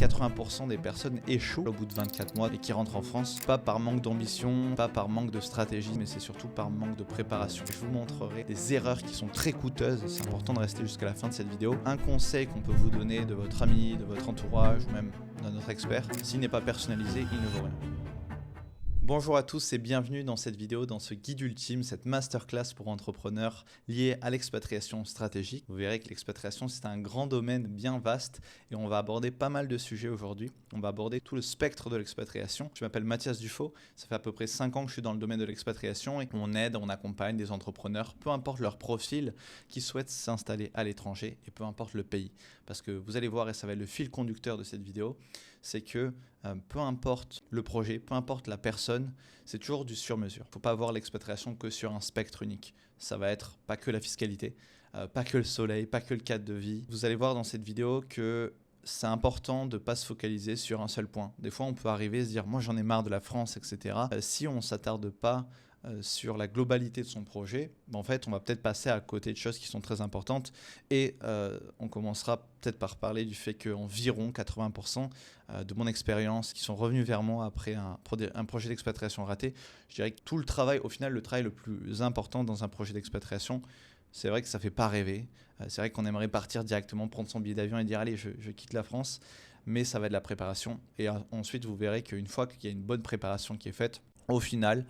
80% des personnes échouent au bout de 24 mois et qui rentrent en France, pas par manque d'ambition, pas par manque de stratégie, mais c'est surtout par manque de préparation. Je vous montrerai des erreurs qui sont très coûteuses, c'est important de rester jusqu'à la fin de cette vidéo. Un conseil qu'on peut vous donner de votre ami, de votre entourage ou même d'un autre expert, s'il n'est pas personnalisé, il ne vaut rien. Bonjour à tous et bienvenue dans cette vidéo, dans ce guide ultime, cette masterclass pour entrepreneurs liée à l'expatriation stratégique. Vous verrez que l'expatriation, c'est un grand domaine bien vaste et on va aborder pas mal de sujets aujourd'hui. On va aborder tout le spectre de l'expatriation. Je m'appelle Mathias Dufaux, ça fait à peu près 5 ans que je suis dans le domaine de l'expatriation et on aide, on accompagne des entrepreneurs, peu importe leur profil, qui souhaitent s'installer à l'étranger et peu importe le pays. Parce que vous allez voir, et ça va être le fil conducteur de cette vidéo, c'est que peu importe le projet, peu importe la personne, c'est toujours du sur-mesure. Il ne faut pas voir l'expatriation que sur un spectre unique. Ça va être pas que la fiscalité, pas que le soleil, pas que le cadre de vie. Vous allez voir dans cette vidéo que c'est important de ne pas se focaliser sur un seul point. Des fois, on peut arriver à se dire « moi j'en ai marre de la France, etc. » Si on ne s'attarde pas sur la globalité de son projet, en fait, on va peut-être passer à côté de choses qui sont très importantes et on commencera peut-être par parler du fait qu'environ 80% de mon expérience qui sont revenus vers moi après un projet d'expatriation raté, je dirais que tout le travail, au final, le travail le plus important dans un projet d'expatriation, c'est vrai que ça ne fait pas rêver. C'est vrai qu'on aimerait partir directement, prendre son billet d'avion et dire « allez, je quitte la France », mais ça va de la préparation. Et ensuite, vous verrez qu'une fois qu'il y a une bonne préparation qui est faite, au final,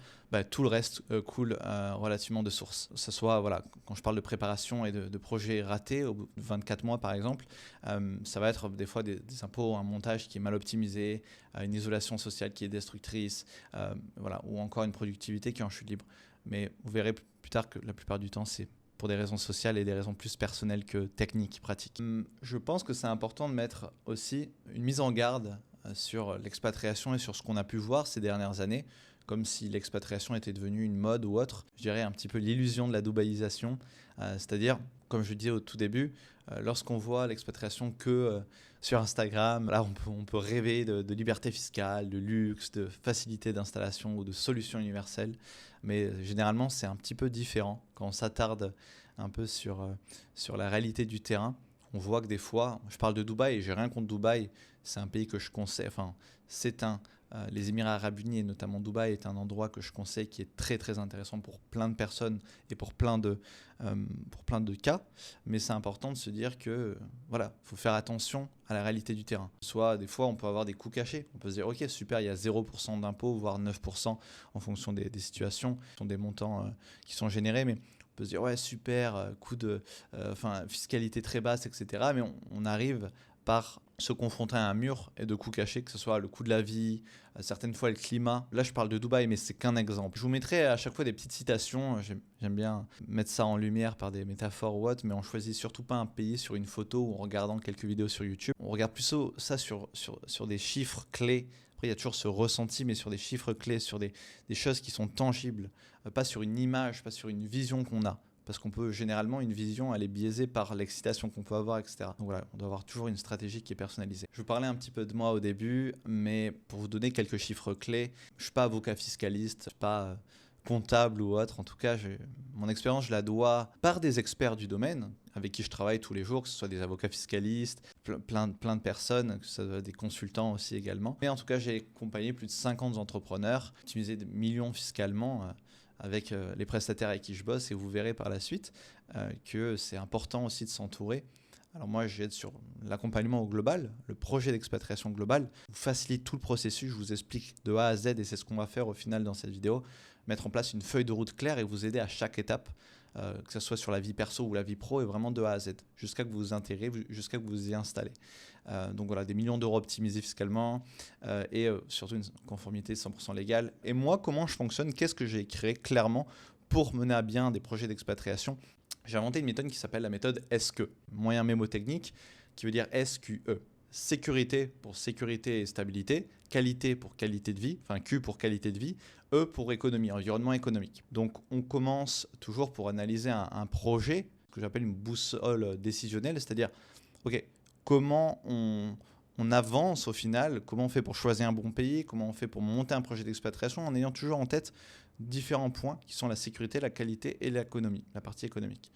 tout le reste coule relativement de source. Que ce soit, voilà, quand je parle de préparation et de projets ratés, au bout de 24 mois par exemple, ça va être des fois des impôts, un montage qui est mal optimisé, une isolation sociale qui est destructrice, voilà, ou encore une productivité qui est en chute libre. Mais vous verrez plus tard que la plupart du temps, c'est pour des raisons sociales et des raisons plus personnelles que techniques, pratiques. Je pense que c'est important de mettre aussi une mise en garde sur l'expatriation et sur ce qu'on a pu voir ces dernières années, comme si l'expatriation était devenue une mode ou autre. Je dirais un petit peu l'illusion de la dubaïsation, c'est-à-dire, comme je disais au tout début, lorsqu'on voit l'expatriation que sur Instagram, là on peut rêver de liberté fiscale, de luxe, de facilité d'installation ou de solutions universelles, mais généralement c'est un petit peu différent. Quand on s'attarde un peu sur la réalité du terrain, on voit que des fois, je parle de Dubaï et j'ai rien contre Dubaï, c'est un pays que je conseille, enfin les Émirats Arabes Unis et notamment Dubaï est un endroit que je conseille qui est très très intéressant pour plein de personnes et pour plein de cas, mais c'est important de se dire que voilà, faut faire attention à la réalité du terrain. Soit des fois on peut avoir des coûts cachés, on peut se dire ok super, il y a 0% d'impôts voire 9% en fonction des situations, ce sont des montants qui sont générés, mais on peut se dire ouais super, coût de fiscalité très basse, etc. Mais on arrive par se confronter à un mur et de coûts cachés, que ce soit le coût de la vie, certaines fois le climat. Là, je parle de Dubaï, mais c'est qu'un exemple. Je vous mettrai à chaque fois des petites citations. J'aime bien mettre ça en lumière par des métaphores ou autres, mais on choisit surtout pas un pays sur une photo ou en regardant quelques vidéos sur YouTube. On regarde plutôt ça sur des chiffres clés. Après, il y a toujours ce ressenti, mais sur des chiffres clés, sur des choses qui sont tangibles, pas sur une image, pas sur une vision qu'on a. Parce qu'on peut généralement, une vision, elle est biaisée par l'excitation qu'on peut avoir, etc. Donc voilà, on doit avoir toujours une stratégie qui est personnalisée. Je vous parlais un petit peu de moi au début, mais pour vous donner quelques chiffres clés, je ne suis pas avocat fiscaliste, je ne suis pas comptable ou autre. En tout cas, mon expérience, je la dois par des experts du domaine avec qui je travaille tous les jours, que ce soit des avocats fiscalistes, plein de personnes, que ce soit des consultants aussi également. Mais en tout cas, j'ai accompagné plus de 50 entrepreneurs, optimisé des millions fiscalement, avec les prestataires avec qui je bosse, et vous verrez par la suite que c'est important aussi de s'entourer. Alors moi, j'aide sur l'accompagnement au global, le projet d'expatriation global. Je vous facilite tout le processus, je vous explique de A à Z, et c'est ce qu'on va faire au final dans cette vidéo, mettre en place une feuille de route claire et vous aider à chaque étape, que ce soit sur la vie perso ou la vie pro, et vraiment de A à Z, jusqu'à que vous vous intégrez, jusqu'à que vous vous y installez. Donc voilà, des millions d'euros optimisés fiscalement et surtout une conformité 100% légale. Et moi, comment je fonctionne? Qu'est-ce que j'ai créé clairement pour mener à bien des projets d'expatriation? J'ai inventé une méthode qui s'appelle la méthode SQE, moyen mémotechnique, qui veut dire SQE. Sécurité pour sécurité et stabilité, qualité pour qualité de vie, enfin Q pour qualité de vie, E pour économie, environnement économique. Donc on commence toujours pour analyser un projet, que j'appelle une boussole décisionnelle, c'est-à-dire, ok, comment on avance au final, comment on fait pour choisir un bon pays, comment on fait pour monter un projet d'expatriation en ayant toujours en tête différents points qui sont la sécurité, la qualité et l'économie, la partie économique.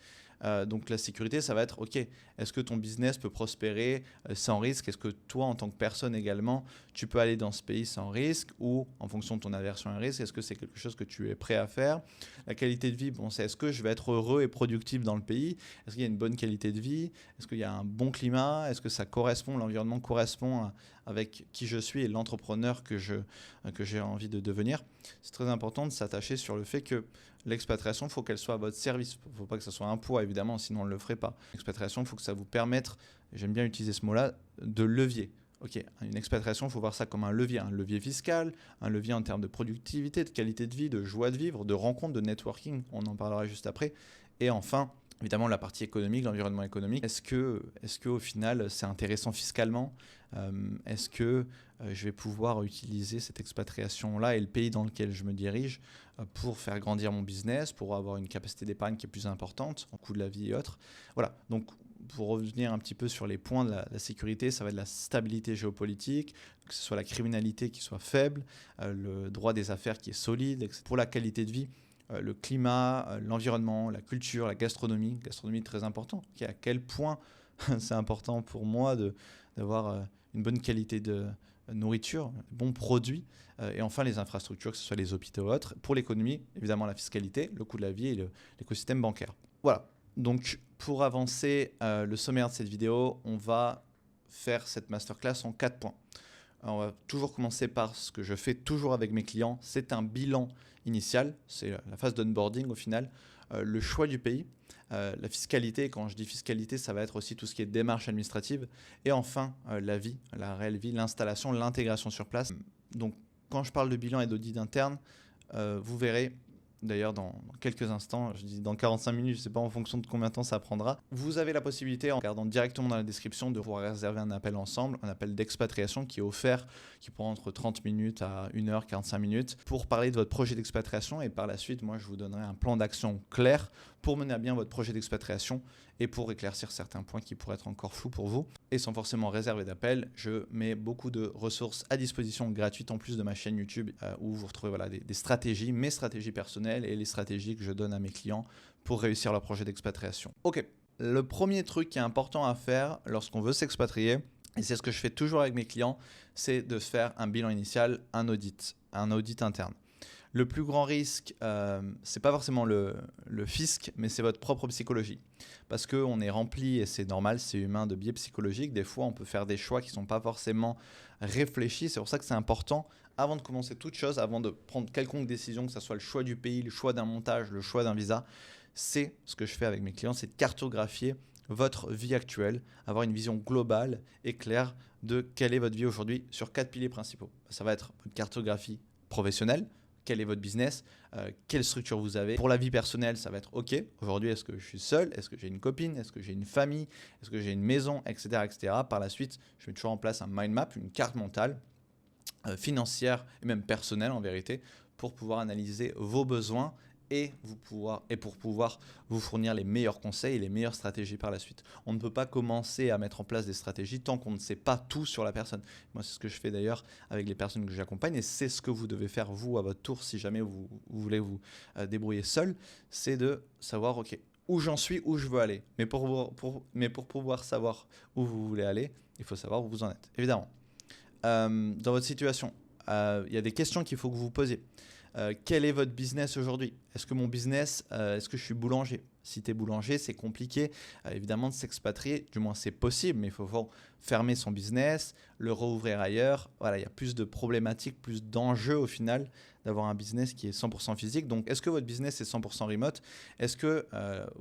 Donc la sécurité, ça va être, ok, est-ce que ton business peut prospérer sans risque? Est-ce que toi, en tant que personne également, tu peux aller dans ce pays sans risque? Ou en fonction de ton aversion à un risque, est-ce que c'est quelque chose que tu es prêt à faire? La qualité de vie, bon, c'est est-ce que je vais être heureux et productif dans le pays? Est-ce qu'il y a une bonne qualité de vie? Est-ce qu'il y a un bon climat? Est-ce que ça correspond, l'environnement correspond avec qui je suis et l'entrepreneur que j'ai envie de devenir? C'est très important de s'attacher sur le fait que l'expatriation, il faut qu'elle soit à votre service. Il ne faut pas que ça soit un poids, évidemment, sinon on ne le ferait pas. L'expatriation, il faut que ça vous permette, j'aime bien utiliser ce mot-là, de levier. Ok, une expatriation, il faut voir ça comme un levier fiscal, un levier en termes de productivité, de qualité de vie, de joie de vivre, de rencontre, de networking, on en parlera juste après. Et enfin, évidemment, la partie économique, l'environnement économique. Est-ce que au final, c'est intéressant fiscalement? Est-ce que je vais pouvoir utiliser cette expatriation-là et le pays dans lequel je me dirige pour faire grandir mon business, pour avoir une capacité d'épargne qui est plus importante, en coût de la vie et autres? Voilà, donc pour revenir un petit peu sur les points de la sécurité, ça va être la stabilité géopolitique, que ce soit la criminalité qui soit faible, le droit des affaires qui est solide, etc. Pour la qualité de vie, le climat, l'environnement, la culture, la gastronomie. Gastronomie très important. Okay, à quel point c'est important pour moi d'avoir une bonne qualité de nourriture, bons produits, et enfin les infrastructures, que ce soit les hôpitaux ou autres. Pour l'économie, évidemment la fiscalité, le coût de la vie et l'écosystème bancaire. Voilà. Donc pour avancer le sommaire de cette vidéo, on va faire cette masterclass en 4 points. Alors, on va toujours commencer par ce que je fais toujours avec mes clients, c'est un bilan initial, c'est la phase d'onboarding au final, le choix du pays, la fiscalité, quand je dis fiscalité, ça va être aussi tout ce qui est démarche administrative, et enfin la vie, la réelle vie, l'installation, l'intégration sur place. Donc quand je parle de bilan et d'audit interne, vous verrez, d'ailleurs dans quelques instants, je dis dans 45 minutes, je ne sais pas en fonction de combien de temps ça prendra. Vous avez la possibilité, en regardant directement dans la description, de pouvoir réserver un appel ensemble, un appel d'expatriation qui est offert, qui prend entre 30 minutes à 1 heure, 45 minutes, pour parler de votre projet d'expatriation. Et par la suite, moi, je vous donnerai un plan d'action clair pour mener à bien votre projet d'expatriation et pour éclaircir certains points qui pourraient être encore flous pour vous. Et sans forcément réserver d'appel, je mets beaucoup de ressources à disposition gratuites en plus de ma chaîne YouTube où vous retrouvez des stratégies, mes stratégies personnelles et les stratégies que je donne à mes clients pour réussir leur projet d'expatriation. Ok, le premier truc qui est important à faire lorsqu'on veut s'expatrier, et c'est ce que je fais toujours avec mes clients, c'est de faire un bilan initial, un audit interne. Le plus grand risque, c'est pas forcément le fisc, mais c'est votre propre psychologie. Parce qu'on est rempli, et c'est normal, c'est humain, de biais psychologiques. Des fois, on peut faire des choix qui ne sont pas forcément réfléchis. C'est pour ça que c'est important, avant de commencer toute chose, avant de prendre quelconque décision, que ce soit le choix du pays, le choix d'un montage, le choix d'un visa, c'est ce que je fais avec mes clients, c'est de cartographier votre vie actuelle, avoir une vision globale et claire de quelle est votre vie aujourd'hui sur 4 piliers principaux. Ça va être une cartographie professionnelle. Quel est votre business, quelle structure vous avez. Pour la vie personnelle, ça va être OK, aujourd'hui, est-ce que je suis seul, est-ce que j'ai une copine, est-ce que j'ai une famille, est-ce que j'ai une maison, etc., etc. Par la suite, je mets toujours en place un mind map, une carte mentale financière et même personnelle en vérité, pour pouvoir analyser vos besoins et pour pouvoir vous fournir les meilleurs conseils et les meilleures stratégies par la suite. On ne peut pas commencer à mettre en place des stratégies tant qu'on ne sait pas tout sur la personne. Moi, c'est ce que je fais d'ailleurs avec les personnes que j'accompagne et c'est ce que vous devez faire vous à votre tour si jamais vous voulez vous débrouiller seul, c'est de savoir OK, où j'en suis, où je veux aller. Mais pour pouvoir savoir où vous voulez aller, il faut savoir où vous en êtes. Évidemment, dans votre situation, il y a des questions qu'il faut que vous vous posiez. Quel est votre business aujourd'hui? Est-ce que mon business, est-ce que je suis boulanger? Si tu es boulanger, c'est compliqué évidemment de s'expatrier, du moins c'est possible, mais il faut fermer son business, le rouvrir ailleurs. Voilà, il y a plus de problématiques, plus d'enjeux au final d'avoir un business qui est 100% physique. Donc, est-ce que votre business est 100% remote? Est-ce que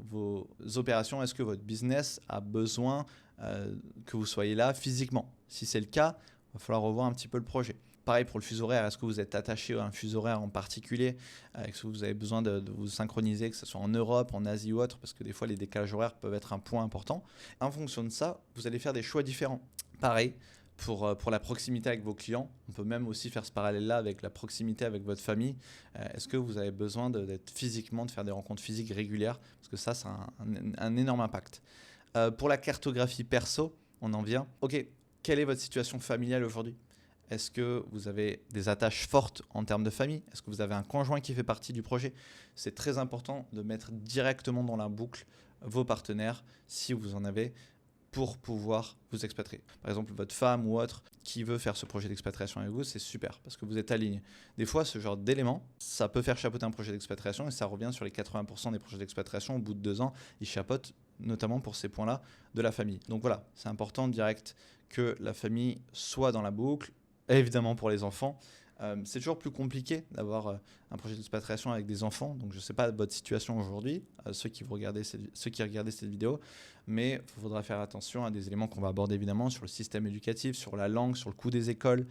vos opérations, est-ce que votre business a besoin que vous soyez là physiquement? Si c'est le cas, il va falloir revoir un petit peu le projet. Pareil pour le fuseau horaire, est-ce que vous êtes attaché à un fuseau horaire en particulier? Est-ce que vous avez besoin de vous synchroniser, que ce soit en Europe, en Asie ou autre? Parce que des fois, les décalages horaires peuvent être un point important. En fonction de ça, vous allez faire des choix différents. Pareil, pour la proximité avec vos clients, on peut même aussi faire ce parallèle-là avec la proximité avec votre famille. Est-ce que vous avez besoin d'être physiquement, de faire des rencontres physiques régulières? Parce que ça a un énorme impact. Pour la cartographie perso, on en vient. Ok, quelle est votre situation familiale aujourd'hui? Est-ce que vous avez des attaches fortes en termes de famille? Est-ce que vous avez un conjoint qui fait partie du projet? C'est très important de mettre directement dans la boucle vos partenaires, si vous en avez, pour pouvoir vous expatrier. Par exemple, votre femme ou autre qui veut faire ce projet d'expatriation avec vous, c'est super parce que vous êtes alignés. Des fois, ce genre d'éléments, ça peut faire chapeauter un projet d'expatriation et ça revient sur les 80% des projets d'expatriation. Au bout de 2 ans, ils chapeautent notamment pour ces points-là de la famille. Donc voilà, c'est important direct que la famille soit dans la boucle, évidemment pour les enfants. C'est toujours plus compliqué d'avoir un projet d'expatriation avec des enfants. Donc je ne sais pas votre situation aujourd'hui, ceux qui regardaient cette vidéo, mais il faudra faire attention à des éléments qu'on va aborder évidemment sur le système éducatif, sur la langue, sur le coût des écoles,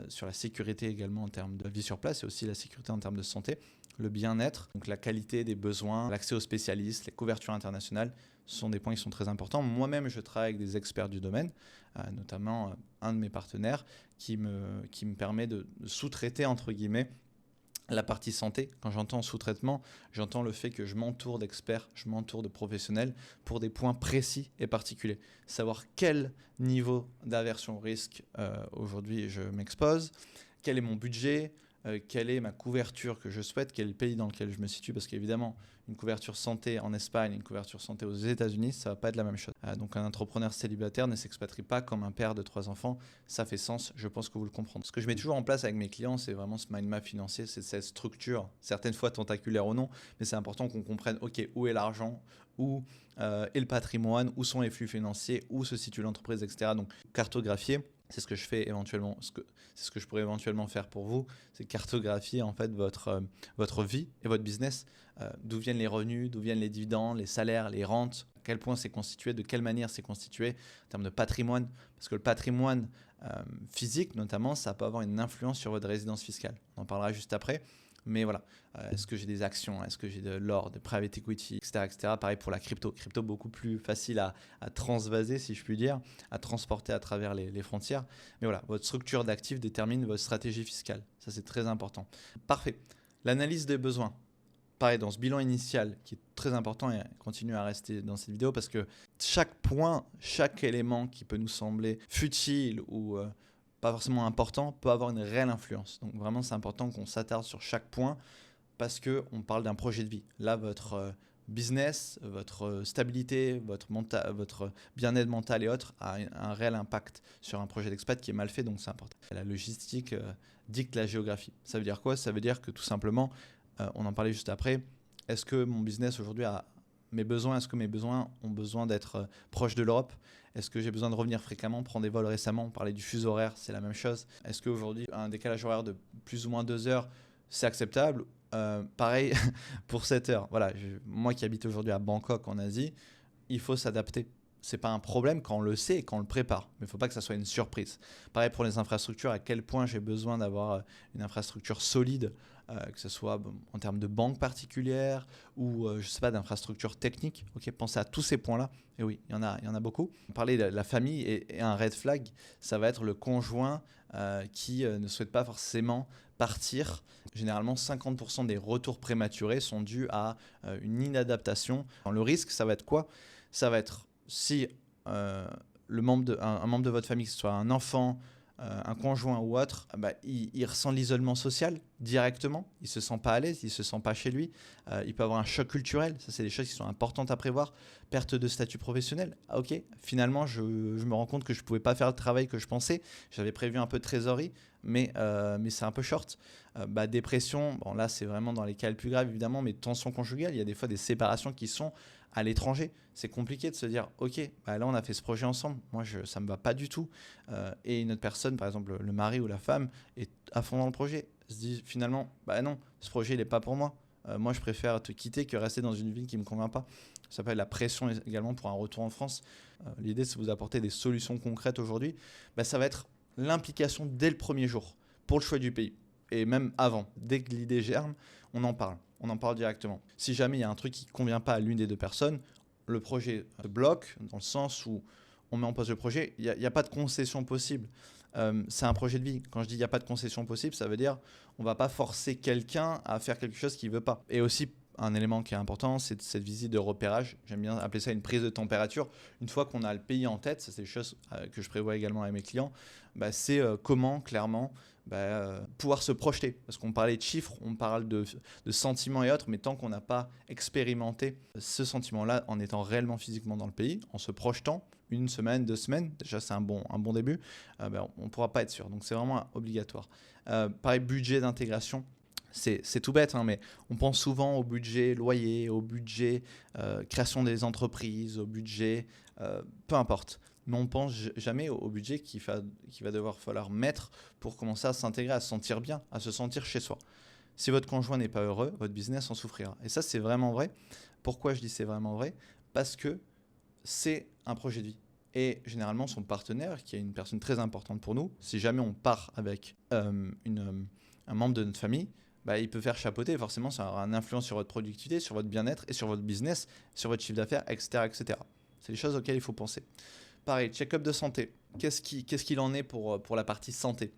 sur la sécurité également en termes de vie sur place et aussi la sécurité en termes de santé, le bien-être, donc la qualité des besoins, l'accès aux spécialistes, les couvertures internationales. Ce sont des points qui sont très importants. Moi-même, je travaille avec des experts du domaine, notamment un de mes partenaires qui me permet de sous-traiter, entre guillemets, la partie santé. Quand j'entends sous-traitement, j'entends le fait que je m'entoure d'experts, je m'entoure de professionnels pour des points précis et particuliers. Savoir quel niveau d'aversion au risque aujourd'hui je m'expose, quel est mon budget, quelle est ma couverture que je souhaite, quel est le pays dans lequel je me situe, parce qu'évidemment, une couverture santé en Espagne, une couverture santé aux États-Unis, ça ne va pas être la même chose. Donc un entrepreneur célibataire ne s'expatrie pas comme un père de 3 enfants, ça fait sens, je pense que vous le comprenez. Ce que je mets toujours en place avec mes clients, c'est vraiment ce mind map financier, c'est cette structure, certaines fois tentaculaire ou non, mais c'est important qu'on comprenne, ok, où est l'argent, où est le patrimoine, où sont les flux financiers, où se situe l'entreprise, etc. Donc cartographier. C'est ce que je fais éventuellement, c'est ce que je pourrais éventuellement faire pour vous, c'est cartographier en fait votre vie et votre business, d'où viennent les revenus, d'où viennent les dividendes, les salaires, les rentes, à quel point c'est constitué, de quelle manière c'est constitué en termes de patrimoine, parce que le patrimoine physique notamment, ça peut avoir une influence sur votre résidence fiscale. On en parlera juste après. Mais voilà, est-ce que j'ai des actions, est-ce que j'ai de l'or, de private equity, etc., etc. Pareil pour la crypto. Crypto beaucoup plus facile à transvaser, si je puis dire, à transporter à travers les frontières. Mais voilà, votre structure d'actifs détermine votre stratégie fiscale. Ça, c'est très important. Parfait. L'analyse des besoins. Pareil, dans ce bilan initial, qui est très important et continue à rester dans cette vidéo, parce que chaque point, chaque élément qui peut nous sembler futile ou pas forcément important, peut avoir une réelle influence. Donc vraiment, c'est important qu'on s'attarde sur chaque point parce qu'on parle d'un projet de vie. Là, votre business, votre stabilité, votre bien-être mental et autres a un réel impact sur un projet d'expat qui est mal fait, donc c'est important. La logistique dicte la géographie. Ça veut dire quoi? Ça veut dire que tout simplement, on en parlait juste après, est-ce que mon business aujourd'hui a mes besoins, est-ce que mes besoins ont besoin d'être proches de l'Europe? Est-ce que j'ai besoin de revenir fréquemment, prendre des vols récemment? On parlait du fuseau horaire, c'est la même chose. Est-ce qu'aujourd'hui, un décalage horaire de plus ou moins 2 heures, c'est acceptable? Pareil pour 7 heures. Voilà, moi qui habite aujourd'hui à Bangkok en Asie, il faut s'adapter. C'est pas un problème quand on le sait et quand on le prépare, mais il ne faut pas que ça soit une surprise. Pareil pour les infrastructures, à quel point j'ai besoin d'avoir une infrastructure solide, que ce soit en termes de banque particulière ou je sais pas, d'infrastructure technique. Ok, pensez à tous ces points-là. Et oui, il y en a beaucoup. On parlait de la famille et un red flag, ça va être le conjoint qui ne souhaite pas forcément partir. Généralement, 50% des retours prématurés sont dus à une inadaptation. Le risque, ça va être quoi? Ça va être si un membre de votre famille, que ce soit un enfant, un conjoint ou autre, il ressent l'isolement social directement, il ne se sent pas à l'aise, il ne se sent pas chez lui, il peut avoir un choc culturel, ça c'est des choses qui sont importantes à prévoir, perte de statut professionnel, ok, finalement je me rends compte que je ne pouvais pas faire le travail que je pensais, j'avais prévu un peu de trésorerie, mais c'est un peu short. Dépression, bon là c'est vraiment dans les cas les plus graves évidemment, mais tension conjugale, il y a des fois des séparations qui sont à l'étranger, c'est compliqué de se dire ok, là on a fait ce projet ensemble, moi ça me va pas du tout, et une autre personne, par exemple le mari ou la femme, est à fond dans le projet, se dit finalement non, ce projet il est pas pour moi, moi je préfère te quitter que rester dans une ville qui me convient pas. Ça s'appelle la pression également pour un retour en France. L'idée c'est de vous apporter des solutions concrètes aujourd'hui. Ça va être l'implication dès le premier jour pour le choix du pays. Et même avant, dès que l'idée germe, on en parle directement. Si jamais il y a un truc qui ne convient pas à l'une des deux personnes, le projet se bloque dans le sens où on met en pause le projet, il n'y a pas de concession possible. C'est un projet de vie. Quand je dis il n'y a pas de concession possible, ça veut dire on ne va pas forcer quelqu'un à faire quelque chose qu'il ne veut pas. Et aussi, un élément qui est important, c'est cette visite de repérage. J'aime bien appeler ça une prise de température. Une fois qu'on a le pays en tête, ça c'est des choses que je prévois également avec mes clients, c'est comment clairement pouvoir se projeter. Parce qu'on parlait de chiffres, on parle de sentiments et autres, mais tant qu'on n'a pas expérimenté ce sentiment-là en étant réellement physiquement dans le pays, en se projetant, 1 semaine, 2 semaines, déjà c'est un bon début, on ne pourra pas être sûr. Donc c'est vraiment obligatoire. Pareil, budget d'intégration. C'est tout bête, mais on pense souvent au budget loyer, au budget création des entreprises, au budget, peu importe. Mais on ne pense jamais au budget qu'il va devoir falloir mettre pour commencer à s'intégrer, à se sentir bien, à se sentir chez soi. Si votre conjoint n'est pas heureux, votre business en souffrira. Et ça, c'est vraiment vrai. Pourquoi je dis c'est vraiment vrai ? Parce que c'est un projet de vie. Et généralement, son partenaire, qui est une personne très importante pour nous, si jamais on part avec un membre de notre famille, il peut faire chapeauter. Forcément, ça aura une influence sur votre productivité, sur votre bien-être et sur votre business, sur votre chiffre d'affaires, etc., etc. C'est des choses auxquelles il faut penser. Pareil, check-up de santé. Qu'est-ce qu'il en est pour la partie santé ?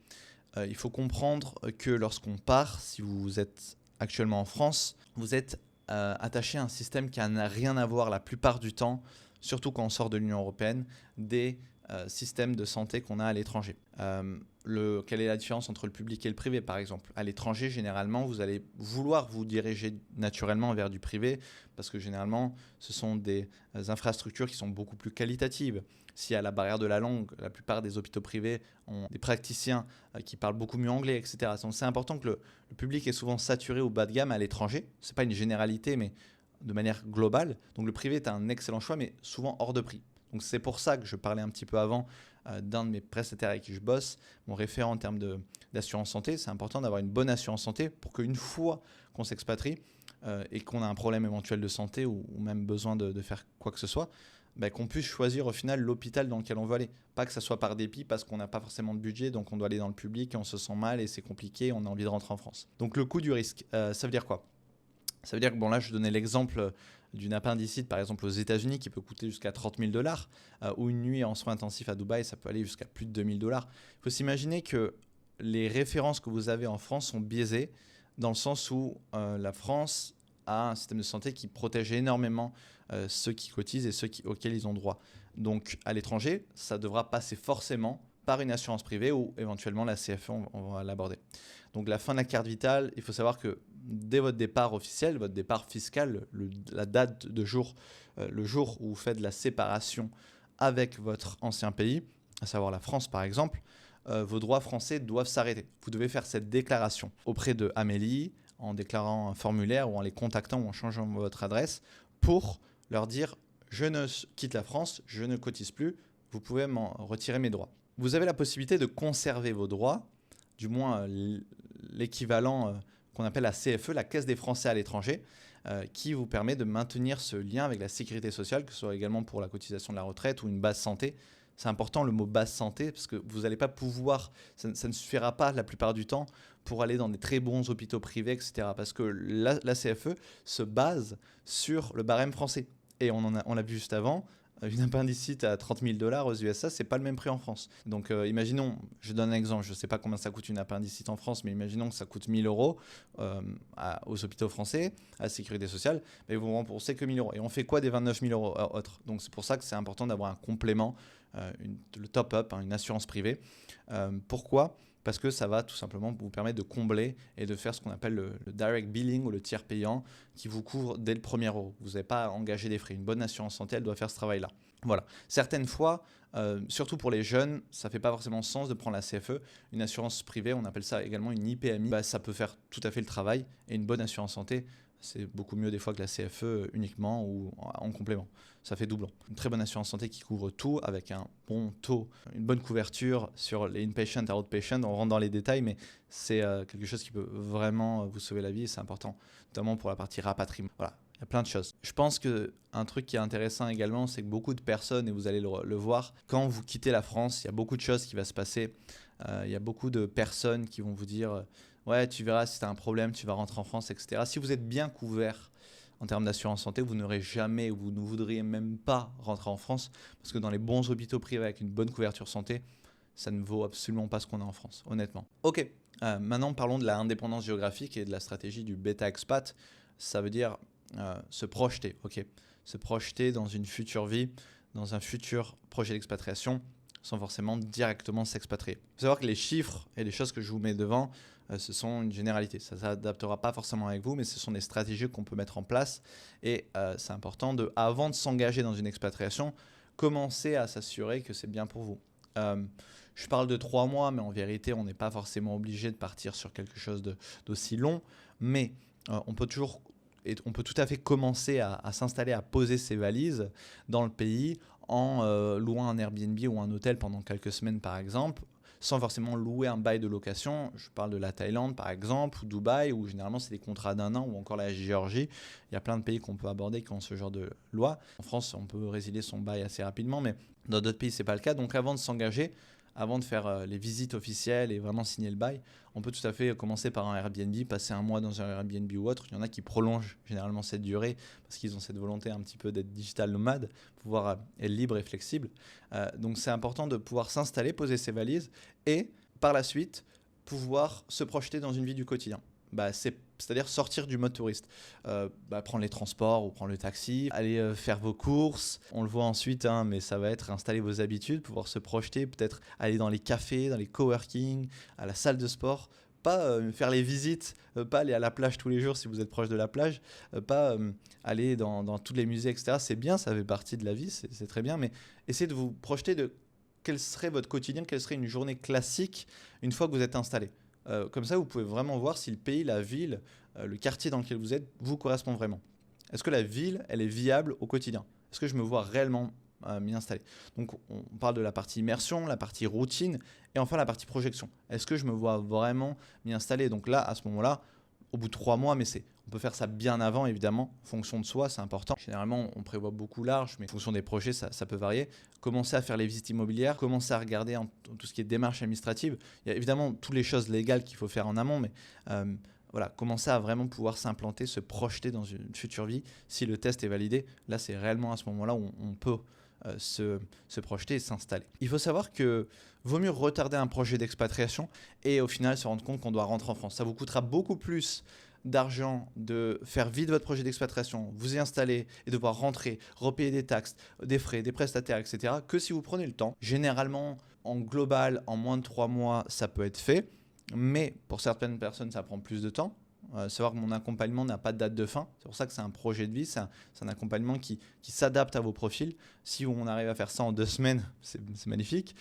Il faut comprendre que lorsqu'on part, si vous êtes actuellement en France, vous êtes attaché à un système qui n'a rien à voir la plupart du temps, surtout quand on sort de l'Union européenne, des systèmes de santé qu'on a à l'étranger. Quelle est la différence entre le public et le privé, par exemple ? À l'étranger, généralement, vous allez vouloir vous diriger naturellement vers du privé parce que généralement, ce sont des infrastructures qui sont beaucoup plus qualitatives. S'il y a la barrière de la langue, la plupart des hôpitaux privés ont des praticiens qui parlent beaucoup mieux anglais, etc. Donc, c'est important que le public est souvent saturé ou bas de gamme à l'étranger. Ce n'est pas une généralité, mais de manière globale. Donc, le privé est un excellent choix, mais souvent hors de prix. Donc, c'est pour ça que je parlais un petit peu avant d'un de mes prestataires avec qui je bosse, mon référent en termes d'assurance santé. C'est important d'avoir une bonne assurance santé pour qu'une fois qu'on s'expatrie et qu'on a un problème éventuel de santé ou même besoin de faire quoi que ce soit, qu'on puisse choisir au final l'hôpital dans lequel on veut aller. Pas que ça soit par dépit parce qu'on n'a pas forcément de budget, donc on doit aller dans le public et on se sent mal et c'est compliqué, on a envie de rentrer en France. Donc le coût du risque, ça veut dire quoi ? Ça veut dire que là je donnais l'exemple d'une appendicite par exemple aux États-Unis qui peut coûter jusqu'à 30 000 $, ou une nuit en soins intensifs à Dubaï, ça peut aller jusqu'à plus de 2 000 $. Il faut s'imaginer que les références que vous avez en France sont biaisées dans le sens où la France a un système de santé qui protège énormément ceux qui cotisent et ceux auxquels ils ont droit. Donc à l'étranger, ça devra passer forcément par une assurance privée ou éventuellement la CFE, on va l'aborder. Donc la fin de la carte vitale, il faut savoir que dès votre départ officiel, votre départ fiscal, la date de jour, le jour où vous faites la séparation avec votre ancien pays, à savoir la France par exemple, vos droits français doivent s'arrêter. Vous devez faire cette déclaration auprès de Amélie en déclarant un formulaire ou en les contactant ou en changeant votre adresse pour leur dire « je ne quitte la France, je ne cotise plus, vous pouvez m'en retirer mes droits ». Vous avez la possibilité de conserver vos droits, du moins l'équivalent qu'on appelle la CFE, la Caisse des Français à l'étranger, qui vous permet de maintenir ce lien avec la sécurité sociale, que ce soit également pour la cotisation de la retraite ou une base santé. C'est important le mot base santé parce que vous n'allez pas pouvoir, ça ne suffira pas la plupart du temps pour aller dans des très bons hôpitaux privés, etc. Parce que la CFE se base sur le barème français. Et on l'a vu juste avant, une appendicite à 30 000 $ aux USA, c'est pas le même prix en France. Donc imaginons, je donne un exemple, je ne sais pas combien ça coûte une appendicite en France, mais imaginons que ça coûte 1 000 € aux hôpitaux français, à la sécurité sociale, mais vous ne remboursez que 1 000 €. Et on fait quoi des 29 000 € autres ? Donc c'est pour ça que c'est important d'avoir un complément, le top-up, une assurance privée. Pourquoi ? Parce que ça va tout simplement vous permettre de combler et de faire ce qu'on appelle le direct billing ou le tiers payant qui vous couvre dès le premier euro. Vous n'avez pas à engager des frais. Une bonne assurance santé, elle doit faire ce travail-là. Voilà. Certaines fois, surtout pour les jeunes, ça ne fait pas forcément sens de prendre la CFE. Une assurance privée, on appelle ça également une IPMI. Ça peut faire tout à fait le travail. Et une bonne assurance santé, c'est beaucoup mieux des fois que la CFE uniquement ou en complément. Ça fait doublon. Une très bonne assurance santé qui couvre tout avec un bon taux, une bonne couverture sur les inpatient et outpatient. On rentre dans les détails, mais c'est quelque chose qui peut vraiment vous sauver la vie et c'est important, notamment pour la partie rapatriement. Voilà, il y a plein de choses. Je pense qu'un truc qui est intéressant également, c'est que beaucoup de personnes, et vous allez le voir, quand vous quittez la France, il y a beaucoup de choses qui vont se passer. Il y a beaucoup de personnes qui vont vous dire ouais, tu verras si tu as un problème, tu vas rentrer en France, etc. Si vous êtes bien couvert en termes d'assurance santé, vous n'aurez jamais, vous ne voudriez même pas rentrer en France parce que dans les bons hôpitaux privés avec une bonne couverture santé, ça ne vaut absolument pas ce qu'on a en France, honnêtement. Ok, maintenant parlons de la indépendance géographique et de la stratégie du bêta expat. Ça veut dire se projeter, ok, se projeter dans une future vie, dans un futur projet d'expatriation, sans forcément directement s'expatrier. Il faut savoir que les chiffres et les choses que je vous mets devant, ce sont une généralité. Ça ne s'adaptera pas forcément avec vous, mais ce sont des stratégies qu'on peut mettre en place. Et c'est important, avant de s'engager dans une expatriation, commencer à s'assurer que c'est bien pour vous. Je parle de 3 mois, mais en vérité, on n'est pas forcément obligé de partir sur quelque chose d'aussi long. Mais on peut tout à fait commencer à s'installer, à poser ses valises dans le pays en louant un Airbnb ou un hôtel pendant quelques semaines par exemple, sans forcément louer un bail de location. Je parle de la Thaïlande par exemple, ou Dubaï, où généralement c'est des contrats d'1 an, ou encore la Géorgie. Il y a plein de pays qu'on peut aborder qui ont ce genre de loi. En France, on peut résilier son bail assez rapidement, mais dans d'autres pays, ce n'est pas le cas. Donc avant de s'engager, avant de faire les visites officielles et vraiment signer le bail, on peut tout à fait commencer par un Airbnb, passer un mois dans un Airbnb ou autre. Il y en a qui prolongent généralement cette durée parce qu'ils ont cette volonté un petit peu d'être digital nomade, pouvoir être libre et flexible. Donc c'est important de pouvoir s'installer, poser ses valises et par la suite pouvoir se projeter dans une vie du quotidien. C'est-à-dire sortir du mode touriste, prendre les transports ou prendre le taxi, aller faire vos courses. On le voit ensuite, mais ça va être installer vos habitudes, pouvoir se projeter, peut-être aller dans les cafés, dans les coworking, à la salle de sport. Pas faire les visites, pas aller à la plage tous les jours si vous êtes proche de la plage, pas aller dans tous les musées, etc. C'est bien, ça fait partie de la vie, c'est très bien, mais essayez de vous projeter de quel serait votre quotidien, quelle serait une journée classique une fois que vous êtes installé. Comme ça, vous pouvez vraiment voir si le pays, la ville, le quartier dans lequel vous êtes vous correspond vraiment. Est-ce que la ville, elle est viable au quotidien? Est-ce que je me vois réellement m'y installer? Donc, on parle de la partie immersion, la partie routine et enfin la partie projection. Est-ce que je me vois vraiment m'y installer? Donc là, à ce moment-là, au bout de 3 mois, mais on peut faire ça bien avant, évidemment, en fonction de soi, c'est important. Généralement, on prévoit beaucoup large, mais en fonction des projets, ça peut varier. Commencer à faire les visites immobilières, commencer à regarder tout ce qui est démarche administrative. Il y a évidemment toutes les choses légales qu'il faut faire en amont, mais voilà, commencer à vraiment pouvoir s'implanter, se projeter dans une future vie. Si le test est validé, là, c'est réellement à ce moment-là où on peut se projeter et s'installer. Il faut savoir que vaut mieux retarder un projet d'expatriation et au final se rendre compte qu'on doit rentrer en France. Ça vous coûtera beaucoup plus d'argent de faire vite votre projet d'expatriation, vous y installer et devoir rentrer, repayer des taxes, des frais, des prestataires, etc. que si vous prenez le temps. Généralement, en global, en moins de 3 mois, ça peut être fait, mais pour certaines personnes, ça prend plus de temps. Savoir que mon accompagnement n'a pas de date de fin. C'est pour ça que c'est un projet de vie, c'est un accompagnement qui s'adapte à vos profils. Si on arrive à faire ça en 2 semaines, c'est magnifique.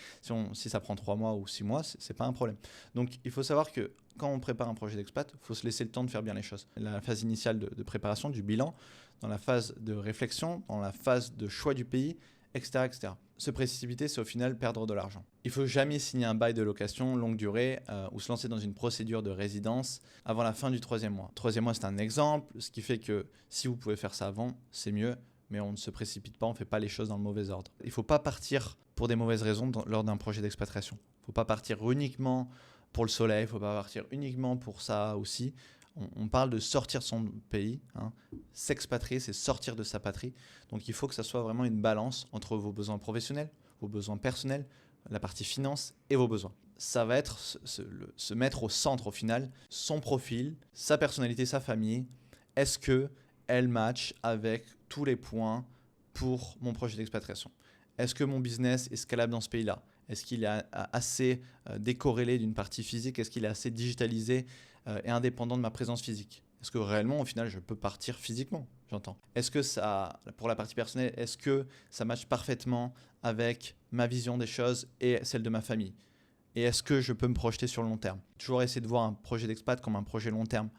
Si ça prend 3 mois ou 6 mois, c'est pas un problème. Donc il faut savoir que quand on prépare un projet d'expat, il faut se laisser le temps de faire bien les choses. La phase initiale de préparation, du bilan, dans la phase de réflexion, dans la phase de choix du pays, etc. etc. Se précipiter, c'est au final perdre de l'argent. Il ne faut jamais signer un bail de location longue durée ou se lancer dans une procédure de résidence avant la fin du 3e mois. 3e mois, c'est un exemple, ce qui fait que si vous pouvez faire ça avant, c'est mieux, mais on ne se précipite pas, on ne fait pas les choses dans le mauvais ordre. Il ne faut pas partir pour des mauvaises raisons lors d'un projet d'expatriation. Il ne faut pas partir uniquement pour le soleil, il ne faut pas partir uniquement pour ça aussi. On parle de sortir de son pays, s'expatrier, c'est sortir de sa patrie. Donc il faut que ça soit vraiment une balance entre vos besoins professionnels, vos besoins personnels, la partie finance et vos besoins. Ça va être se mettre au centre au final, son profil, sa personnalité, sa famille. Est-ce qu'elle match avec tous les points pour mon projet d'expatriation? Est-ce que mon business est scalable dans ce pays-là? Est-ce qu'il est assez décorrélé d'une partie physique? Est-ce qu'il est assez digitalisé et indépendant de ma présence physique? Est-ce que réellement, au final, je peux partir physiquement? J'entends. Est-ce que ça, pour la partie personnelle, est-ce que ça matche parfaitement avec ma vision des choses et celle de ma famille? Et est-ce que je peux me projeter sur le long terme? Toujours essayer de voir un projet d'expat comme un projet long terme.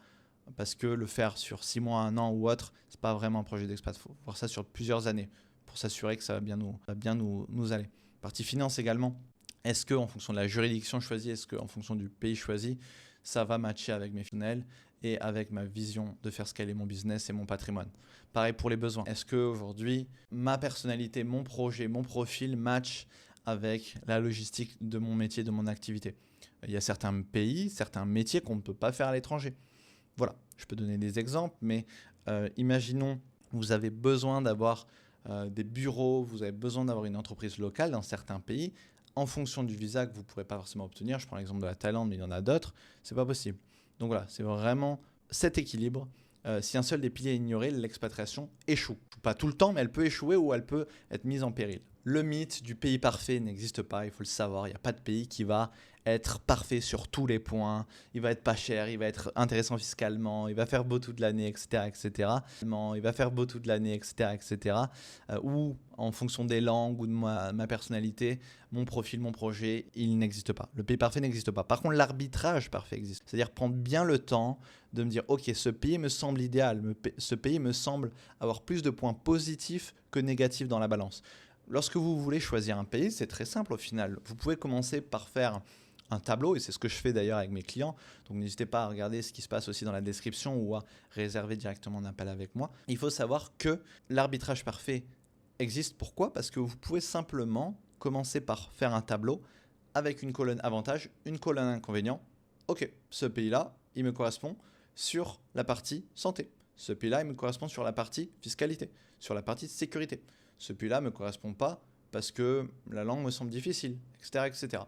Parce que le faire sur 6 mois, 1 an ou autre, c'est pas vraiment un projet d'expat. Il faut voir ça sur plusieurs années pour s'assurer que ça va bien nous aller. Partie finance également. Est-ce qu'en fonction de la juridiction choisie, est-ce qu'en fonction du pays choisi, ça va matcher avec mes finances et avec ma vision de faire scaler mon business et mon patrimoine? Pareil pour les besoins. Est-ce qu'aujourd'hui, ma personnalité, mon projet, mon profil match avec la logistique de mon métier, de mon activité? Il y a certains pays, certains métiers qu'on ne peut pas faire à l'étranger. Voilà, je peux donner des exemples, mais imaginons vous avez besoin d'avoir des bureaux, vous avez besoin d'avoir une entreprise locale dans certains pays. En fonction du visa que vous ne pourrez pas forcément obtenir, je prends l'exemple de la Thaïlande, mais il y en a d'autres, ce n'est pas possible. Donc voilà, c'est vraiment cet équilibre Si un seul des piliers est ignoré, l'expatriation échoue. Pas tout le temps, mais elle peut échouer ou elle peut être mise en péril. Le mythe du pays parfait n'existe pas, il faut le savoir. Il n'y a pas de pays qui va être parfait sur tous les points. Il va être pas cher, il va être intéressant fiscalement, il va faire beau toute l'année, etc., etc. Il va faire beau toute l'année, etc., etc. Ou en fonction des langues ou de ma personnalité, mon profil, mon projet, il n'existe pas. Le pays parfait n'existe pas. Par contre, l'arbitrage parfait existe. C'est-à-dire prendre bien le temps de me dire, ok, ce pays me semble idéal, ce pays me semble avoir plus de points positifs que négatifs dans la balance. Lorsque vous voulez choisir un pays, c'est très simple au final. Vous pouvez commencer par faire un tableau, et c'est ce que je fais d'ailleurs avec mes clients. Donc n'hésitez pas à regarder ce qui se passe aussi dans la description ou à réserver directement un appel avec moi. Il faut savoir que l'arbitrage parfait existe. Pourquoi ? Parce que vous pouvez simplement commencer par faire un tableau avec une colonne avantage, une colonne inconvénient. Ok, ce pays-là, il me correspond sur la partie santé. Ce pays-là, il me correspond sur la partie fiscalité, sur la partie sécurité. Ce pays-là ne me correspond pas parce que la langue me semble difficile, etc., etc.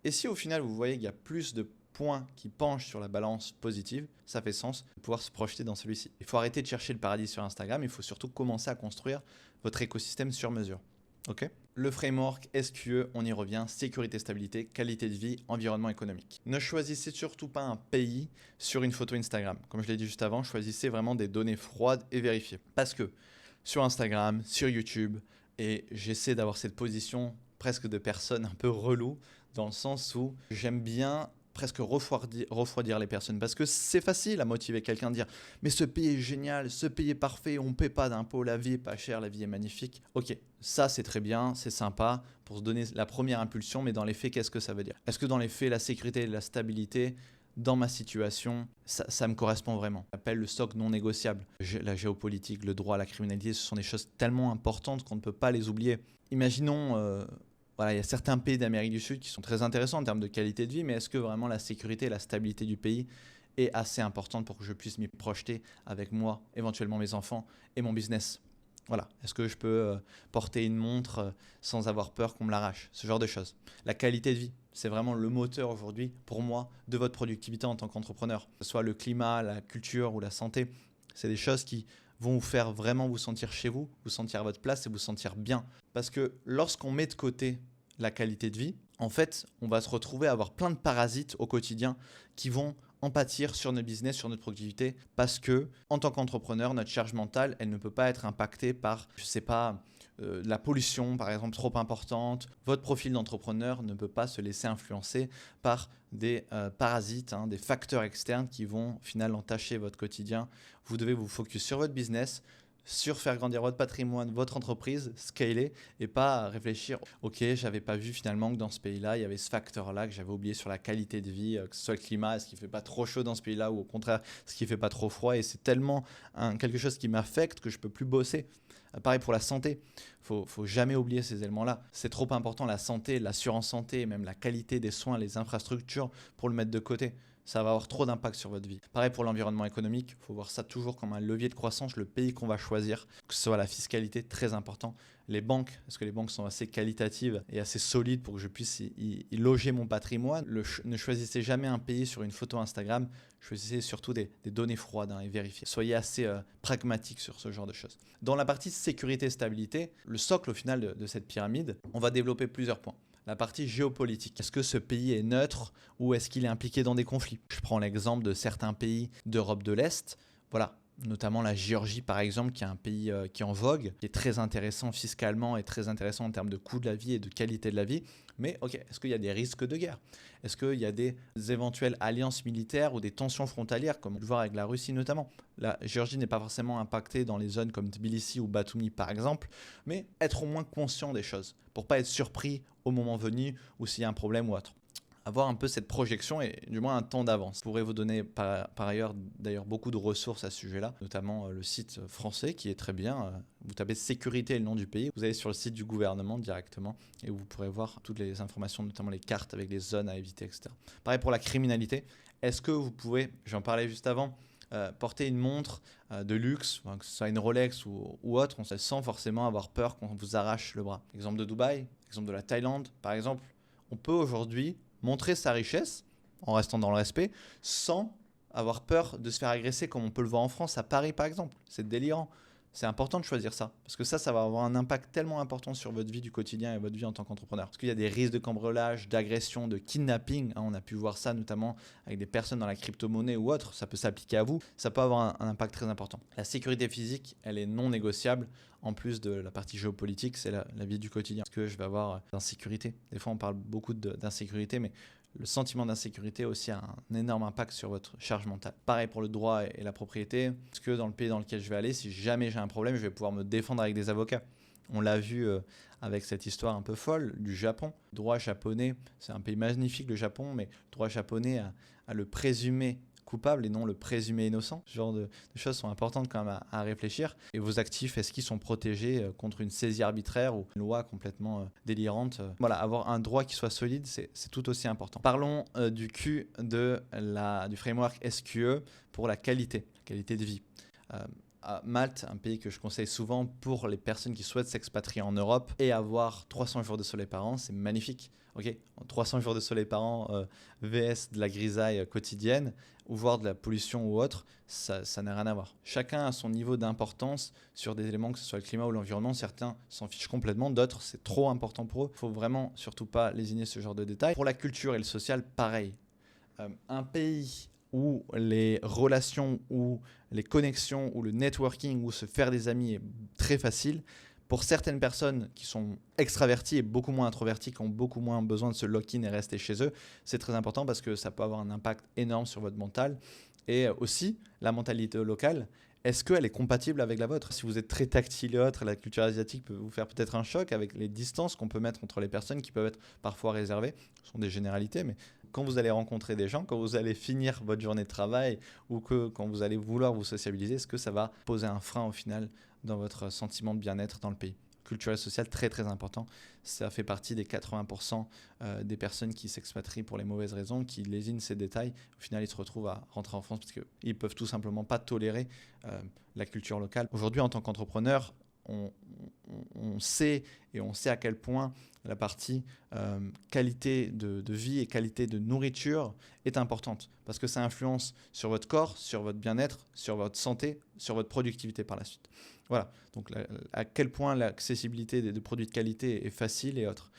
Et si au final vous voyez qu'il y a plus de points qui penchent sur la balance positive, ça fait sens de pouvoir se projeter dans celui-ci. Il faut arrêter de chercher le paradis sur Instagram, il faut surtout commencer à construire votre écosystème sur mesure. Ok ? Le framework SQE, on y revient, sécurité, stabilité, qualité de vie, environnement économique. Ne choisissez surtout pas un pays sur une photo Instagram. Comme je l'ai dit juste avant, choisissez vraiment des données froides et vérifiées. Parce que sur Instagram, sur YouTube, et j'essaie d'avoir cette position presque de personne un peu relou, dans le sens où j'aime bien presque refroidir les personnes, parce que c'est facile à motiver quelqu'un, de dire mais ce pays est génial, ce pays est parfait, on ne paie pas d'impôts, la vie est pas chère, la vie est magnifique. Ok, ça c'est très bien, c'est sympa pour se donner la première impulsion, mais dans les faits, qu'est-ce que ça veut dire ? Est-ce que dans les faits, la sécurité et la stabilité, dans ma situation, ça me correspond vraiment. J'appelle le socle non négociable. La géopolitique, le droit, la criminalité, ce sont des choses tellement importantes qu'on ne peut pas les oublier. Imaginons, il y a certains pays d'Amérique du Sud qui sont très intéressants en termes de qualité de vie, mais est-ce que vraiment la sécurité et la stabilité du pays est assez importante pour que je puisse m'y projeter avec moi, éventuellement mes enfants et mon business ? Voilà, est-ce que je peux porter une montre sans avoir peur qu'on me l'arrache ? Ce genre de choses. La qualité de vie, c'est vraiment le moteur aujourd'hui, pour moi, de votre productivité en tant qu'entrepreneur. Que ce soit le climat, la culture ou la santé, c'est des choses qui vont vous faire vraiment vous sentir chez vous, vous sentir à votre place et vous sentir bien. Parce que lorsqu'on met de côté la qualité de vie, en fait, on va se retrouver à avoir plein de parasites au quotidien qui vont en pâtir sur notre business, sur notre productivité, parce que en tant qu'entrepreneur, notre charge mentale, elle ne peut pas être impactée par, la pollution par exemple trop importante. Votre profil d'entrepreneur ne peut pas se laisser influencer par des parasites, des facteurs externes qui vont au final entacher votre quotidien. Vous devez vous focus sur votre business, sur faire grandir votre patrimoine, votre entreprise, scaler, et pas réfléchir, ok, j'avais pas vu finalement que dans ce pays-là, il y avait ce facteur-là que j'avais oublié sur la qualité de vie, que ce soit le climat, est-ce qu'il fait pas trop chaud dans ce pays-là, ou au contraire, est-ce qu'il fait pas trop froid, et c'est tellement quelque chose qui m'affecte que je peux plus bosser. Pareil pour la santé, faut jamais oublier ces éléments-là. C'est trop important, la santé, l'assurance santé, même la qualité des soins, les infrastructures, pour le mettre de côté. Ça va avoir trop d'impact sur votre vie. Pareil pour l'environnement économique, il faut voir ça toujours comme un levier de croissance, le pays qu'on va choisir, que ce soit la fiscalité, très important. Les banques, est-ce que les banques sont assez qualitatives et assez solides pour que je puisse y loger mon patrimoine ? Ne choisissez jamais un pays sur une photo Instagram, choisissez surtout des données froides et vérifiées. Soyez assez pragmatique sur ce genre de choses. Dans la partie sécurité et stabilité, le socle au final de cette pyramide, on va développer plusieurs points. La partie géopolitique. Est-ce que ce pays est neutre ou est-ce qu'il est impliqué dans des conflits ? Je prends l'exemple de certains pays d'Europe de l'Est. Voilà, notamment la Géorgie par exemple, qui est un pays qui est en vogue, qui est très intéressant fiscalement et très intéressant en termes de coût de la vie et de qualité de la vie. Mais ok, est-ce qu'il y a des risques de guerre ? Est-ce qu'il y a des éventuelles alliances militaires ou des tensions frontalières, comme on peut le voir avec la Russie notamment ? La Géorgie n'est pas forcément impactée dans les zones comme Tbilissi ou Batumi par exemple, mais être au moins conscient des choses, pour ne pas être surpris au moment venu ou s'il y a un problème ou autre. Avoir un peu cette projection et du moins un temps d'avance. Je pourrais vous donner par ailleurs d'ailleurs beaucoup de ressources à ce sujet-là, notamment le site français qui est très bien. Vous tapez sécurité et le nom du pays, vous allez sur le site du gouvernement directement et vous pourrez voir toutes les informations, notamment les cartes avec les zones à éviter, etc. Pareil pour la criminalité. Est-ce que vous pouvez, j'en parlais juste avant, porter une montre de luxe, que ce soit une Rolex ou autre, sans forcément avoir peur qu'on vous arrache le bras. Exemple de Dubaï, exemple de la Thaïlande, par exemple. On peut aujourd'hui montrer sa richesse en restant dans le respect sans avoir peur de se faire agresser comme on peut le voir en France, à Paris par exemple. C'est délirant. C'est important de choisir ça, parce que ça va avoir un impact tellement important sur votre vie du quotidien et votre vie en tant qu'entrepreneur. Parce qu'il y a des risques de cambriolage, d'agression, de kidnapping. On a pu voir ça notamment avec des personnes dans la crypto-monnaie ou autre. Ça peut s'appliquer à vous. Ça peut avoir un impact très important. La sécurité physique, elle est non négociable. En plus de la partie géopolitique, c'est la vie du quotidien. Parce que je vais avoir d'insécurité. Des fois, on parle beaucoup d'insécurité, mais le sentiment d'insécurité a aussi un énorme impact sur votre charge mentale. Pareil pour le droit et la propriété, parce que dans le pays dans lequel je vais aller, si jamais j'ai un problème, je vais pouvoir me défendre avec des avocats. On l'a vu avec cette histoire un peu folle du Japon. Le droit japonais, c'est un pays magnifique le Japon, mais le droit japonais a le présumé coupable et non le présumé innocent. Ce genre de choses sont importantes quand même à réfléchir. Et vos actifs, est-ce qu'ils sont protégés contre une saisie arbitraire ou une loi complètement délirante? Voilà, avoir un droit qui soit solide, c'est tout aussi important. Parlons du Q du framework SQE pour la qualité de vie. À Malte, un pays que je conseille souvent pour les personnes qui souhaitent s'expatrier en Europe et avoir 300 jours de soleil par an, c'est magnifique. Ok, 300 jours de soleil par an, VS de la grisaille quotidienne, ou voir de la pollution ou autre, ça n'a rien à voir. Chacun a son niveau d'importance sur des éléments, que ce soit le climat ou l'environnement. Certains s'en fichent complètement, d'autres c'est trop important pour eux. Il ne faut vraiment surtout pas lésiner ce genre de détails. Pour la culture et le social, pareil. Un pays où les relations, où les connexions, où le networking, où se faire des amis est très facile, pour certaines personnes qui sont extraverties et beaucoup moins introverties, qui ont beaucoup moins besoin de se lock-in et rester chez eux, c'est très important parce que ça peut avoir un impact énorme sur votre mental. Et aussi, la mentalité locale, est-ce qu'elle est compatible avec la vôtre? Si vous êtes très tactile et autre, la culture asiatique peut vous faire peut-être un choc avec les distances qu'on peut mettre entre les personnes qui peuvent être parfois réservées. Ce sont des généralités, mais quand vous allez rencontrer des gens, quand vous allez finir votre journée de travail ou quand vous allez vouloir vous sociabiliser, est-ce que ça va poser un frein au final dans votre sentiment de bien-être dans le pays? Culturel et social, très très important. Ça fait partie des 80% des personnes qui s'expatrient pour les mauvaises raisons, qui lésinent ces détails. Au final, ils se retrouvent à rentrer en France parce qu'ils ne peuvent tout simplement pas tolérer la culture locale. Aujourd'hui, en tant qu'entrepreneur, on sait à quel point la partie qualité de vie et qualité de nourriture est importante parce que ça influence sur votre corps, sur votre bien-être, sur votre santé, sur votre productivité par la suite. Voilà, donc à quel point l'accessibilité de produits de qualité est facile et autres.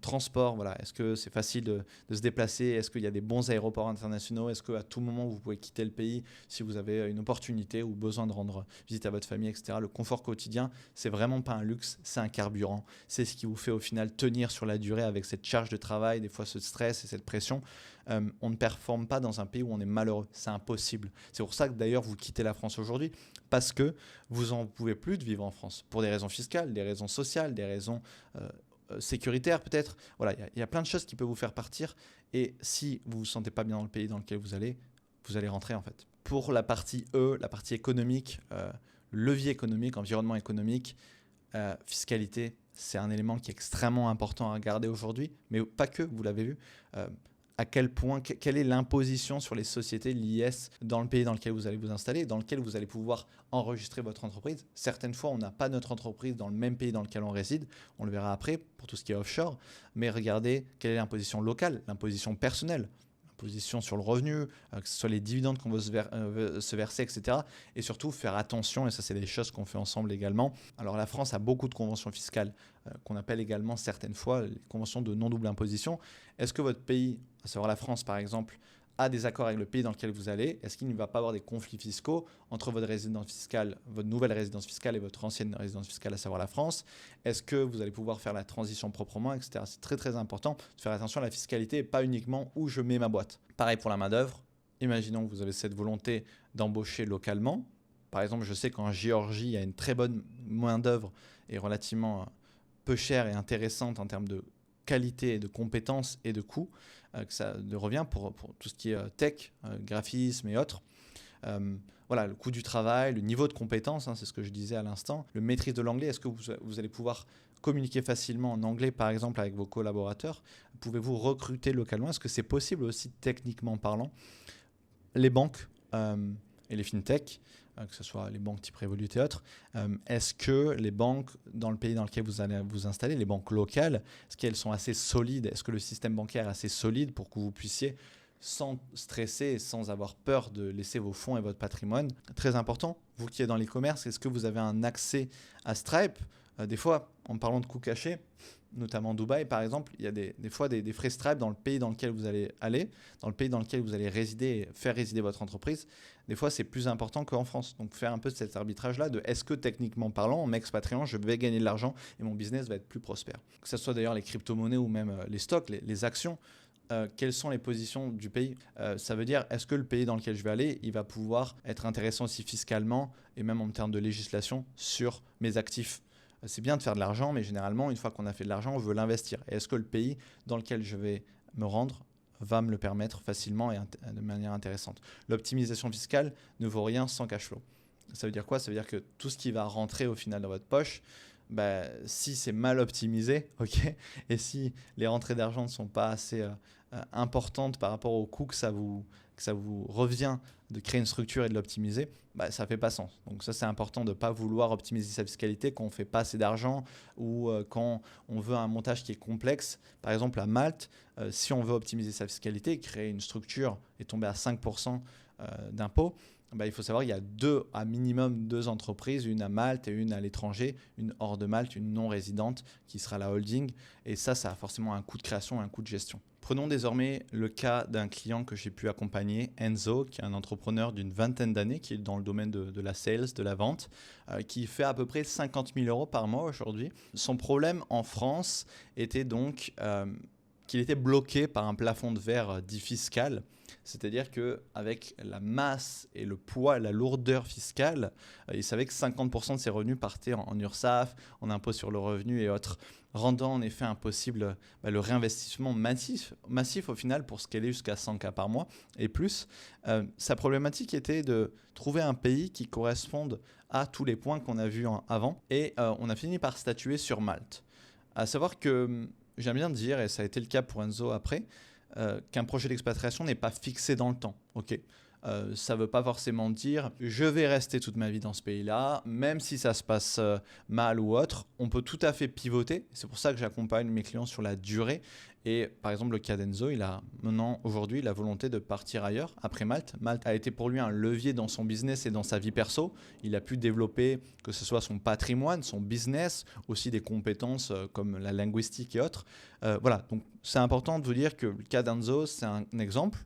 Transport, voilà, est-ce que c'est facile de se déplacer? Est-ce qu'il y a des bons aéroports internationaux? Est-ce qu'à tout moment vous pouvez quitter le pays si vous avez une opportunité ou besoin de rendre visite à votre famille, etc. Le confort quotidien, c'est vraiment pas un luxe, c'est un carburant. C'est ce qui vous fait au final tenir sur la durée avec cette charge de travail, des fois ce stress et cette pression. On ne performe pas dans un pays où on est malheureux, c'est impossible. C'est pour ça que d'ailleurs vous quittez la France aujourd'hui, parce que vous n'en pouvez plus de vivre en France, pour des raisons fiscales, des raisons sociales, des raisons sécuritaires peut-être. Voilà, il y a plein de choses qui peuvent vous faire partir, et si vous ne vous sentez pas bien dans le pays dans lequel vous allez rentrer en fait. Pour la partie E, la partie économique, levier économique, environnement économique, fiscalité, c'est un élément qui est extrêmement important à regarder aujourd'hui, mais pas que, vous l'avez vu. À quel point, quelle est l'imposition sur les sociétés, l'IS, dans le pays dans lequel vous allez vous installer, dans lequel vous allez pouvoir enregistrer votre entreprise. Certaines fois, on n'a pas notre entreprise dans le même pays dans lequel on réside. On le verra après pour tout ce qui est offshore. Mais regardez quelle est l'imposition locale, l'imposition personnelle, l'imposition sur le revenu, que ce soit les dividendes qu'on veut se verser, etc. Et surtout, faire attention, et ça, c'est des choses qu'on fait ensemble également. Alors, la France a beaucoup de conventions fiscales qu'on appelle également certaines fois les conventions de non-double imposition. Est-ce que votre pays, à savoir la France par exemple, a des accords avec le pays dans lequel vous allez? Est-ce qu'il ne va pas avoir des conflits fiscaux entre votre résidence fiscale, votre nouvelle résidence fiscale et votre ancienne résidence fiscale, à savoir la France? Est-ce que vous allez pouvoir faire la transition proprement, etc. C'est très très important de faire attention à la fiscalité et pas uniquement où je mets ma boîte. Pareil pour la main-d'œuvre. Imaginons que vous avez cette volonté d'embaucher localement. Par exemple, je sais qu'en Géorgie, il y a une très bonne main-d'œuvre et relativement peu chère et intéressante en termes de qualité, de compétences et de coûts, que ça revient pour tout ce qui est tech, graphisme et autres. Voilà, le coût du travail, le niveau de compétence, c'est ce que je disais à l'instant, le maîtrise de l'anglais. Est-ce que vous allez pouvoir communiquer facilement en anglais, par exemple, avec vos collaborateurs? Pouvez-vous recruter localement? Est-ce que c'est possible aussi techniquement parlant? Les banques et les fintech, que ce soit les banques type Revolut et autres, est-ce que les banques dans le pays dans lequel vous allez vous installer, les banques locales, est-ce qu'elles sont assez solides? Est-ce que le système bancaire est assez solide pour que vous puissiez sans stresser et sans avoir peur de laisser vos fonds et votre patrimoine. Très important, vous qui êtes dans l'e-commerce, est-ce que vous avez un accès à Stripe ? Des fois, en parlant de coûts cachés, notamment Dubaï par exemple, il y a des fois des frais Stripe dans le pays dans lequel vous allez aller, dans le pays dans lequel vous allez résider et faire résider votre entreprise. Des fois, c'est plus important qu'en France. Donc, faire un peu cet arbitrage-là de est-ce que techniquement parlant, en m'expatriant, je vais gagner de l'argent et mon business va être plus prospère. Que ce soit d'ailleurs les crypto-monnaies ou même les stocks, les actions. Quelles sont les positions du pays ? Ça veut dire, est-ce que le pays dans lequel je vais aller, il va pouvoir être intéressant aussi fiscalement et même en termes de législation sur mes actifs ? C'est bien de faire de l'argent, mais généralement, une fois qu'on a fait de l'argent, on veut l'investir. Et est-ce que le pays dans lequel je vais me rendre va me le permettre facilement et de manière intéressante ? L'optimisation fiscale ne vaut rien sans cash flow. Ça veut dire quoi ? Ça veut dire que tout ce qui va rentrer au final dans votre poche, si c'est mal optimisé, ok, et si les rentrées d'argent ne sont pas assez importantes par rapport au coût que ça vous revient de créer une structure et de l'optimiser, ça ne fait pas sens. Donc ça, c'est important de ne pas vouloir optimiser sa fiscalité quand on ne fait pas assez d'argent ou quand on veut un montage qui est complexe. Par exemple, à Malte, si on veut optimiser sa fiscalité, créer une structure et tomber à 5% d'impôts, il faut savoir qu'il y a à minimum deux entreprises, une à Malte et une à l'étranger, une hors de Malte, une non résidente qui sera la holding. Et ça a forcément un coût de création et un coût de gestion. Prenons désormais le cas d'un client que j'ai pu accompagner, Enzo, qui est un entrepreneur d'une vingtaine d'années, qui est dans le domaine de la sales, de la vente, qui fait à peu près 50 000 € par mois aujourd'hui. Son problème en France était donc qu'il était bloqué par un plafond de verre dit fiscal. C'est-à-dire qu'avec la masse et le poids, la lourdeur fiscale, il savait que 50% de ses revenus partaient en URSSAF, en impôt sur le revenu et autres, rendant en effet impossible le réinvestissement massif au final pour scaler jusqu'à 100K par mois et plus. Sa problématique était de trouver un pays qui corresponde à tous les points qu'on a vus avant et on a fini par statuer sur Malte. À savoir que j'aime bien dire, et ça a été le cas pour Enzo après, qu'un projet d'expatriation n'est pas fixé dans le temps. Okay. Ça ne veut pas forcément dire je vais rester toute ma vie dans ce pays-là, même si ça se passe mal ou autre. On peut tout à fait pivoter. C'est pour ça que j'accompagne mes clients sur la durée. Et par exemple, le cas d'Enzo, il a maintenant aujourd'hui la volonté de partir ailleurs après Malte. Malte a été pour lui un levier dans son business et dans sa vie perso. Il a pu développer que ce soit son patrimoine, son business, aussi des compétences comme la linguistique et autres. Voilà, donc c'est important de vous dire que le cas d'Enzo, c'est un exemple.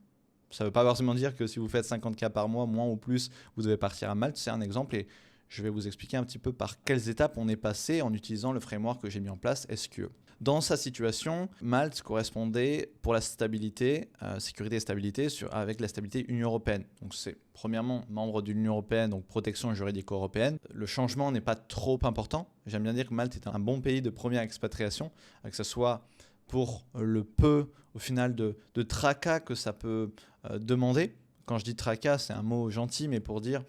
Ça ne veut pas forcément dire que si vous faites 50K par mois, moins ou plus, vous devez partir à Malte. C'est un exemple et je vais vous expliquer un petit peu par quelles étapes on est passé en utilisant le framework que j'ai mis en place, SQE. Dans sa situation, Malte correspondait pour la stabilité, sécurité et stabilité, avec la stabilité Union européenne. Donc c'est premièrement membre de l'Union européenne, donc protection juridique européenne. Le changement n'est pas trop important. J'aime bien dire que Malte est un bon pays de première expatriation, que ce soit pour le peu au final de tracas que ça peut demander. Quand je dis tracas, c'est un mot gentil, mais pour dire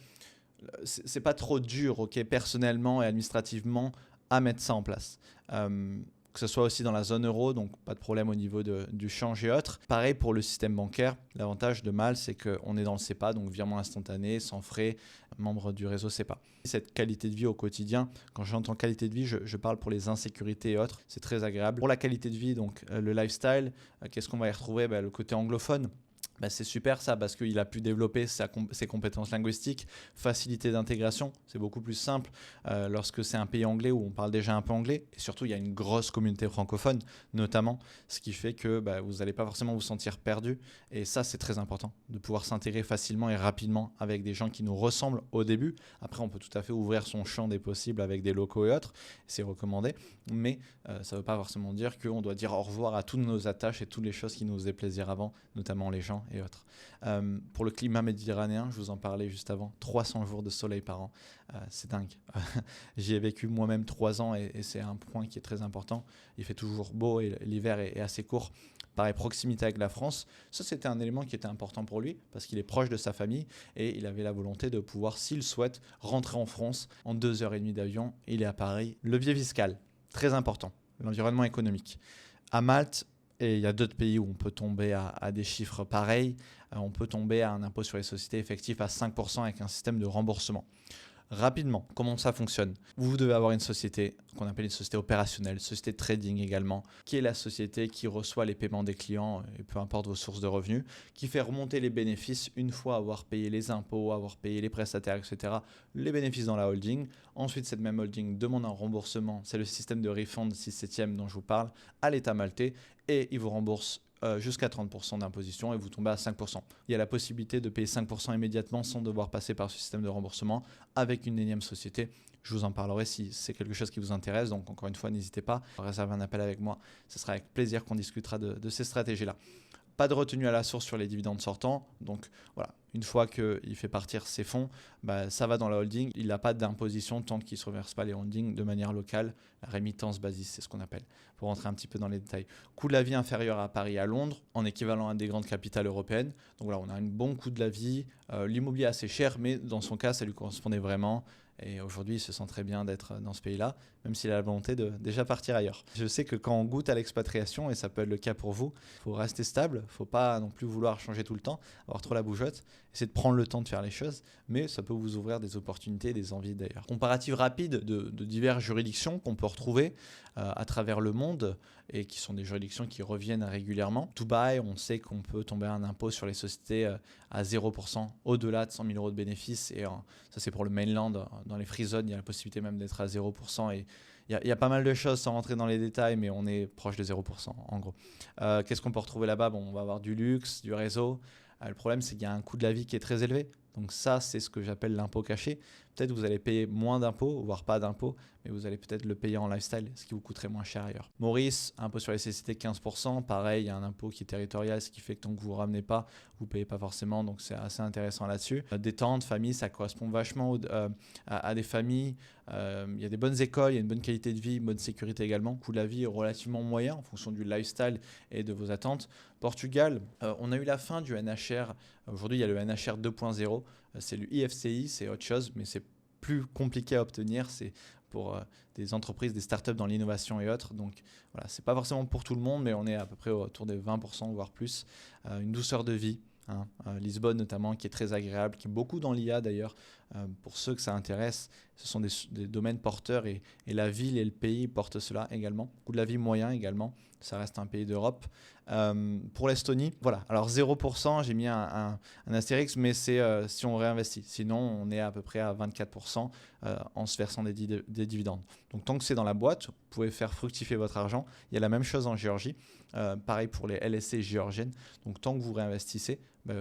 c'est pas trop dur, ok, personnellement et administrativement, à mettre ça en place. Que ce soit aussi dans la zone euro, donc pas de problème au niveau du change et autres. Pareil pour le système bancaire. L'avantage de Malte, c'est qu'on est dans le SEPA, donc virement instantané, sans frais, membre du réseau SEPA. Cette qualité de vie au quotidien, quand j'entends qualité de vie, je parle pour les insécurités et autres, c'est très agréable. Pour la qualité de vie, donc le lifestyle, qu'est-ce qu'on va y retrouver ? Le côté anglophone. C'est super ça parce qu'il a pu développer ses compétences linguistiques, facilité d'intégration, c'est beaucoup plus simple lorsque c'est un pays anglais où on parle déjà un peu anglais et surtout il y a une grosse communauté francophone notamment, ce qui fait que vous n'allez pas forcément vous sentir perdu et ça c'est très important de pouvoir s'intégrer facilement et rapidement avec des gens qui nous ressemblent au début. Après on peut tout à fait ouvrir son champ des possibles avec des locaux et autres, c'est recommandé, mais ça ne veut pas forcément dire qu'on doit dire au revoir à toutes nos attaches et toutes les choses qui nous faisaient plaisir avant, notamment les gens et autres. Pour le climat méditerranéen, je vous en parlais juste avant, 300 jours de soleil par an, c'est dingue. J'y ai vécu moi-même 3 ans et c'est un point qui est très important. Il fait toujours beau et l'hiver est assez court. Pareil, proximité avec la France, ça c'était un élément qui était important pour lui parce qu'il est proche de sa famille et il avait la volonté de pouvoir, s'il souhaite, rentrer en France en 2h30 d'avion. Il est à Paris. Levier fiscal, très important, l'environnement économique. À Malte, et il y a d'autres pays où on peut tomber à des chiffres pareils. On peut tomber à un impôt sur les sociétés effectif à 5% avec un système de remboursement. Rapidement, comment ça fonctionne? Vous devez avoir une société qu'on appelle une société opérationnelle, société de trading également, qui est la société qui reçoit les paiements des clients, et peu importe vos sources de revenus, qui fait remonter les bénéfices une fois avoir payé les impôts, avoir payé les prestataires, etc., les bénéfices dans la holding. Ensuite, cette même holding demande un remboursement, c'est le système de refund 6/7 dont je vous parle, à l'État maltais, et il vous rembourse jusqu'à 30% d'imposition et vous tombez à 5%. Il y a la possibilité de payer 5% immédiatement sans devoir passer par ce système de remboursement avec une énième société. Je vous en parlerai si c'est quelque chose qui vous intéresse. Donc encore une fois, n'hésitez pas à réserver un appel avec moi. Ce sera avec plaisir qu'on discutera de ces stratégies-là. Pas de retenue à la source sur les dividendes sortants. Donc voilà, une fois qu'il fait partir ses fonds, ça va dans la holding. Il n'a pas d'imposition tant qu'il ne se reverse pas les holdings de manière locale. La rémittance basis, c'est ce qu'on appelle, pour rentrer un petit peu dans les détails. Coût de la vie inférieur à Paris et à Londres, en équivalent à des grandes capitales européennes. Donc voilà, on a un bon coût de la vie. L'immobilier assez cher, mais dans son cas, ça lui correspondait vraiment. Et aujourd'hui, il se sent très bien d'être dans ce pays-là, même s'il a la volonté de déjà partir ailleurs. Je sais que quand on goûte à l'expatriation, et ça peut être le cas pour vous, il faut rester stable, il ne faut pas non plus vouloir changer tout le temps, avoir trop la bougeotte, essayer de prendre le temps de faire les choses, mais ça peut vous ouvrir des opportunités, des envies d'ailleurs. Comparative rapide de diverses juridictions qu'on peut retrouver à travers le monde et qui sont des juridictions qui reviennent régulièrement. Dubaï, on sait qu'on peut tomber à un impôt sur les sociétés à 0% au-delà de 100 000 euros de bénéfices, et ça c'est pour le mainland. Dans les free zones, il y a la possibilité même d'être à 0%, et il y a pas mal de choses sans rentrer dans les détails, mais on est proche de 0% en gros. Qu'est-ce qu'on peut retrouver là-bas? On va avoir du luxe, du réseau. Le problème, c'est qu'il y a un coût de la vie qui est très élevé. Donc ça, c'est ce que j'appelle l'impôt caché. Peut-être vous allez payer moins d'impôts, voire pas d'impôts, mais vous allez peut-être le payer en lifestyle, ce qui vous coûterait moins cher ailleurs. Maurice, impôt sur les sociétés 15%. Pareil, il y a un impôt qui est territorial, ce qui fait que tant que vous ne ramenez pas, vous ne payez pas forcément. Donc c'est assez intéressant là-dessus. Détente, famille, ça correspond vachement à des familles. Il y a des bonnes écoles, il y a une bonne qualité de vie, une bonne sécurité également. Le coût de la vie est relativement moyen en fonction du lifestyle et de vos attentes. Portugal, on a eu la fin du NHR. Aujourd'hui, il y a le NHR 2.0. C'est le IFCI, c'est autre chose, mais c'est plus compliqué à obtenir. C'est pour des entreprises, des startups dans l'innovation et autres. Donc voilà, c'est pas forcément pour tout le monde, mais on est à peu près autour des 20%, voire plus. Une douceur de vie. Lisbonne notamment, qui est très agréable, qui est beaucoup dans l'IA d'ailleurs. Pour ceux que ça intéresse, ce sont des domaines porteurs, et la ville et le pays portent cela également. Coût de la vie moyen également, ça reste un pays d'Europe. Pour l'Estonie, voilà, alors 0%, j'ai mis un astérix, mais c'est si on réinvestit. Sinon, on est à peu près à 24% en se versant des dividendes. Donc tant que c'est dans la boîte, vous pouvez faire fructifier votre argent. Il y a la même chose en Géorgie. Pareil pour les LSC géorgiennes. Donc tant que vous réinvestissez,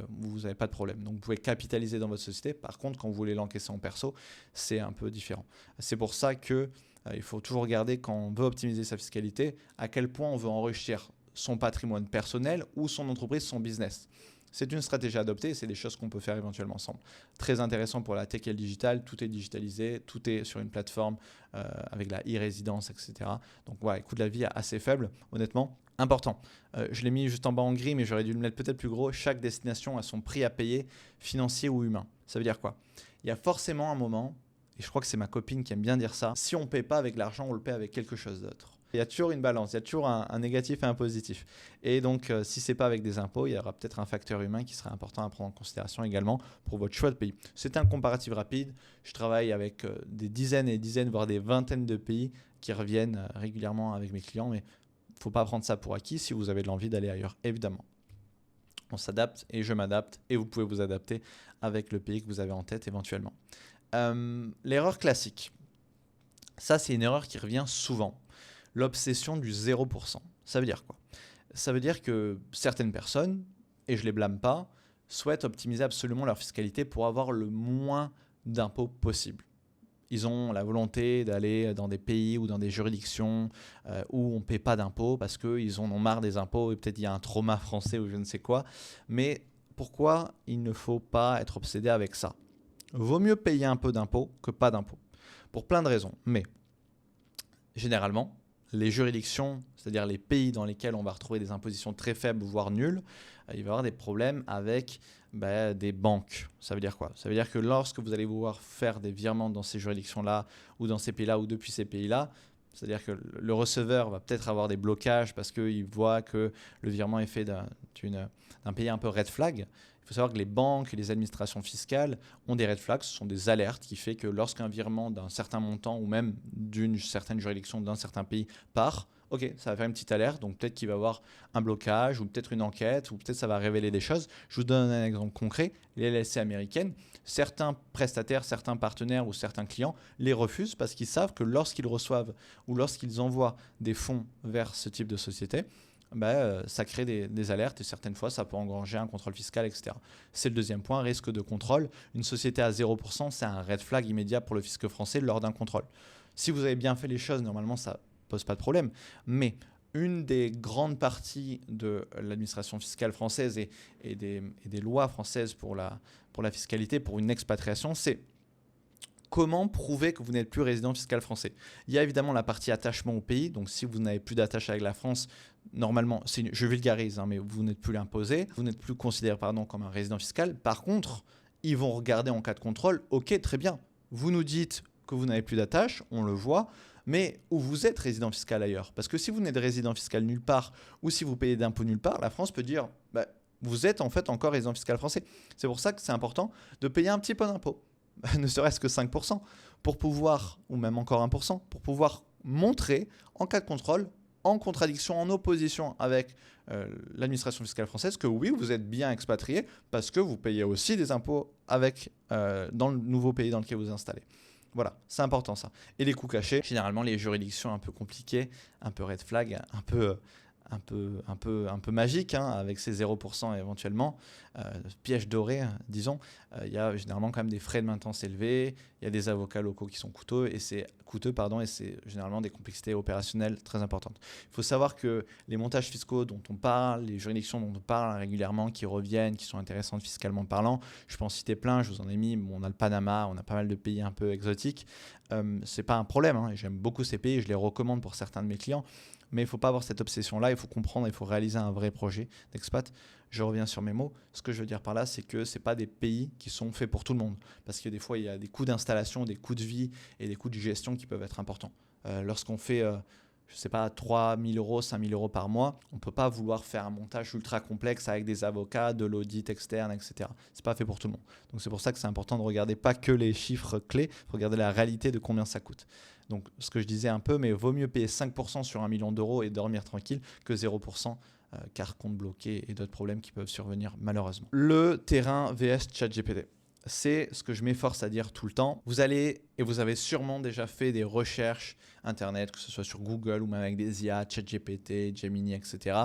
vous n'avez pas de problème. Donc vous pouvez capitaliser dans votre société. Par contre, quand vous voulez l'encaisser en perso, c'est un peu différent. C'est pour ça que il faut toujours regarder, quand on veut optimiser sa fiscalité, à quel point on veut enrichir son patrimoine personnel ou son entreprise, son business. C'est une stratégie à adopter, c'est des choses qu'on peut faire éventuellement ensemble. Très intéressant pour la tech et le digital, tout est digitalisé, tout est sur une plateforme avec la e-résidence, etc. Donc voilà, coût de la vie assez faible, honnêtement. Important. Je l'ai mis juste en bas en gris, mais j'aurais dû le mettre peut-être plus gros. Chaque destination a son prix à payer, financier ou humain. Ça veut dire quoi? Il y a forcément un moment, et je crois que c'est ma copine qui aime bien dire ça, si on ne paie pas avec l'argent, on le paie avec quelque chose d'autre. Il y a toujours une balance, il y a toujours un négatif et un positif. Et donc, si ce n'est pas avec des impôts, il y aura peut-être un facteur humain qui serait important à prendre en considération également pour votre choix de pays. C'est un comparatif rapide. Je travaille avec des dizaines et des dizaines, voire des vingtaines de pays qui reviennent régulièrement avec mes clients, mais il ne faut pas prendre ça pour acquis si vous avez de l'envie d'aller ailleurs, évidemment. On s'adapte et je m'adapte, et vous pouvez vous adapter avec le pays que vous avez en tête éventuellement. L'erreur classique, ça c'est une erreur qui revient souvent. L'obsession du 0%. Ça veut dire quoi? Ça veut dire que certaines personnes, et je ne les blâme pas, souhaitent optimiser absolument leur fiscalité pour avoir le moins d'impôts possible. Ils ont la volonté d'aller dans des pays ou dans des juridictions où on ne paie pas d'impôts parce qu'ils en ont marre des impôts, et peut-être il y a un trauma français ou je ne sais quoi. Mais pourquoi il ne faut pas être obsédé avec ça? Vaut mieux payer un peu d'impôts que pas d'impôts, pour plein de raisons. Mais généralement, les juridictions, c'est-à-dire les pays dans lesquels on va retrouver des impositions très faibles, voire nulles, il va y avoir des problèmes avec des banques. Ça veut dire quoi? Ça veut dire que lorsque vous allez vouloir faire des virements dans ces juridictions-là, ou dans ces pays-là, ou depuis ces pays-là, C'est-à-dire que le receveur va peut-être avoir des blocages parce qu'il voit que le virement est fait d'un pays un peu red flag. Il faut savoir que les banques et les administrations fiscales ont des red flags, ce sont des alertes qui font que lorsqu'un virement d'un certain montant ou même d'une certaine juridiction d'un certain pays part, ok, ça va faire une petite alerte, donc peut-être qu'il va y avoir un blocage ou peut-être une enquête ou peut-être ça va révéler des choses. Je vous donne un exemple concret, les LLC américaines, certains prestataires, certains partenaires ou certains clients les refusent parce qu'ils savent que lorsqu'ils reçoivent ou lorsqu'ils envoient des fonds vers ce type de société, ça crée des alertes et certaines fois, ça peut engranger un contrôle fiscal, etc. C'est le deuxième point, risque de contrôle. Une société à 0%, c'est un red flag immédiat pour le fisc français lors d'un contrôle. Si vous avez bien fait les choses, normalement, ça ne pose pas de problème. Mais une des grandes parties de l'administration fiscale française et des lois françaises pour la fiscalité, pour une expatriation, c'est comment prouver que vous n'êtes plus résident fiscal français. Il y a évidemment la partie attachement au pays. Donc, si vous n'avez plus d'attache avec la France, normalement, je vulgarise, mais vous n'êtes plus imposé. Vous n'êtes plus considéré comme un résident fiscal. Par contre, ils vont regarder en cas de contrôle. Ok, très bien. Vous nous dites que vous n'avez plus d'attache, on le voit. Mais où vous êtes résident fiscal ailleurs. Parce que si vous n'êtes résident fiscal nulle part ou si vous payez d'impôts nulle part, la France peut dire vous êtes en fait encore résident fiscal français. C'est pour ça que c'est important de payer un petit peu d'impôts. Ne serait-ce que 5%, pour pouvoir, ou même encore 1%, pour pouvoir montrer, en cas de contrôle, en contradiction, en opposition avec l'administration fiscale française, que oui, vous êtes bien expatrié parce que vous payez aussi des impôts dans le nouveau pays dans lequel vous vous installez. Voilà, c'est important ça. Et les coûts cachés, généralement les juridictions un peu compliquées, un peu red flag, un peu magique, avec ces 0% éventuellement, piège doré, disons. Il y a généralement quand même des frais de maintenance élevés, il y a des avocats locaux qui sont coûteux, et c'est généralement des complexités opérationnelles très importantes. Il faut savoir que les montages fiscaux dont on parle, les juridictions dont on parle régulièrement, qui reviennent, qui sont intéressantes fiscalement parlant, je peux en citer plein, je vous en ai mis, on a le Panama, on a pas mal de pays un peu exotiques, c'est pas un problème, et j'aime beaucoup ces pays, je les recommande pour certains de mes clients. Mais il ne faut pas avoir cette obsession-là, il faut comprendre, il faut réaliser un vrai projet d'expat. Je reviens sur mes mots. Ce que je veux dire par là, c'est que ce n'est pas des pays qui sont faits pour tout le monde. Parce que des fois, il y a des coûts d'installation, des coûts de vie et des coûts de gestion qui peuvent être importants. Lorsqu'on fait, 3 000 euros, 5 000 euros par mois, on ne peut pas vouloir faire un montage ultra complexe avec des avocats, de l'audit externe, etc. Ce n'est pas fait pour tout le monde. Donc c'est pour ça que c'est important de regarder pas que les chiffres clés, il faut regarder la réalité de combien ça coûte. Donc, ce que je disais un peu, mais vaut mieux payer 5% sur 1 million d'euros et dormir tranquille que 0%, car compte bloqué et d'autres problèmes qui peuvent survenir malheureusement. Le terrain vs ChatGPT. C'est ce que je m'efforce à dire tout le temps. Vous allez, et vous avez sûrement déjà fait des recherches Internet, que ce soit sur Google ou même avec des IA, ChatGPT, Gemini, etc.,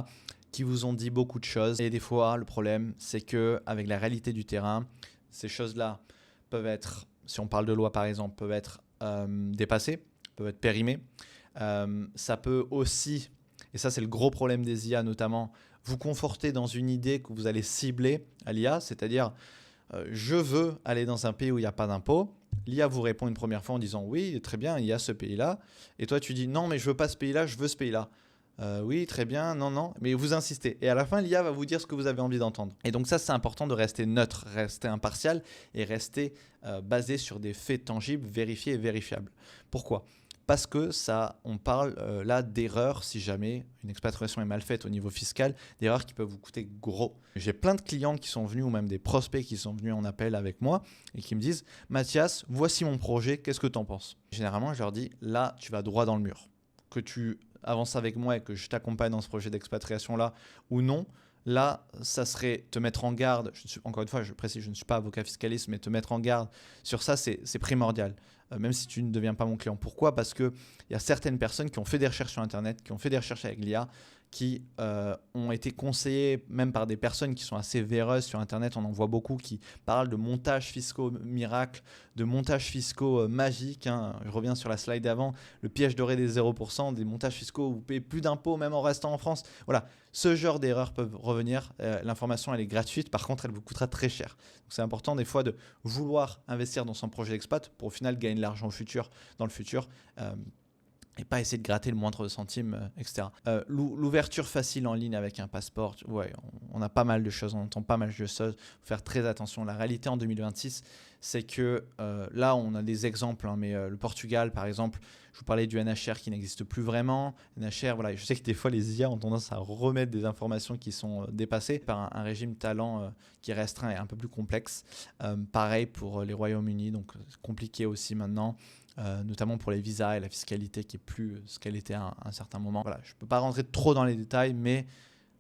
qui vous ont dit beaucoup de choses. Et des fois, le problème, c'est qu'avec la réalité du terrain, ces choses-là peuvent être, si on parle de loi par exemple, peuvent être dépassées, peuvent être périmés. Ça peut aussi, et ça c'est le gros problème des IA notamment, vous conforter dans une idée que vous allez cibler à l'IA, c'est-à-dire je veux aller dans un pays où il n'y a pas d'impôt. L'IA vous répond une première fois en disant oui, très bien, il y a ce pays-là. Et toi tu dis non, mais je ne veux pas ce pays-là, je veux ce pays-là. Oui, très bien, non, mais vous insistez. Et à la fin, l'IA va vous dire ce que vous avez envie d'entendre. Et donc ça, c'est important de rester neutre, rester impartial et rester basé sur des faits tangibles, vérifiés et vérifiables. Pourquoi ? Parce que on parle là d'erreurs, si jamais une expatriation est mal faite au niveau fiscal, d'erreurs qui peuvent vous coûter gros. J'ai plein de clients qui sont venus, ou même des prospects qui sont venus en appel avec moi et qui me disent « Mathias, voici mon projet, qu'est-ce que tu en penses ?» Généralement, je leur dis « Là, tu vas droit dans le mur. Que tu avances avec moi et que je t'accompagne dans ce projet d'expatriation-là ou non, là, ça serait te mettre en garde. Encore une fois, je précise, je ne suis pas avocat fiscaliste, mais te mettre en garde sur ça, c'est primordial. Même si tu ne deviens pas mon client. Pourquoi ? Parce qu'il y a certaines personnes qui ont fait des recherches sur Internet, qui ont fait des recherches avec l'IA, qui ont été conseillées même par des personnes qui sont assez véreuses sur Internet. On en voit beaucoup qui parlent de montages fiscaux miracles, de montages fiscaux magiques. Je reviens sur la slide d'avant, le piège doré des 0%, des montages fiscaux où vous payez plus d'impôts même en restant en France. Voilà, ce genre d'erreurs peuvent revenir. L'information, elle est gratuite. Par contre, elle vous coûtera très cher. Donc, c'est important des fois de vouloir investir dans son projet d'expat pour au final gagner de l'argent dans le futur. et pas essayer de gratter le moindre centime, etc. L'ouverture facile en ligne avec un passeport, ouais, on a pas mal de choses, on entend pas mal de choses, faut faire très attention. La réalité en 2026, c'est que là, on a des exemples, hein, mais le Portugal, par exemple, je vous parlais du NHR qui n'existe plus vraiment. NHR, voilà, je sais que des fois, les IA ont tendance à remettre des informations qui sont dépassées par un régime talent qui est restreint et un peu plus complexe. Pareil pour les Royaumes-Unis, donc compliqué aussi maintenant. Notamment pour les visas et la fiscalité qui est plus ce qu'elle était à un certain moment. Voilà, je ne peux pas rentrer trop dans les détails, mais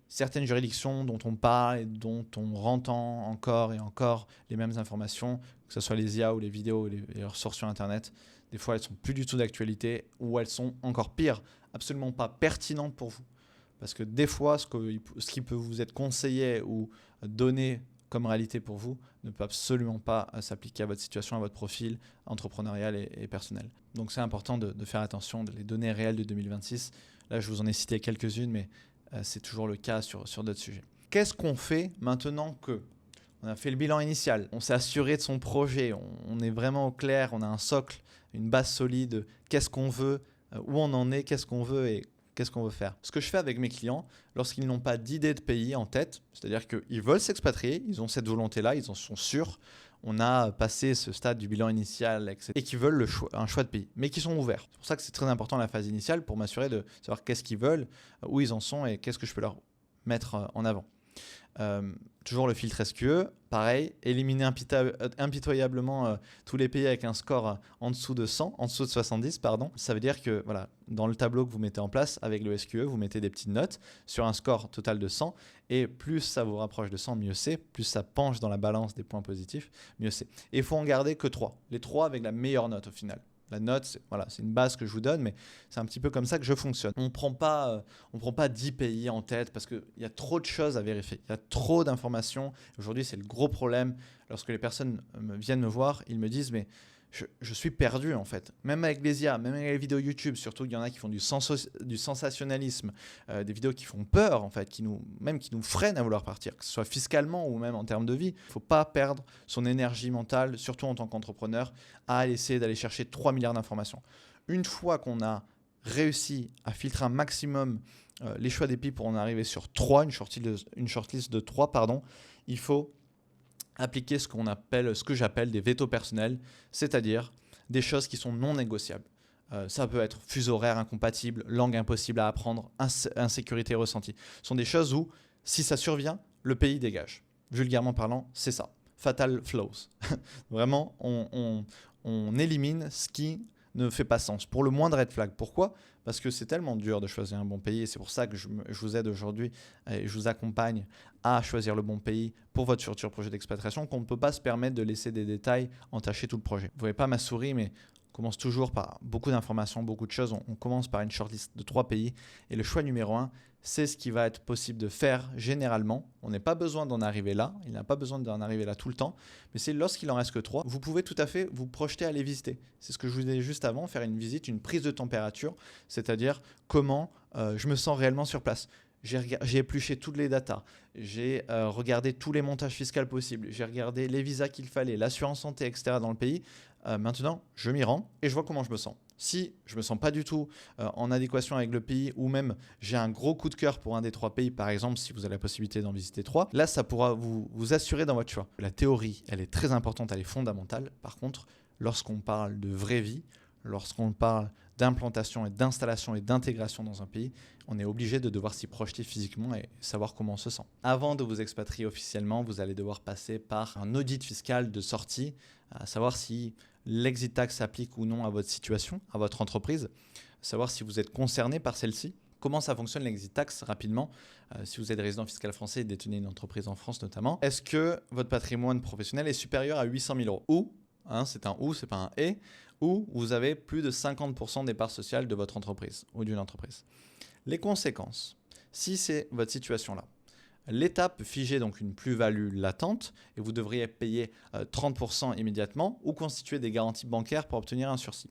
certaines juridictions dont on parle et dont on entend encore et encore les mêmes informations, que ce soit les IA ou les vidéos et les ressources sur Internet, des fois elles sont plus du tout d'actualité ou elles sont encore pire, absolument pas pertinentes pour vous. Parce que des fois, ce qui peut vous être conseillé ou donné comme réalité pour vous ne peut absolument pas s'appliquer à votre situation, à votre profil entrepreneurial et personnel. Donc c'est important de faire attention des données réelles de 2026. Là, je vous en ai cité quelques-unes, mais c'est toujours le cas sur d'autres sujets. Qu'est-ce qu'on fait maintenant que on a fait le bilan initial, on s'est assuré de son projet, on est vraiment au clair, on a un socle, une base solide, qu'est-ce qu'on veut, où on en est, qu'est-ce qu'on veut et qu'est-ce qu'on veut faire. Ce que je fais avec mes clients, lorsqu'ils n'ont pas d'idée de pays en tête, c'est-à-dire qu'ils veulent s'expatrier, ils ont cette volonté-là, ils en sont sûrs, on a passé ce stade du bilan initial, etc. Et qui veulent un choix de pays, mais qui sont ouverts. C'est pour ça que c'est très important la phase initiale pour m'assurer de savoir qu'est-ce qu'ils veulent, où ils en sont et qu'est-ce que je peux leur mettre en avant. Toujours le filtre SQE, pareil, éliminer impitoyablement tous les pays avec un score en dessous de 100, en dessous de 70, pardon. Ça veut dire que voilà, dans le tableau que vous mettez en place avec le SQE, vous mettez des petites notes sur un score total de 100 et plus ça vous rapproche de 100, mieux c'est, plus ça penche dans la balance des points positifs, mieux c'est. Et il faut en garder que 3, les 3 avec la meilleure note au final. La note, c'est une base que je vous donne, mais c'est un petit peu comme ça que je fonctionne. On ne prend pas 10 pays en tête parce qu'il y a trop de choses à vérifier. Il y a trop d'informations. Aujourd'hui, c'est le gros problème. Lorsque les personnes viennent me voir, ils me disent « mais je suis perdu en fait ». Même avec les IA, même avec les vidéos YouTube, surtout il y en a qui font du sensationnalisme, des vidéos qui font peur en fait, qui nous freinent à vouloir partir, que ce soit fiscalement ou même en termes de vie. Il ne faut pas perdre son énergie mentale, surtout en tant qu'entrepreneur, à essayer d'aller chercher 3 milliards d'informations. Une fois qu'on a réussi à filtrer un maximum les choix des pays pour en arriver sur 3, une shortlist de 3, il faut appliquer ce que j'appelle des vétos personnels, c'est-à-dire des choses qui sont non négociables. Ça peut être fuseau horaire incompatible, langue impossible à apprendre, insécurité ressentie. Ce sont des choses où, si ça survient, le pays dégage. Vulgairement parlant, c'est ça. Fatal flaws. Vraiment, on élimine ce qui ne fait pas sens. Pour le moindre red flag. Pourquoi ? Parce que c'est tellement dur de choisir un bon pays et c'est pour ça que je vous aide aujourd'hui et je vous accompagne à choisir le bon pays pour votre futur projet d'expatriation qu'on ne peut pas se permettre de laisser des détails entacher tout le projet. Vous ne voyez pas ma souris, mais on commence toujours par beaucoup d'informations, beaucoup de choses. On commence par une shortlist de 3 pays et le choix numéro 1, c'est ce qui va être possible de faire généralement. On n'a pas besoin d'en arriver là, il n'a pas besoin d'en arriver là tout le temps, mais c'est lorsqu'il en reste que 3, vous pouvez tout à fait vous projeter à les visiter. C'est ce que je vous disais juste avant, faire une visite, une prise de température, c'est-à-dire comment je me sens réellement sur place. J'ai épluché toutes les datas, j'ai regardé tous les montages fiscaux possibles, j'ai regardé les visas qu'il fallait, l'assurance santé, etc. dans le pays. Maintenant, je m'y rends et je vois comment je me sens. Si je ne me sens pas du tout en adéquation avec le pays ou même j'ai un gros coup de cœur pour un des 3 pays, par exemple, si vous avez la possibilité d'en visiter 3, là, ça pourra vous assurer dans votre choix. La théorie, elle est très importante, elle est fondamentale. Par contre, lorsqu'on parle de vraie vie, lorsqu'on parle d'implantation et d'installation et d'intégration dans un pays, on est obligé de devoir s'y projeter physiquement et savoir comment on se sent. Avant de vous expatrier officiellement, vous allez devoir passer par un audit fiscal de sortie, à savoir si l'exit tax s'applique ou non à votre situation, à votre entreprise, savoir si vous êtes concerné par celle-ci. Comment ça fonctionne l'exit tax rapidement si vous êtes résident fiscal français et détenez une entreprise en France notamment. Est-ce que votre patrimoine professionnel est supérieur à 800 000 € ou, c'est un ou, c'est pas un et, ou vous avez plus de 50% des parts sociales de votre entreprise ou d'une entreprise. Les conséquences, si c'est votre situation là, l'État peut figer donc une plus-value latente et vous devriez payer 30% immédiatement ou constituer des garanties bancaires pour obtenir un sursis.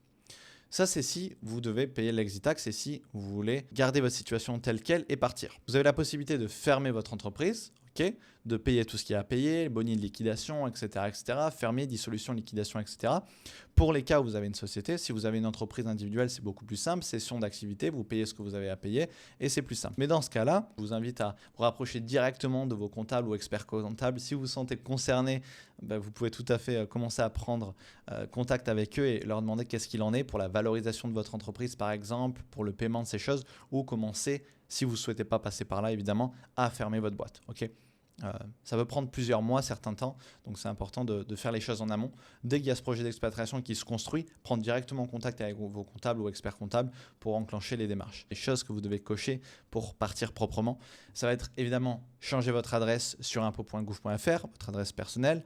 Ça, c'est si vous devez payer l'exit tax et si vous voulez garder votre situation telle qu'elle et partir. Vous avez la possibilité de fermer votre entreprise, de payer tout ce qu'il y a à payer, boni de liquidation, etc., etc., fermier, dissolution, liquidation, etc. Pour les cas où vous avez une société, si vous avez une entreprise individuelle, c'est beaucoup plus simple, cession d'activité, vous payez ce que vous avez à payer et c'est plus simple. Mais dans ce cas-là, je vous invite à vous rapprocher directement de vos comptables ou experts comptables. Si vous vous sentez concerné, vous pouvez tout à fait commencer à prendre contact avec eux et leur demander qu'est-ce qu'il en est pour la valorisation de votre entreprise, par exemple, pour le paiement de ces choses, ou commencer, si vous ne souhaitez pas passer par là, évidemment, à fermer votre boîte. Ok. Ça peut prendre plusieurs mois, certains temps, donc c'est important de faire les choses en amont. Dès qu'il y a ce projet d'expatriation qui se construit, prendre directement contact avec vos comptables ou experts comptables pour enclencher les démarches. Les choses que vous devez cocher pour partir proprement, ça va être évidemment changer votre adresse sur impôts.gouv.fr, votre adresse personnelle,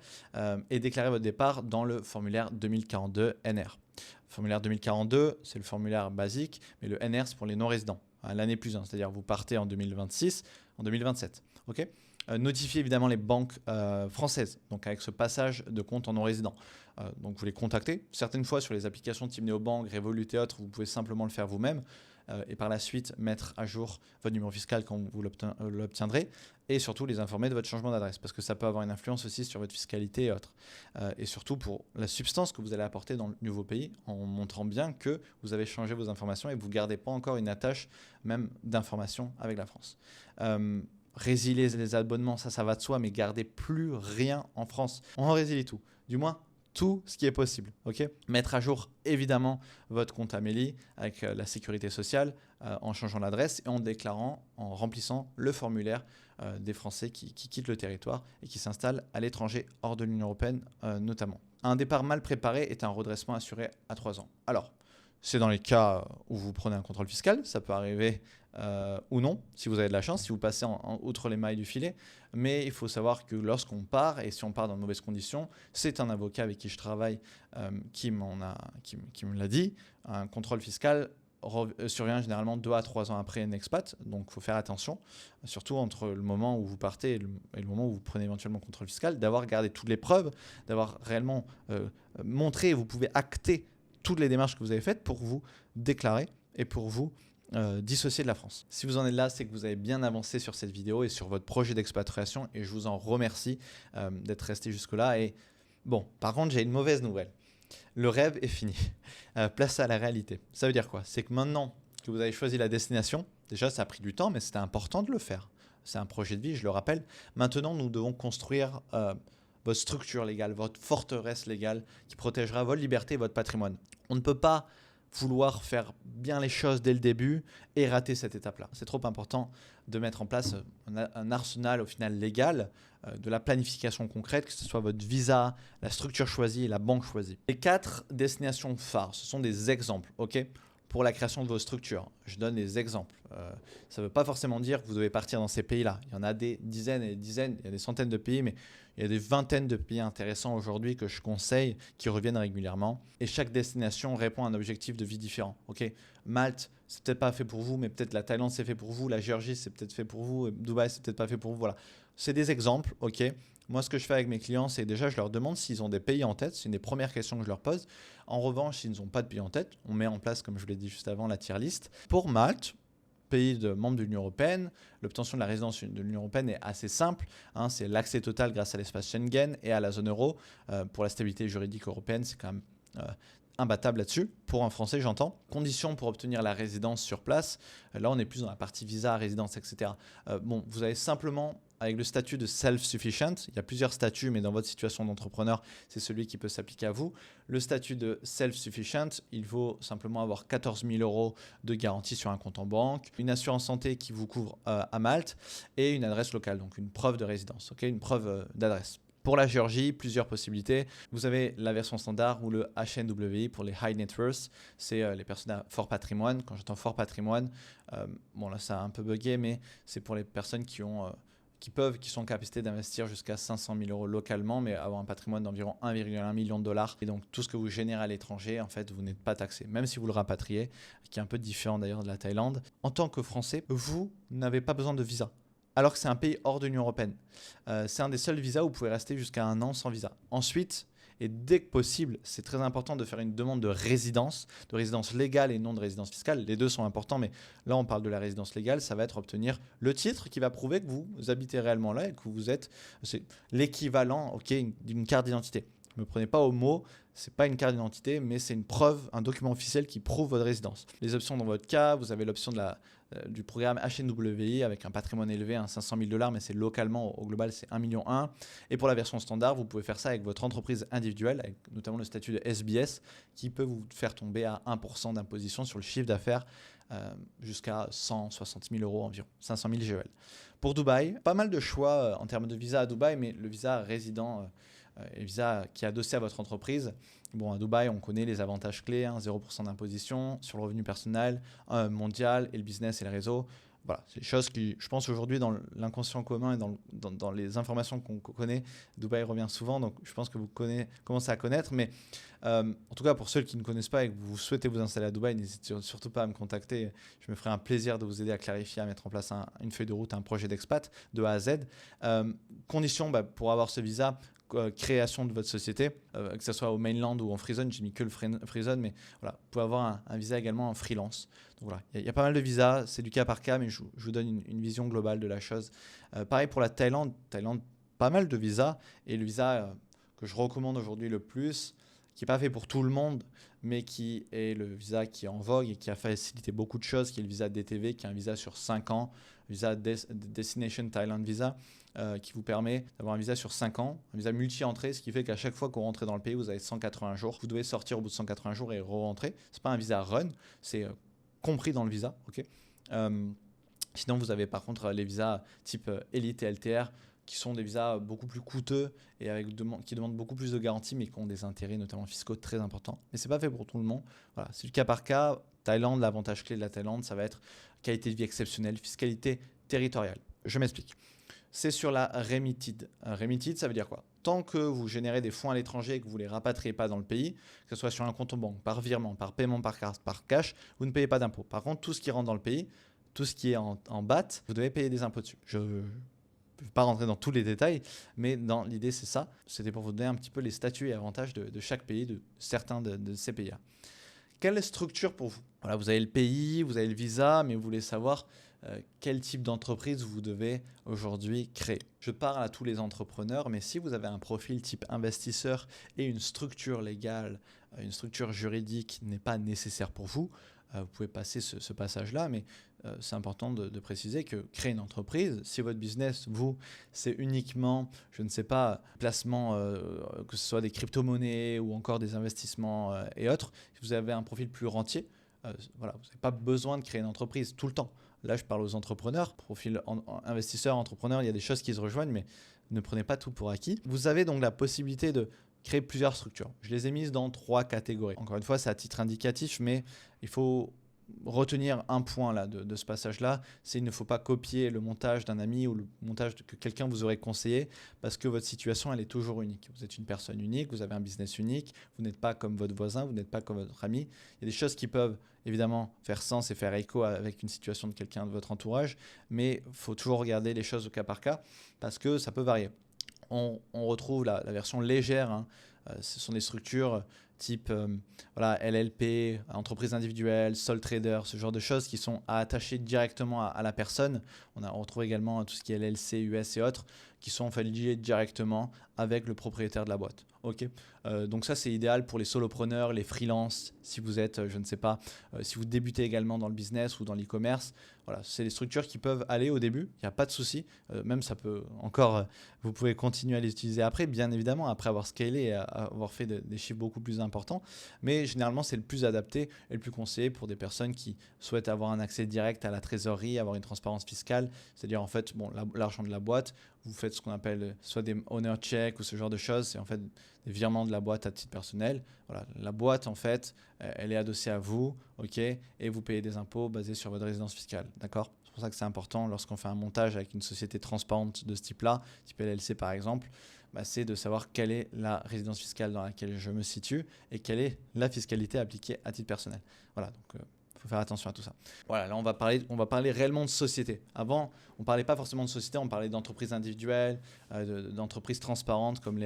et déclarer votre départ dans le formulaire 2042 NR. Le formulaire 2042, c'est le formulaire basique, mais le NR, c'est pour les non-résidents, l'année plus 1, c'est-à-dire vous partez en 2026, en 2027. Ok. Notifiez évidemment les banques françaises, donc avec ce passage de compte en non-résident. Donc vous les contactez. Certaines fois sur les applications type Néobank, Revolut et autres, vous pouvez simplement le faire vous-même et par la suite mettre à jour votre numéro fiscal quand vous l'obtiendrez et surtout les informer de votre changement d'adresse parce que ça peut avoir une influence aussi sur votre fiscalité et autres. Et surtout pour la substance que vous allez apporter dans le nouveau pays en montrant bien que vous avez changé vos informations et que vous ne gardez pas encore une attache même d'information avec la France. Résilier les abonnements, ça va de soi, mais gardez plus rien en France. On en résilie tout, du moins tout ce qui est possible. Okay. Mettre à jour évidemment votre compte Amélie avec la sécurité sociale en changeant l'adresse et en déclarant, en remplissant le formulaire des Français qui quittent le territoire et qui s'installent à l'étranger hors de l'Union européenne notamment. Un départ mal préparé est un redressement assuré à 3 ans. Alors, c'est dans les cas où vous prenez un contrôle fiscal, ça peut arriver ou non, si vous avez de la chance, si vous passez outre les mailles du filet. Mais il faut savoir que lorsqu'on part, et si on part dans de mauvaises conditions, c'est un avocat avec qui je travaille qui me l'a dit, un contrôle fiscal survient généralement 2 à 3 ans après une expat, donc il faut faire attention, surtout entre le moment où vous partez et le moment où vous prenez éventuellement le contrôle fiscal, d'avoir gardé toutes les preuves, d'avoir réellement montré, vous pouvez acter toutes les démarches que vous avez faites pour vous déclarer et pour vous dissocier de la France. Si vous en êtes là, c'est que vous avez bien avancé sur cette vidéo et sur votre projet d'expatriation et je vous en remercie d'être resté jusque-là. Et bon, par contre, j'ai une mauvaise nouvelle. Le rêve est fini. Place à la réalité. Ça veut dire quoi? C'est que maintenant que vous avez choisi la destination, déjà ça a pris du temps, mais c'était important de le faire. C'est un projet de vie, je le rappelle. Maintenant, nous devons construire votre structure légale, votre forteresse légale qui protégera votre liberté et votre patrimoine. On ne peut pas vouloir faire bien les choses dès le début et rater cette étape-là. C'est trop important de mettre en place un arsenal au final légal, de la planification concrète, que ce soit votre visa, la structure choisie et la banque choisie. Les 4 destinations phares, ce sont des exemples, ok, pour la création de vos structures. Je donne des exemples. Ça ne veut pas forcément dire que vous devez partir dans ces pays-là. Il y en a des dizaines et des dizaines, il y a des centaines de pays, mais il y a des vingtaines de pays intéressants aujourd'hui que je conseille, qui reviennent régulièrement. Et chaque destination répond à un objectif de vie différent. Okay. Malte, c'est peut-être pas fait pour vous, mais peut-être la Thaïlande, c'est fait pour vous. La Géorgie, c'est peut-être fait pour vous. Dubaï, c'est peut-être pas fait pour vous. Voilà. C'est des exemples, ok. Moi, ce que je fais avec mes clients, c'est déjà, je leur demande s'ils ont des pays en tête. C'est une des premières questions que je leur pose. En revanche, s'ils n'ont pas de pays en tête, on met en place, comme je l'ai dit juste avant, la tier list. Pour Malte, pays de membres de l'Union européenne, l'obtention de la résidence de l'Union européenne est assez simple. C'est l'accès total grâce à l'espace Schengen et à la zone euro. Pour la stabilité juridique européenne, c'est quand même imbattable là-dessus. Pour un Français, j'entends. Conditions pour obtenir la résidence sur place. Là, on est plus dans la partie visa, résidence, etc. Vous avez simplement, avec le statut de self-sufficient, il y a plusieurs statuts, mais dans votre situation d'entrepreneur, c'est celui qui peut s'appliquer à vous. Le statut de self-sufficient, il faut simplement avoir 14 000 € de garantie sur un compte en banque, une assurance santé qui vous couvre à Malte et une adresse locale, donc une preuve de résidence, okay, une preuve d'adresse. Pour la Géorgie, plusieurs possibilités. Vous avez la version standard ou le HNWI pour les High Net Worth. C'est les personnes à fort patrimoine. Quand j'entends fort patrimoine, là ça a un peu bugué, mais c'est pour les personnes qui sont en capacité d'investir jusqu'à 500 000 € localement, mais avoir un patrimoine d'environ 1,1 million de dollars. Et donc tout ce que vous générez à l'étranger, en fait, vous n'êtes pas taxé, même si vous le rapatriez, qui est un peu différent d'ailleurs de la Thaïlande. En tant que Français, vous n'avez pas besoin de visa, alors que c'est un pays hors de l'Union européenne. C'est un des seuls visas où vous pouvez rester jusqu'à 1 an sans visa. Ensuite, Et dès que possible, c'est très important de faire une demande de résidence légale et non de résidence fiscale. Les deux sont importants, mais là, on parle de la résidence légale. Ça va être obtenir le titre qui va prouver que vous habitez réellement là et que vous êtes, c'est l'équivalent, d'une carte d'identité. Ne me prenez pas au mot, c'est pas une carte d'identité, mais c'est une preuve, un document officiel qui prouve votre résidence. Les options dans votre cas, vous avez l'option du programme HNWI avec un patrimoine élevé, 500 000 $, mais c'est localement, au global, c'est 1,1 million. Et pour la version standard, vous pouvez faire ça avec votre entreprise individuelle, avec notamment le statut de SBS, qui peut vous faire tomber à 1% d'imposition sur le chiffre d'affaires jusqu'à 160 000 € environ, 500 000 GEL. Pour Dubaï, pas mal de choix en termes de visa à Dubaï, mais le visa résident et visa qui est adossé à votre entreprise. Bon, à Dubaï, on connaît les avantages clés, 0% d'imposition sur le revenu personnel, mondial, et le business et le réseau. Voilà, c'est des choses qui, je pense, aujourd'hui, dans l'inconscient commun et dans les informations qu'on connaît, Dubaï revient souvent, donc je pense que vous commencez à connaître. Mais en tout cas, pour ceux qui ne connaissent pas et que vous souhaitez vous installer à Dubaï, n'hésitez surtout pas à me contacter. Je me ferai un plaisir de vous aider à clarifier, à mettre en place une feuille de route, un projet d'expat de A à Z. Conditions pour avoir ce visa, création de votre société, que ce soit au mainland ou en free zone. J'ai mis que le free zone, mais voilà, vous pouvez avoir un visa également en freelance. Donc voilà, il y a pas mal de visas, c'est du cas par cas, mais je vous donne une vision globale de la chose. Pareil pour la Thaïlande, pas mal de visas, et le visa que je recommande aujourd'hui le plus, qui n'est pas fait pour tout le monde, mais qui est le visa qui est en vogue et qui a facilité beaucoup de choses, qui est le visa DTV, qui est un visa sur 5 ans, visa Destination Thailand Visa, qui vous permet d'avoir un visa sur 5 ans, un visa multi-entrée, ce qui fait qu'à chaque fois que vous rentrez dans le pays, vous avez 180 jours. Vous devez sortir au bout de 180 jours et re-rentrer. Ce n'est pas un visa run, c'est compris dans le visa. Sinon, vous avez par contre les visas type Elite et LTR, qui sont des visas beaucoup plus coûteux et qui demandent beaucoup plus de garanties, mais qui ont des intérêts notamment fiscaux très importants. Mais ce n'est pas fait pour tout le monde. Voilà, c'est du cas par cas. Thaïlande, l'avantage clé de la Thaïlande, ça va être qualité de vie exceptionnelle, fiscalité territoriale. Je m'explique. C'est sur la remitted. Remitted, ça veut dire quoi? Tant que vous générez des fonds à l'étranger et que vous ne les rapatriez pas dans le pays, que ce soit sur un compte en banque, par virement, par paiement par carte, par cash, vous ne payez pas d'impôts. Par contre, tout ce qui rentre dans le pays, tout ce qui est en BAT, vous devez payer des impôts dessus. Je ne vais pas rentrer dans tous les détails, mais dans l'idée, c'est ça. C'était pour vous donner un petit peu les statuts et avantages de chaque pays, de certains de ces pays-là. Quelle structure pour vous? Voilà, vous avez le pays, vous avez le visa, mais vous voulez savoir quel type d'entreprise vous devez aujourd'hui créer. Je parle à tous les entrepreneurs, mais si vous avez un profil type investisseur et une structure légale, une structure juridique n'est pas nécessaire pour vous, vous pouvez passer ce passage-là, mais c'est important de préciser que créer une entreprise, si votre business, c'est uniquement, je ne sais pas, placement, que ce soit des crypto-monnaies ou encore des investissements et autres, si vous avez un profil plus rentier, voilà, vous n'avez pas besoin de créer une entreprise tout le temps. Là, je parle aux entrepreneurs, profil investisseur, entrepreneur, il y a des choses qui se rejoignent, mais ne prenez pas tout pour acquis. Vous avez donc la possibilité de créer plusieurs structures. Je les ai mises dans 3 catégories. Encore une fois, c'est à titre indicatif, mais il faut retenir un point là de ce passage-là, c'est qu'il ne faut pas copier le montage d'un ami ou le montage que quelqu'un vous aurait conseillé, parce que votre situation, elle est toujours unique. Vous êtes une personne unique, vous avez un business unique, vous n'êtes pas comme votre voisin, vous n'êtes pas comme votre ami. Il y a des choses qui peuvent évidemment faire sens et faire écho avec une situation de quelqu'un de votre entourage, mais il faut toujours regarder les choses au cas par cas, parce que ça peut varier. On retrouve la version légère, ce sont des structures type LLP, entreprise individuelle, sole trader, ce genre de choses qui sont attachées directement à la personne. On retrouve également tout ce qui est LLC, US et autres, qui sont liés directement avec le propriétaire de la boîte. Donc ça, c'est idéal pour les solopreneurs, les freelances, si vous êtes, je ne sais pas, si vous débutez également dans le business ou dans l'e-commerce. Voilà, c'est des structures qui peuvent aller au début, il n'y a pas de souci. Même ça peut encore, vous pouvez continuer à les utiliser après, bien évidemment, après avoir scalé et avoir fait des chiffres beaucoup plus importants. Mais généralement, c'est le plus adapté et le plus conseillé pour des personnes qui souhaitent avoir un accès direct à la trésorerie, avoir une transparence fiscale. C'est-à-dire, en fait, l'argent de la boîte, vous faites ce qu'on appelle soit des owner checks ou ce genre de choses. C'est en fait des virements de la boîte à titre personnel. Voilà, la boîte, en fait, elle est adossée à vous, et vous payez des impôts basés sur votre résidence fiscale. D'accord ? C'est pour ça que c'est important lorsqu'on fait un montage avec une société transparente de ce type-là, type LLC par exemple, c'est de savoir quelle est la résidence fiscale dans laquelle je me situe et quelle est la fiscalité appliquée à titre personnel. Voilà, donc faut faire attention à tout ça. Voilà, là on va parler réellement de société. Avant, on parlait pas forcément de société, on parlait d'entreprises individuelles, d'entreprises transparentes, comme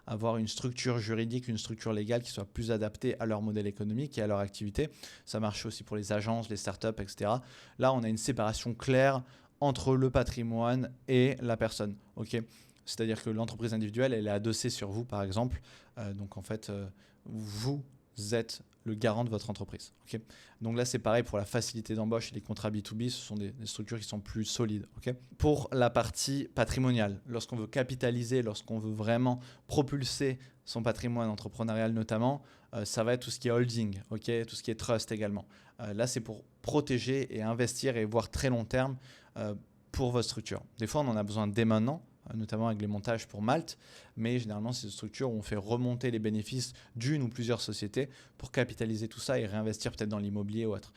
avoir une structure juridique, une structure légale qui soit plus adaptée à leur modèle économique et à leur activité. Ça marche aussi pour les agences, les startups, etc. Là, on a une séparation claire entre le patrimoine et la personne. Ok, c'est-à-dire que l'entreprise individuelle, elle est adossée sur vous, par exemple. Donc en fait, vous êtes le garant de votre entreprise. Okay, donc là, c'est pareil pour la facilité d'embauche et les contrats B2B, ce sont des structures qui sont plus solides. Okay, pour la partie patrimoniale, lorsqu'on veut capitaliser, lorsqu'on veut vraiment propulser son patrimoine entrepreneurial notamment, ça va être tout ce qui est holding, okay, tout ce qui est trust également. Là, c'est pour protéger et investir et voir très long terme pour votre structure. Des fois, on en a besoin dès maintenant, notamment avec les montages pour Malte, mais généralement c'est une structure où on fait remonter les bénéfices d'une ou plusieurs sociétés pour capitaliser tout ça et réinvestir peut-être dans l'immobilier ou autre.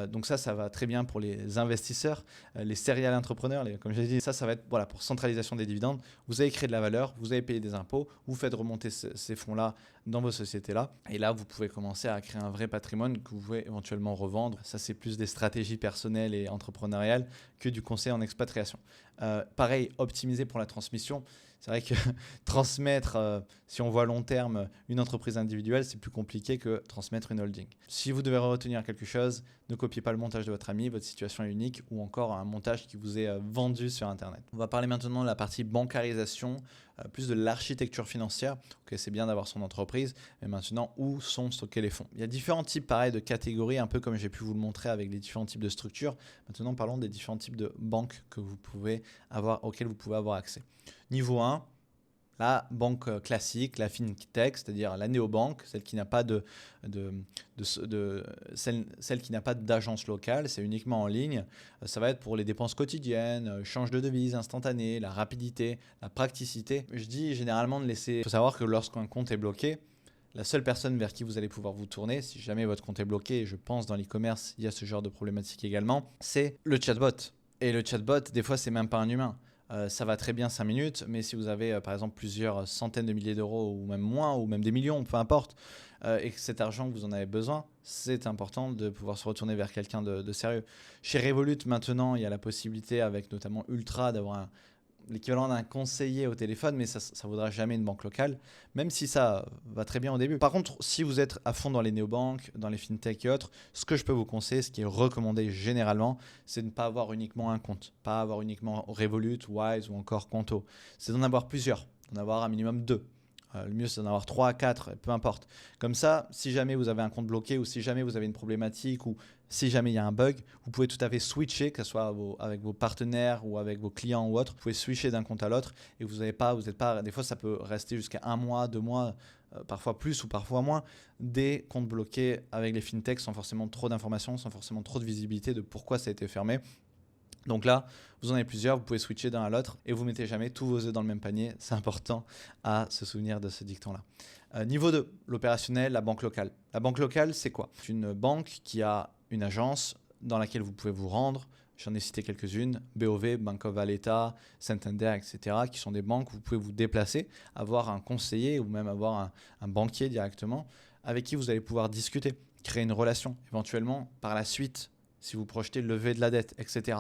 Donc ça va très bien pour les investisseurs, les serial entrepreneurs, comme j'ai dit, ça va être voilà, pour centralisation des dividendes. Vous avez créé de la valeur, vous avez payé des impôts, vous faites remonter ces fonds-là dans vos sociétés-là, et là vous pouvez commencer à créer un vrai patrimoine que vous pouvez éventuellement revendre. Ça, c'est plus des stratégies personnelles et entrepreneuriales que du conseil en expatriation. Pareil, optimiser pour la transmission. C'est vrai que transmettre, si on voit long terme, une entreprise individuelle, c'est plus compliqué que transmettre une holding. Si vous devez retenir quelque chose, ne copiez pas le montage de votre ami, votre situation est unique, ou encore un montage qui vous est vendu sur Internet. On va parler maintenant de la partie bancarisation, plus de l'architecture financière. Okay, c'est bien d'avoir son entreprise, mais maintenant, où sont stockés les fonds? Il y a différents types pareil, de catégories, un peu comme j'ai pu vous le montrer avec les différents types de structures. Maintenant, parlons des différents types de banques que vous pouvez avoir, auxquelles vous pouvez avoir accès. Niveau 1, la banque classique, la fintech, c'est-à-dire la néobanque, celle qui n'a pas celle qui n'a pas d'agence locale, c'est uniquement en ligne. Ça va être pour les dépenses quotidiennes, change de devise instantané, la rapidité, la praticité. Je dis généralement de laisser. Il faut savoir que lorsqu'un compte est bloqué, la seule personne vers qui vous allez pouvoir vous tourner, si jamais votre compte est bloqué, et je pense dans l'e-commerce, il y a ce genre de problématique également, c'est le chatbot. Et le chatbot, des fois, c'est même pas un humain. Ça va très bien 5 minutes, mais si vous avez par exemple plusieurs centaines de milliers d'euros ou même moins, ou même des millions, peu importe, et que cet argent que vous en avez besoin, c'est important de pouvoir se retourner vers quelqu'un de sérieux. Chez Revolut, maintenant, il y a la possibilité avec notamment Ultra d'avoir l'équivalent d'un conseiller au téléphone, mais ça ne vaudra jamais une banque locale, même si ça va très bien au début. Par contre, si vous êtes à fond dans les néobanques, dans les fintech et autres, ce que je peux vous conseiller, ce qui est recommandé généralement, c'est de ne pas avoir uniquement un compte, pas avoir uniquement Revolut, Wise ou encore Conto. C'est d'en avoir plusieurs, d'en avoir un minimum 2. Le mieux, c'est d'en avoir 3, 4, peu importe. Comme ça, si jamais vous avez un compte bloqué ou si jamais vous avez une problématique ou si jamais il y a un bug, vous pouvez tout à fait switcher, que ce soit avec vos partenaires ou avec vos clients ou autres. Vous pouvez switcher d'un compte à l'autre et vous n'êtes pas, des fois, ça peut rester jusqu'à 1 mois, 2 mois, parfois plus ou parfois moins, des comptes bloqués avec les fintechs sans forcément trop d'informations, sans forcément trop de visibilité de pourquoi ça a été fermé. Donc là, vous en avez plusieurs, vous pouvez switcher d'un à l'autre et vous ne mettez jamais tous vos œufs dans le même panier. C'est important à se souvenir de ce dicton-là. Niveau 2, l'opérationnel, la banque locale. La banque locale, c'est quoi? C'est une banque qui a une agence dans laquelle vous pouvez vous rendre. J'en ai cité quelques-unes, BOV, Bank of Valletta, Santander, etc., qui sont des banques où vous pouvez vous déplacer, avoir un conseiller ou même avoir un banquier directement avec qui vous allez pouvoir discuter, créer une relation, éventuellement par la suite, si vous projetez lever de la dette, etc.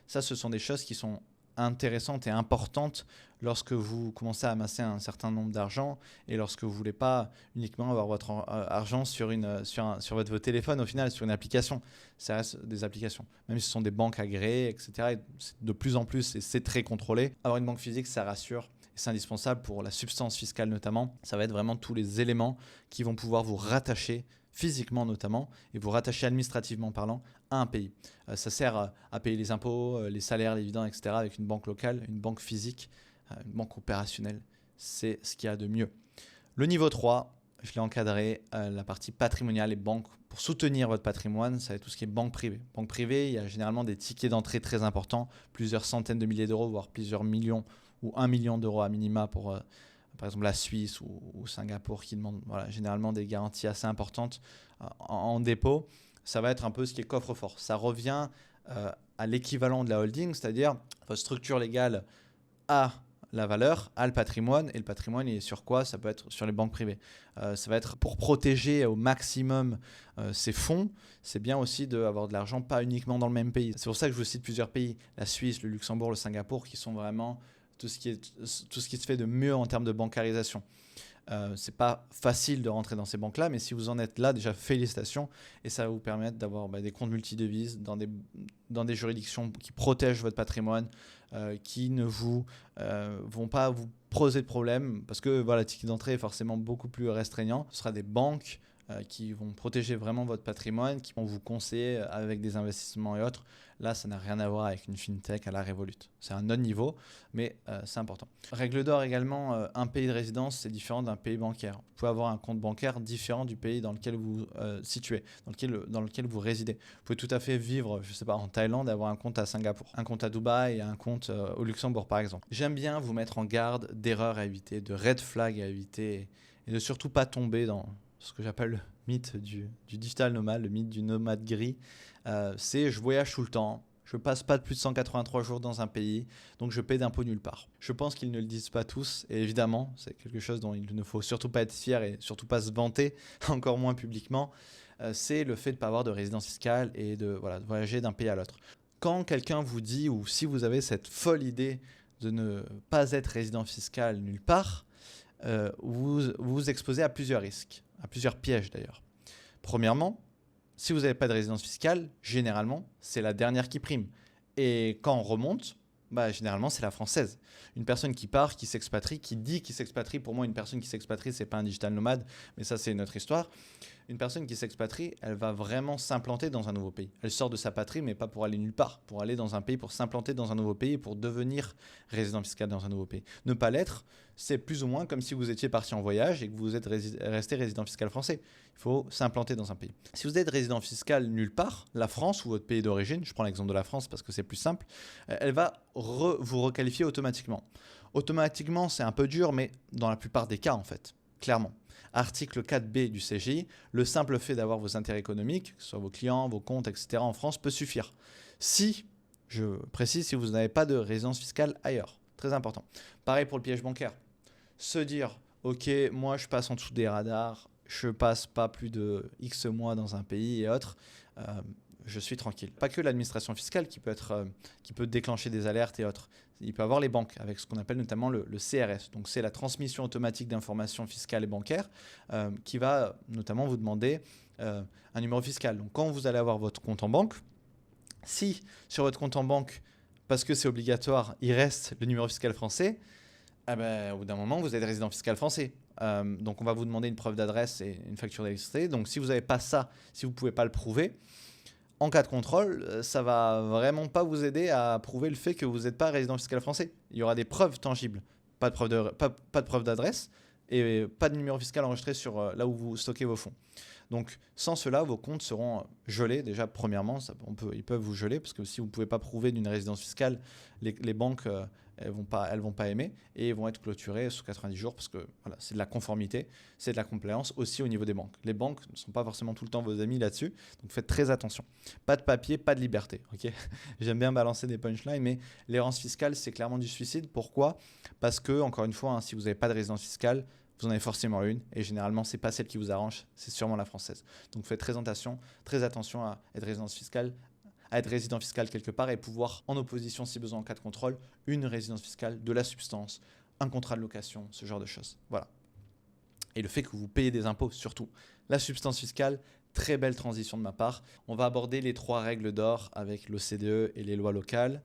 Ça, ce sont des choses qui sont intéressantes et importantes lorsque vous commencez à amasser un certain nombre d'argent et lorsque vous ne voulez pas uniquement avoir votre argent sur votre téléphone, au final, sur une application. Ça reste des applications. Même si ce sont des banques agréées, etc. Et de plus en plus, et c'est très contrôlé. Avoir une banque physique, ça rassure. Et c'est indispensable pour la substance fiscale notamment. Ça va être vraiment tous les éléments qui vont pouvoir vous rattacher physiquement notamment, et vous rattacher administrativement parlant à un pays. Ça sert à payer les impôts, les salaires, les dividendes, etc. avec une banque locale, une banque physique, une banque opérationnelle. C'est ce qu'il y a de mieux. Le niveau 3, je l'ai encadré, la partie patrimoniale et banque. Pour soutenir votre patrimoine, ça va être tout ce qui est banque privée. Banque privée, il y a généralement des tickets d'entrée très importants, plusieurs centaines de milliers d'euros, voire plusieurs millions ou 1 million d'euros à minima pour par exemple la Suisse ou Singapour qui demandent généralement des garanties assez importantes en dépôt. Ça va être un peu ce qui est coffre-fort. Ça revient à l'équivalent de la holding, c'est-à-dire votre structure légale a la valeur, a le patrimoine. Et le patrimoine, il est sur quoi? Ça peut être sur les banques privées. Ça va être pour protéger au maximum ces fonds. C'est bien aussi d'avoir de l'argent pas uniquement dans le même pays. C'est pour ça que je vous cite plusieurs pays, la Suisse, le Luxembourg, le Singapour, qui sont vraiment tout ce qui se fait de mieux en termes de bancarisation. C'est pas facile de rentrer dans ces banques-là, mais si vous en êtes là, déjà félicitations, et ça va vous permettre d'avoir des comptes multidevises dans des juridictions qui protègent votre patrimoine, qui ne vont pas vous poser de problème, parce que voilà, le ticket d'entrée est forcément beaucoup plus restreignant. Ce sera des banques qui vont protéger vraiment votre patrimoine, qui vont vous conseiller avec des investissements et autres. Là, ça n'a rien à voir avec une fintech à la Revolut. C'est un autre niveau, mais c'est important. Règle d'or également, un pays de résidence, c'est différent d'un pays bancaire. Vous pouvez avoir un compte bancaire différent du pays dans lequel vous situez, dans lequel vous résidez. Vous pouvez tout à fait vivre, je ne sais pas, en Thaïlande et avoir un compte à Singapour, un compte à Dubaï et un compte au Luxembourg, par exemple. J'aime bien vous mettre en garde d'erreurs à éviter, de red flags à éviter et de surtout pas tomber dans ce que j'appelle le mythe du digital nomade, le mythe du nomade gris. C'est je voyage tout le temps, je passe pas de plus de 183 jours dans un pays, donc je paie d'impôts nulle part. Je pense qu'ils ne le disent pas tous, et évidemment, c'est quelque chose dont il ne faut surtout pas être fier et surtout pas se vanter, encore moins publiquement. C'est le fait de ne pas avoir de résidence fiscale et de voyager d'un pays à l'autre. Quand quelqu'un vous dit, ou si vous avez cette folle idée de ne pas être résident fiscal nulle part, vous vous exposez à plusieurs risques, à plusieurs pièges d'ailleurs. Premièrement, si vous n'avez pas de résidence fiscale, généralement, c'est la dernière qui prime. Et quand on remonte, généralement, c'est la française. Une personne qui part, qui s'expatrie, qui dit qu'il s'expatrie. Pour moi, une personne qui s'expatrie, ce n'est pas un digital nomade, mais ça, c'est une autre histoire. Une personne qui s'expatrie, elle va vraiment s'implanter dans un nouveau pays. Elle sort de sa patrie, mais pas pour aller nulle part, pour aller dans un pays, pour s'implanter dans un nouveau pays, pour devenir résident fiscal dans un nouveau pays. Ne pas l'être, c'est plus ou moins comme si vous étiez parti en voyage et que vous êtes resté résident fiscal français. Il faut s'implanter dans un pays. Si vous êtes résident fiscal nulle part, la France ou votre pays d'origine, je prends l'exemple de la France parce que c'est plus simple, elle va vous requalifier automatiquement. Automatiquement, c'est un peu dur, mais dans la plupart des cas, en fait, clairement. Article 4B du CGI, le simple fait d'avoir vos intérêts économiques, que ce soit vos clients, vos comptes, etc. en France, peut suffire. Si, je précise, si vous n'avez pas de résidence fiscale ailleurs. Très important. Pareil pour le piège bancaire. Se dire, ok, moi je passe en dessous des radars, je passe pas plus de X mois dans un pays et autres, je suis tranquille. Pas que l'administration fiscale qui peut déclencher des alertes et autres. Il peut y avoir les banques avec ce qu'on appelle notamment le CRS. Donc c'est la transmission automatique d'informations fiscales et bancaires qui va notamment vous demander un numéro fiscal. Donc quand vous allez avoir votre compte en banque, si sur votre compte en banque, parce que c'est obligatoire, il reste le numéro fiscal français, au bout d'un moment, vous êtes résident fiscal français. Donc on va vous demander une preuve d'adresse et une facture d'électricité. Donc si vous n'avez pas ça, si vous ne pouvez pas le prouver, en cas de contrôle, ça ne va vraiment pas vous aider à prouver le fait que vous n'êtes pas résident fiscal français. Il y aura des preuves tangibles, pas de preuve d'adresse et pas de numéro fiscal enregistré sur là où vous stockez vos fonds. Donc sans cela, vos comptes seront gelés. Déjà, premièrement, ils peuvent vous geler parce que si vous ne pouvez pas prouver d'une résidence fiscale, les banques elles vont pas aimer et vont être clôturées sous 90 jours parce que voilà, c'est de la conformité, c'est de la compliance aussi au niveau des banques. Les banques ne sont pas forcément tout le temps vos amis là-dessus, donc faites très attention. Pas de papier, pas de liberté. Okay. J'aime bien balancer des punchlines, mais l'errance fiscale, c'est clairement du suicide. Pourquoi? Parce que, encore une fois, si vous n'avez pas de résidence fiscale, vous en avez forcément une et généralement, ce n'est pas celle qui vous arrange, c'est sûrement la française. Donc faites très attention à être résidence fiscale, à être résident fiscal quelque part et pouvoir, en opposition si besoin en cas de contrôle, une résidence fiscale, de la substance, un contrat de location, ce genre de choses. Voilà. Et le fait que vous payez des impôts, surtout. La substance fiscale, très belle transition de ma part. On va aborder les 3 règles d'or avec l'OCDE et les lois locales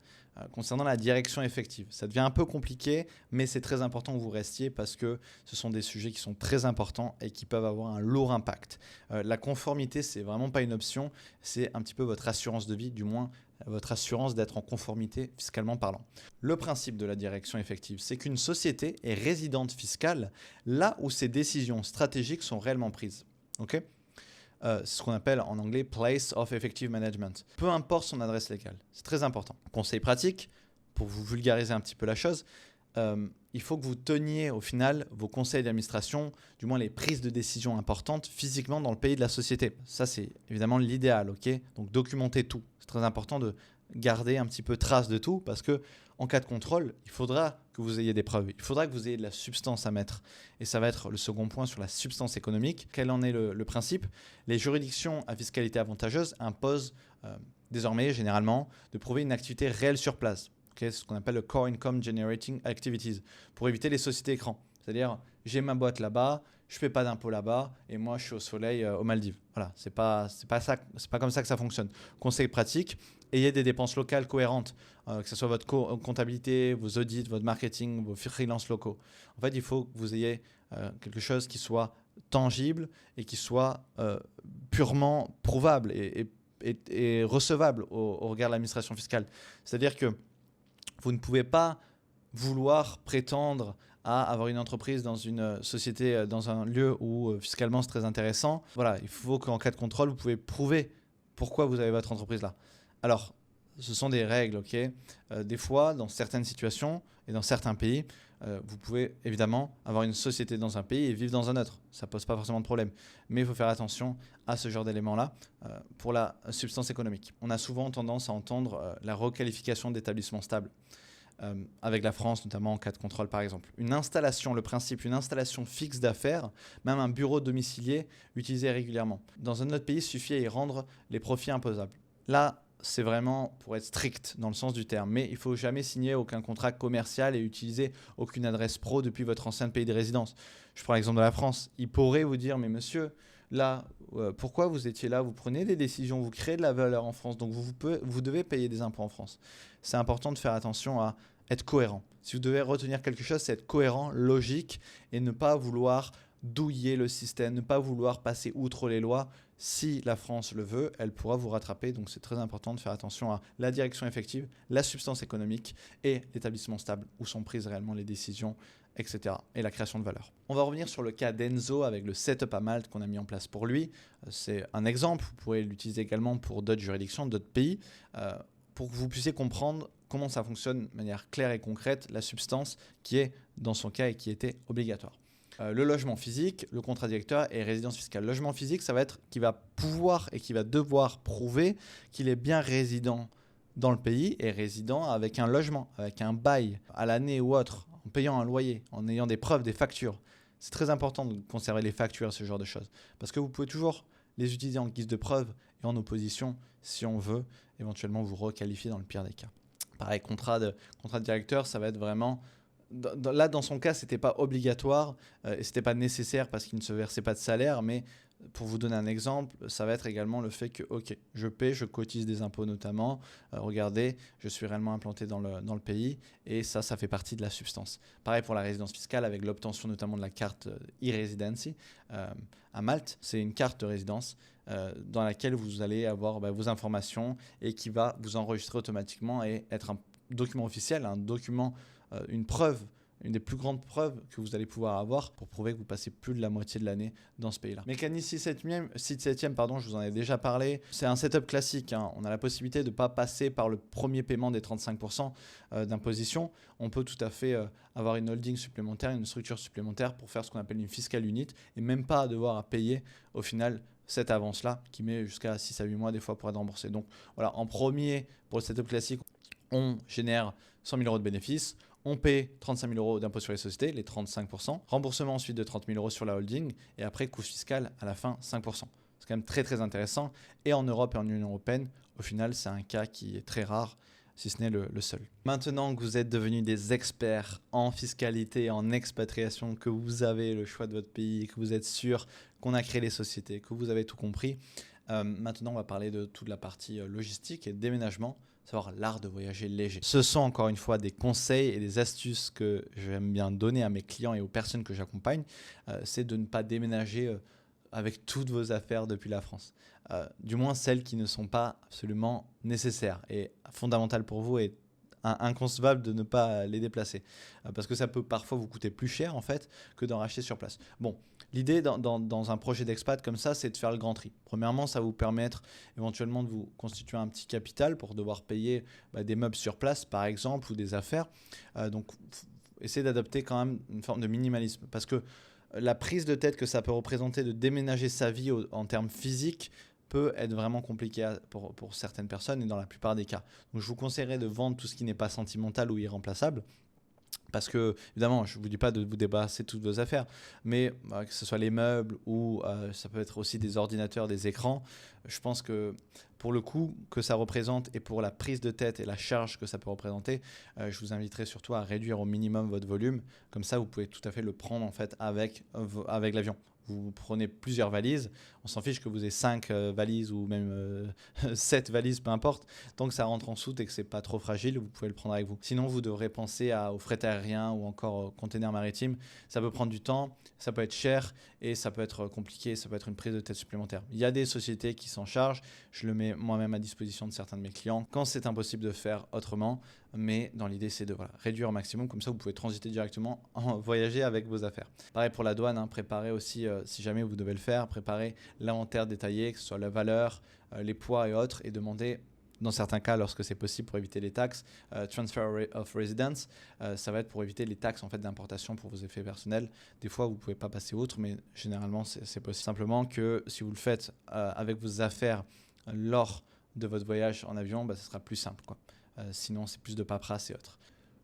concernant la direction effective. Ça devient un peu compliqué, mais c'est très important que vous restiez parce que ce sont des sujets qui sont très importants et qui peuvent avoir un lourd impact. La conformité, c'est vraiment pas une option, c'est un petit peu votre assurance de vie, du moins votre assurance d'être en conformité fiscalement parlant. Le principe de la direction effective, c'est qu'une société est résidente fiscale là où ses décisions stratégiques sont réellement prises. Ok ? C'est ce qu'on appelle en anglais Place of Effective Management. Peu importe son adresse légale, c'est très important. Conseil pratique, pour vous vulgariser un petit peu la chose, il faut que vous teniez au final vos conseils d'administration, du moins les prises de décision importantes physiquement dans le pays de la société. Ça, c'est évidemment l'idéal, ok ? Donc documentez tout. C'est très important de garder un petit peu trace de tout parce que En cas de contrôle, il faudra que vous ayez des preuves, il faudra que vous ayez de la substance à mettre. Et ça va être le second point sur la substance économique. Quel en est le principe? Les juridictions à fiscalité avantageuse imposent désormais, généralement, de prouver une activité réelle sur place. C'est ce qu'on appelle le Core Income Generating Activities, pour éviter les sociétés écrans. C'est-à-dire, j'ai ma boîte là-bas, je ne fais pas d'impôts là-bas, et moi, je suis au soleil aux Maldives. Voilà, c'est pas comme ça que ça fonctionne. Conseil pratique, ayez des dépenses locales cohérentes, que ce soit votre comptabilité, vos audits, votre marketing, vos freelances locaux. En fait, il faut que vous ayez quelque chose qui soit tangible et qui soit purement prouvable et recevable au regard de l'administration fiscale. C'est-à-dire que vous ne pouvez pas vouloir prétendre à avoir une entreprise dans une société, dans un lieu où fiscalement c'est très intéressant. Voilà, il faut qu'en cas de contrôle, vous pouvez prouver pourquoi vous avez votre entreprise là. Alors, ce sont des règles, ok. Des fois, dans certaines situations et dans certains pays, vous pouvez évidemment avoir une société dans un pays et vivre dans un autre. Ça ne pose pas forcément de problème. Mais il faut faire attention à ce genre d'éléments-là pour la substance économique. On a souvent tendance à entendre la requalification d'établissement stable. Avec la France, notamment en cas de contrôle par exemple. Une installation, le principe, une installation fixe d'affaires, même un bureau domicilié utilisé régulièrement. Dans un autre pays, il suffit à y rendre les profits imposables. Là, c'est vraiment pour être strict dans le sens du terme, mais il ne faut jamais signer aucun contrat commercial et utiliser aucune adresse pro depuis votre ancien pays de résidence. Je prends l'exemple de la France. Il pourrait vous dire, mais monsieur, là, pourquoi vous étiez là? Vous prenez des décisions, vous créez de la valeur en France, donc vous devez payer des impôts en France. C'est important de faire attention à être cohérent. Si vous devez retenir quelque chose, c'est être cohérent, logique et ne pas vouloir douiller le système, ne pas vouloir passer outre les lois. Si la France le veut, elle pourra vous rattraper. Donc c'est très important de faire attention à la direction effective, la substance économique et l'établissement stable où sont prises réellement les décisions, etc. et la création de valeur. On va revenir sur le cas d'Enzo avec le setup à Malte qu'on a mis en place pour lui. C'est un exemple, vous pourrez l'utiliser également pour d'autres juridictions, d'autres pays, pour que vous puissiez comprendre comment ça fonctionne de manière claire et concrète, la substance qui est dans son cas et qui était obligatoire. Le logement physique, le contrat directeur et résidence fiscale. Logement physique, ça va être qui va pouvoir et qui va devoir prouver qu'il est bien résident dans le pays et résident avec un logement, avec un bail à l'année ou autre, en payant un loyer, en ayant des preuves, des factures. C'est très important de conserver les factures, ce genre de choses. Parce que vous pouvez toujours les utiliser en guise de preuve et en opposition si on veut éventuellement vous requalifier dans le pire des cas. Pareil, contrat de directeur, ça va être vraiment... Là, dans son cas, ce n'était pas obligatoire et ce n'était pas nécessaire parce qu'il ne se versait pas de salaire. Mais pour vous donner un exemple, ça va être également le fait que, ok, je paie, je cotise des impôts notamment. Regardez, je suis réellement implanté dans le pays et ça fait partie de la substance. Pareil pour la résidence fiscale avec l'obtention notamment de la carte e-residency à Malte. C'est une carte de résidence dans laquelle vous allez avoir vos informations et qui va vous enregistrer automatiquement et être un document officiel, un document, une preuve, une des plus grandes preuves que vous allez pouvoir avoir pour prouver que vous passez plus de la moitié de l'année dans ce pays-là. Mécanisme 6/7e, je vous en ai déjà parlé. C'est un setup classique. On a la possibilité de ne pas passer par le premier paiement des 35% d'imposition. On peut tout à fait avoir une holding supplémentaire, une structure supplémentaire pour faire ce qu'on appelle une fiscal unit et même pas devoir à payer au final cette avance-là qui met jusqu'à 6 à 8 mois des fois pour être remboursé. Donc voilà, en premier, pour le setup classique, on génère 100 000 euros de bénéfices, on paie 35 000 euros d'impôt sur les sociétés, les 35%, remboursement ensuite de 30 000 euros sur la holding et après coût fiscal à la fin 5%. C'est quand même très très intéressant et en Europe et en Union européenne, au final c'est un cas qui est très rare, si ce n'est le seul. Maintenant que vous êtes devenus des experts en fiscalité, en expatriation, que vous avez le choix de votre pays, que vous êtes sûr qu'on a créé les sociétés, que vous avez tout compris, maintenant on va parler de toute la partie logistique et déménagement, savoir l'art de voyager léger. Ce sont encore une fois des conseils et des astuces que j'aime bien donner à mes clients et aux personnes que j'accompagne, c'est de ne pas déménager avec toutes vos affaires depuis la France. Du moins celles qui ne sont pas absolument nécessaires et fondamentales pour vous et inconcevable de ne pas les déplacer parce que ça peut parfois vous coûter plus cher en fait que d'en racheter sur place. Bon, l'idée dans un projet d'expat comme ça, c'est de faire le grand tri. Premièrement, ça va vous permettre éventuellement de vous constituer un petit capital pour devoir payer des meubles sur place par exemple ou des affaires. Donc essayez d'adopter quand même une forme de minimalisme parce que la prise de tête que ça peut représenter de déménager sa vie en termes physiques peut être vraiment compliqué pour certaines personnes et dans la plupart des cas. Donc je vous conseillerais de vendre tout ce qui n'est pas sentimental ou irremplaçable. Parce que, évidemment, je ne vous dis pas de vous débarrasser de toutes vos affaires, mais que ce soit les meubles ou ça peut être aussi des ordinateurs, des écrans, je pense que pour le coût que ça représente et pour la prise de tête et la charge que ça peut représenter, je vous inviterai surtout à réduire au minimum votre volume. Comme ça, vous pouvez tout à fait le prendre en fait avec l'avion. Vous prenez plusieurs valises, on s'en fiche que vous ayez 5 valises ou même 7 valises, peu importe. Tant que ça rentre en soute et que ce n'est pas trop fragile, vous pouvez le prendre avec vous. Sinon, vous devrez penser aux fret aériens ou encore aux containers maritimes. Ça peut prendre du temps, ça peut être cher et ça peut être compliqué, ça peut être une prise de tête supplémentaire. Il y a des sociétés qui s'en chargent, je le mets moi-même à disposition de certains de mes clients quand c'est impossible de faire autrement. Mais dans l'idée, c'est de réduire au maximum. Comme ça, vous pouvez transiter directement en voyager avec vos affaires. Pareil pour la douane, préparez aussi, si jamais vous devez le faire, préparez l'inventaire détaillé, que ce soit la valeur, les poids et autres, et demandez, dans certains cas, lorsque c'est possible pour éviter les taxes, transfer of residence, ça va être pour éviter les taxes en fait, d'importation pour vos effets personnels. Des fois, vous ne pouvez pas passer outre, mais généralement, c'est possible. Simplement que si vous le faites avec vos affaires lors de votre voyage en avion, ce sera plus simple, quoi. Sinon, c'est plus de paperasse et autres.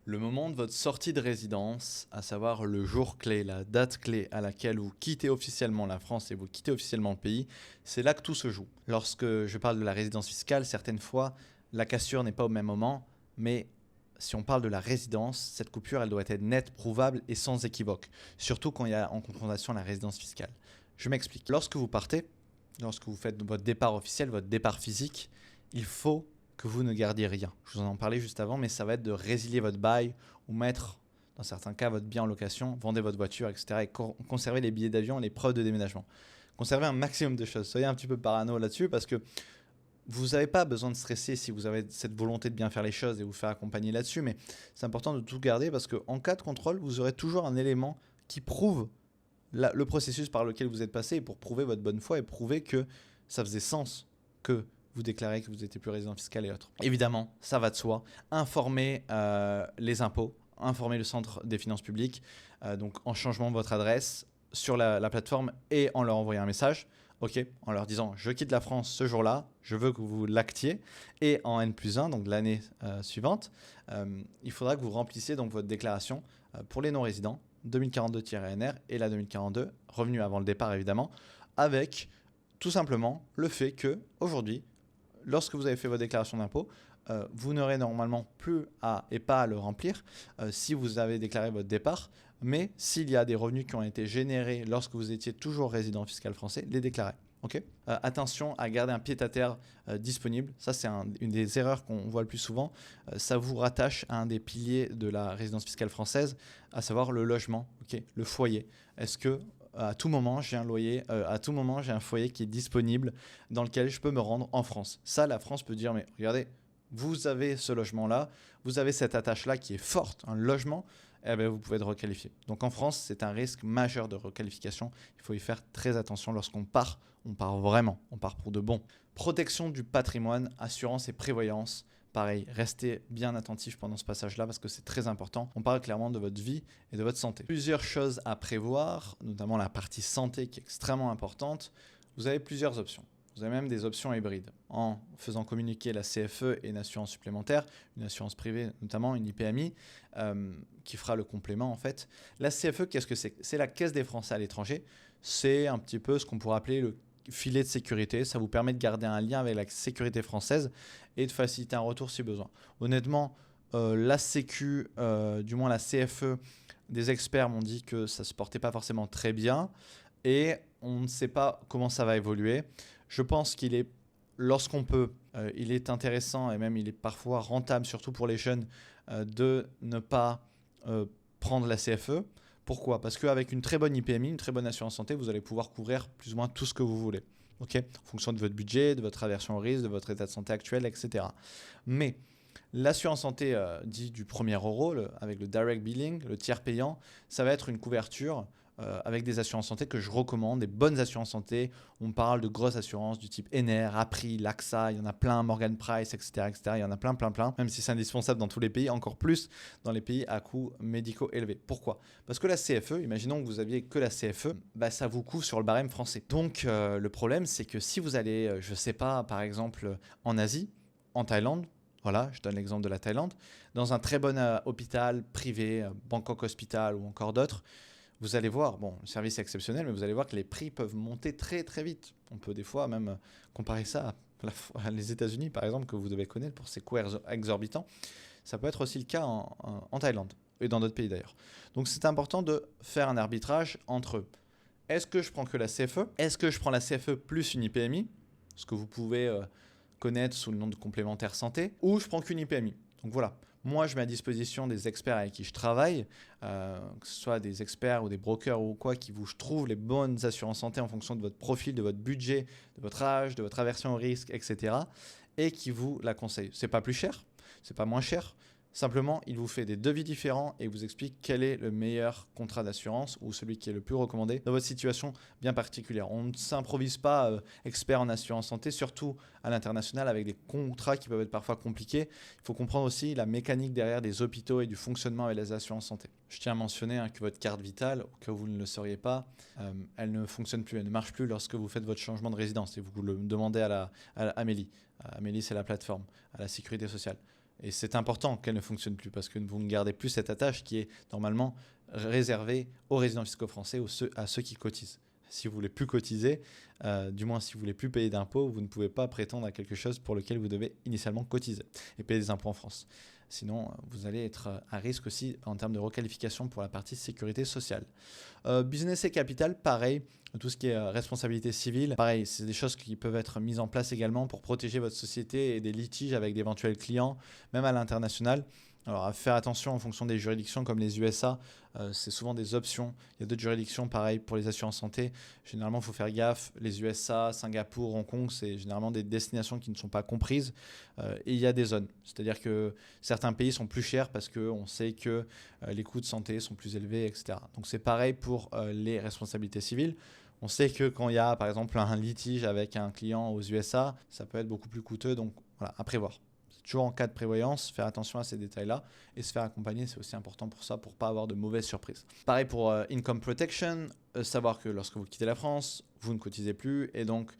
Le moment de votre sortie de résidence, à savoir le jour clé, la date clé à laquelle vous quittez officiellement la France et vous quittez officiellement le pays, c'est là que tout se joue. Lorsque je parle de la résidence fiscale, certaines fois, la cassure n'est pas au même moment, mais si on parle de la résidence, cette coupure, elle doit être nette, prouvable et sans équivoque, surtout quand il y a en confrontation la résidence fiscale. Je m'explique. Lorsque vous partez, lorsque vous faites votre départ officiel, votre départ physique, il faut que vous ne gardiez rien. Je vous en parlais juste avant, mais ça va être de résilier votre bail ou mettre, dans certains cas, votre bien en location, vendez votre voiture, etc. et conserver les billets d'avion et les preuves de déménagement. Conservez un maximum de choses. Soyez un petit peu parano là-dessus parce que vous n'avez pas besoin de stresser si vous avez cette volonté de bien faire les choses et vous faire accompagner là-dessus, mais c'est important de tout garder parce qu'en cas de contrôle, vous aurez toujours un élément qui prouve le processus par lequel vous êtes passé pour prouver votre bonne foi et prouver que ça faisait sens que vous déclarez que vous n'étiez plus résident fiscal et autres. Évidemment, ça va de soi. Informez les impôts, informez le centre des finances publiques, donc en changeant votre adresse sur la plateforme et en leur envoyant un message, en leur disant « je quitte la France ce jour-là, je veux que vous l'actiez » et en N+1, donc l'année suivante, il faudra que vous remplissiez donc votre déclaration pour les non-résidents 2042-NR et la 2042, revenu avant le départ évidemment, avec tout simplement le fait qu'aujourd'hui, lorsque vous avez fait votre déclaration d'impôt, vous n'aurez normalement plus pas à le remplir si vous avez déclaré votre départ, mais s'il y a des revenus qui ont été générés lorsque vous étiez toujours résident fiscal français, les déclarer. Attention à garder un pied-à-terre disponible. Ça, c'est une des erreurs qu'on voit le plus souvent. Ça vous rattache à un des piliers de la résidence fiscale française, à savoir le logement, le foyer. Est-ce que à tout moment, j'ai un loyer, à tout moment, j'ai un foyer qui est disponible dans lequel je peux me rendre en France. Ça, la France peut dire, mais regardez, vous avez ce logement-là, vous avez cette attache-là qui est forte, un logement, vous pouvez être requalifié. Donc en France, c'est un risque majeur de requalification. Il faut y faire très attention lorsqu'on part. On part vraiment, on part pour de bon. Protection du patrimoine, assurance et prévoyance. Pareil, restez bien attentif pendant ce passage-là parce que c'est très important. On parle clairement de votre vie et de votre santé. Plusieurs choses à prévoir, notamment la partie santé qui est extrêmement importante. Vous avez plusieurs options. Vous avez même des options hybrides en faisant communiquer la CFE et une assurance supplémentaire, une assurance privée notamment, une IPMI, qui fera le complément en fait. La CFE, qu'est-ce que c'est ? C'est la Caisse des Français à l'étranger. C'est un petit peu ce qu'on pourrait appeler le filet de sécurité. Ça vous permet de garder un lien avec la sécurité française et de faciliter un retour si besoin. Honnêtement, la Sécu, du moins la CFE, des experts m'ont dit que ça ne se portait pas forcément très bien et on ne sait pas comment ça va évoluer. Je pense qu'il est, lorsqu'on peut, il est intéressant et même il est parfois rentable, surtout pour les jeunes, de ne pas prendre la CFE. Pourquoi ? Parce qu'avec une très bonne IPMI, une très bonne assurance santé, vous allez pouvoir couvrir plus ou moins tout ce que vous voulez. En fonction de votre budget, de votre aversion au risque, de votre état de santé actuel, etc. Mais l'assurance santé dit du premier euro, avec le direct billing, le tiers payant, ça va être une couverture avec des assurances santé que je recommande, des bonnes assurances santé. On parle de grosses assurances du type Ener, Apri, Laxa, il y en a plein, Morgan Price, etc., etc. Il y en a plein, même si c'est indispensable dans tous les pays, encore plus dans les pays à coûts médicaux élevés. Pourquoi ? Parce que la CFE, imaginons que vous aviez que la CFE, ça vous couvre sur le barème français. Donc le problème, c'est que si vous allez, je sais pas, par exemple en Asie, en Thaïlande, voilà, je donne l'exemple de la Thaïlande, dans un très bon hôpital privé, Bangkok Hospital ou encore d'autres, vous allez voir, bon, le service est exceptionnel, mais vous allez voir que les prix peuvent monter très très vite. On peut des fois même comparer ça à les États-Unis, par exemple, que vous devez connaître pour ses coûts exorbitants. Ça peut être aussi le cas en Thaïlande et dans d'autres pays d'ailleurs. Donc c'est important de faire un arbitrage entre est-ce que je prends que la CFE, est-ce que je prends la CFE plus une IPMI, ce que vous pouvez connaître sous le nom de complémentaire santé, ou je prends qu'une IPMI. Donc voilà. Moi, je mets à disposition des experts avec qui je travaille, que ce soit des experts ou des brokers ou quoi, qui vous trouvent les bonnes assurances santé en fonction de votre profil, de votre budget, de votre âge, de votre aversion au risque, etc. et qui vous la conseillent. C'est pas plus cher, c'est pas moins cher. Simplement, il vous fait des devis différents et vous explique quel est le meilleur contrat d'assurance ou celui qui est le plus recommandé dans votre situation bien particulière. On ne s'improvise pas expert en assurance santé, surtout à l'international avec des contrats qui peuvent être parfois compliqués. Il faut comprendre aussi la mécanique derrière des hôpitaux et du fonctionnement avec les assurances santé. Je tiens à mentionner que votre carte vitale, au cas où vous ne le sauriez pas, elle ne fonctionne plus, elle ne marche plus lorsque vous faites votre changement de résidence et vous le demandez à Amélie. Amélie, c'est la plateforme, à la sécurité sociale. Et c'est important qu'elle ne fonctionne plus parce que vous ne gardez plus cette attache qui est normalement réservée aux résidents fiscaux français ou à ceux qui cotisent. Si vous voulez plus cotiser, du moins si vous voulez plus payer d'impôts, vous ne pouvez pas prétendre à quelque chose pour lequel vous devez initialement cotiser et payer des impôts en France. Sinon, vous allez être à risque aussi en termes de requalification pour la partie sécurité sociale. Business et capital, pareil. Tout ce qui est responsabilité civile, pareil, c'est des choses qui peuvent être mises en place également pour protéger votre société et des litiges avec d'éventuels clients, même à l'international. Alors, à faire attention en fonction des juridictions comme les USA, c'est souvent des options. Il y a d'autres juridictions, pareil, pour les assurances santé. Généralement, il faut faire gaffe. Les USA, Singapour, Hong Kong, c'est généralement des destinations qui ne sont pas comprises. Et il y a des zones. C'est-à-dire que certains pays sont plus chers parce qu'on sait que les coûts de santé sont plus élevés, etc. Donc, c'est pareil pour les responsabilités civiles. On sait que quand il y a, par exemple, un litige avec un client aux USA, ça peut être beaucoup plus coûteux. Donc, voilà, à prévoir. Toujours en cas de prévoyance, faire attention à ces détails-là et se faire accompagner, c'est aussi important pour ça, pour ne pas avoir de mauvaises surprises. Pareil pour Income Protection, savoir que lorsque vous quittez la France, vous ne cotisez plus et donc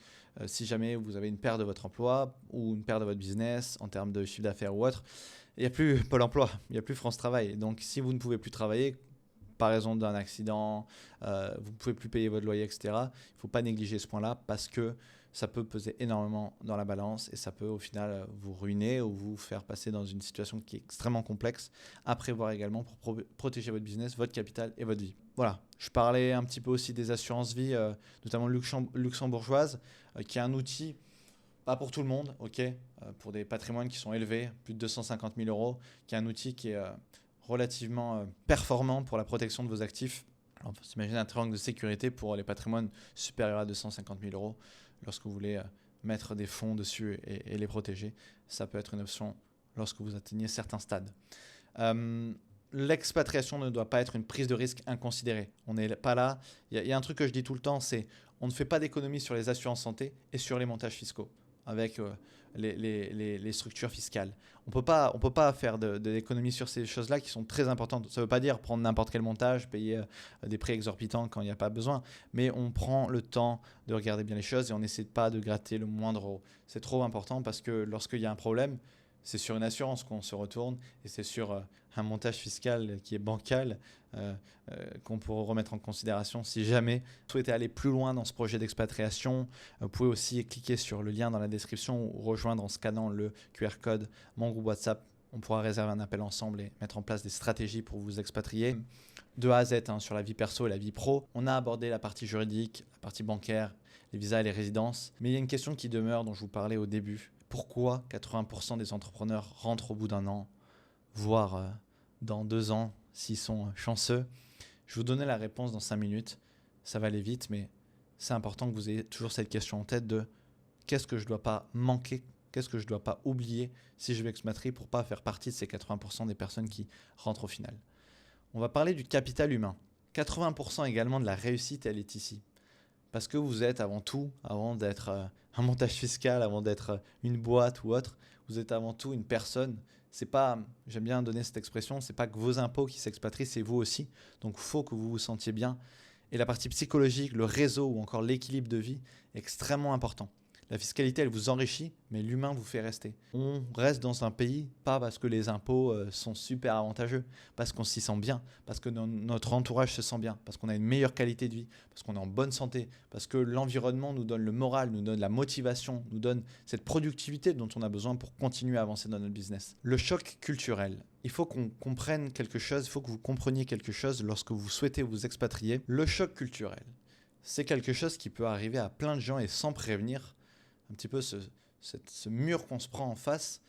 si jamais vous avez une perte de votre emploi ou une perte de votre business en termes de chiffre d'affaires ou autre, il n'y a plus Pôle emploi, il n'y a plus France Travail. Donc si vous ne pouvez plus travailler, par raison d'un accident, vous ne pouvez plus payer votre loyer, etc., il ne faut pas négliger ce point-là parce que ça peut peser énormément dans la balance et ça peut au final vous ruiner ou vous faire passer dans une situation qui est extrêmement complexe à prévoir également pour protéger votre business, votre capital et votre vie. Voilà, je parlais un petit peu aussi des assurances vie, notamment luxembourgeoises, qui est un outil, pas pour tout le monde, ok, pour des patrimoines qui sont élevés, plus de 250 000 euros, qui est un outil qui est relativement performant pour la protection de vos actifs. Alors, on peut s'imaginer un triangle de sécurité pour les patrimoines supérieurs à 250 000 euros. Lorsque vous voulez mettre des fonds dessus et les protéger, ça peut être une option lorsque vous atteignez certains stades. L'expatriation ne doit pas être une prise de risque inconsidérée. On n'est pas là. Il y a un truc que je dis tout le temps, c'est on ne fait pas d'économie sur les assurances santé et sur les montages fiscaux avec les structures fiscales. On peut pas faire de l'économie sur ces choses-là qui sont très importantes. Ça ne veut pas dire prendre n'importe quel montage, payer des prix exorbitants quand il n'y a pas besoin, mais on prend le temps de regarder bien les choses et on n'essaie pas de gratter le moindre euro. C'est trop important parce que lorsqu'il y a un problème, c'est sur une assurance qu'on se retourne et c'est sur un montage fiscal qui est bancal qu'on pourra remettre en considération si jamais vous souhaitez aller plus loin dans ce projet d'expatriation. Vous pouvez aussi cliquer sur le lien dans la description ou rejoindre en scannant le QR code mon groupe WhatsApp. On pourra réserver un appel ensemble et mettre en place des stratégies pour vous expatrier de A à Z sur la vie perso et la vie pro. On a abordé la partie juridique, la partie bancaire, les visas et les résidences. Mais il y a une question qui demeure dont je vous parlais au début. Pourquoi 80% des entrepreneurs rentrent au bout d'un an, voire dans 2 ans, s'ils sont chanceux? Je vais vous donner la réponse dans 5 minutes. Ça va aller vite, mais c'est important que vous ayez toujours cette question en tête de qu'est-ce que je ne dois pas manquer, qu'est-ce que je ne dois pas oublier si je vais expatrier pour ne pas faire partie de ces 80% des personnes qui rentrent au final. On va parler du capital humain. 80% également de la réussite, elle est ici. Parce que vous êtes avant tout, avant d'être un montage fiscal, avant d'être une boîte ou autre, vous êtes avant tout une personne. C'est pas, j'aime bien donner cette expression, c'est pas que vos impôts qui s'expatrient, c'est vous aussi. Donc il faut que vous vous sentiez bien. Et la partie psychologique, le réseau ou encore l'équilibre de vie est extrêmement important. La fiscalité, elle vous enrichit, mais l'humain vous fait rester. On reste dans un pays, pas parce que les impôts sont super avantageux, parce qu'on s'y sent bien, parce que notre entourage se sent bien, parce qu'on a une meilleure qualité de vie, parce qu'on est en bonne santé, parce que l'environnement nous donne le moral, nous donne la motivation, nous donne cette productivité dont on a besoin pour continuer à avancer dans notre business. Le choc culturel. Il faut qu'on comprenne quelque chose, il faut que vous compreniez quelque chose lorsque vous souhaitez vous expatrier. Le choc culturel, c'est quelque chose qui peut arriver à plein de gens et sans prévenir, un petit peu ce mur qu'on se prend en face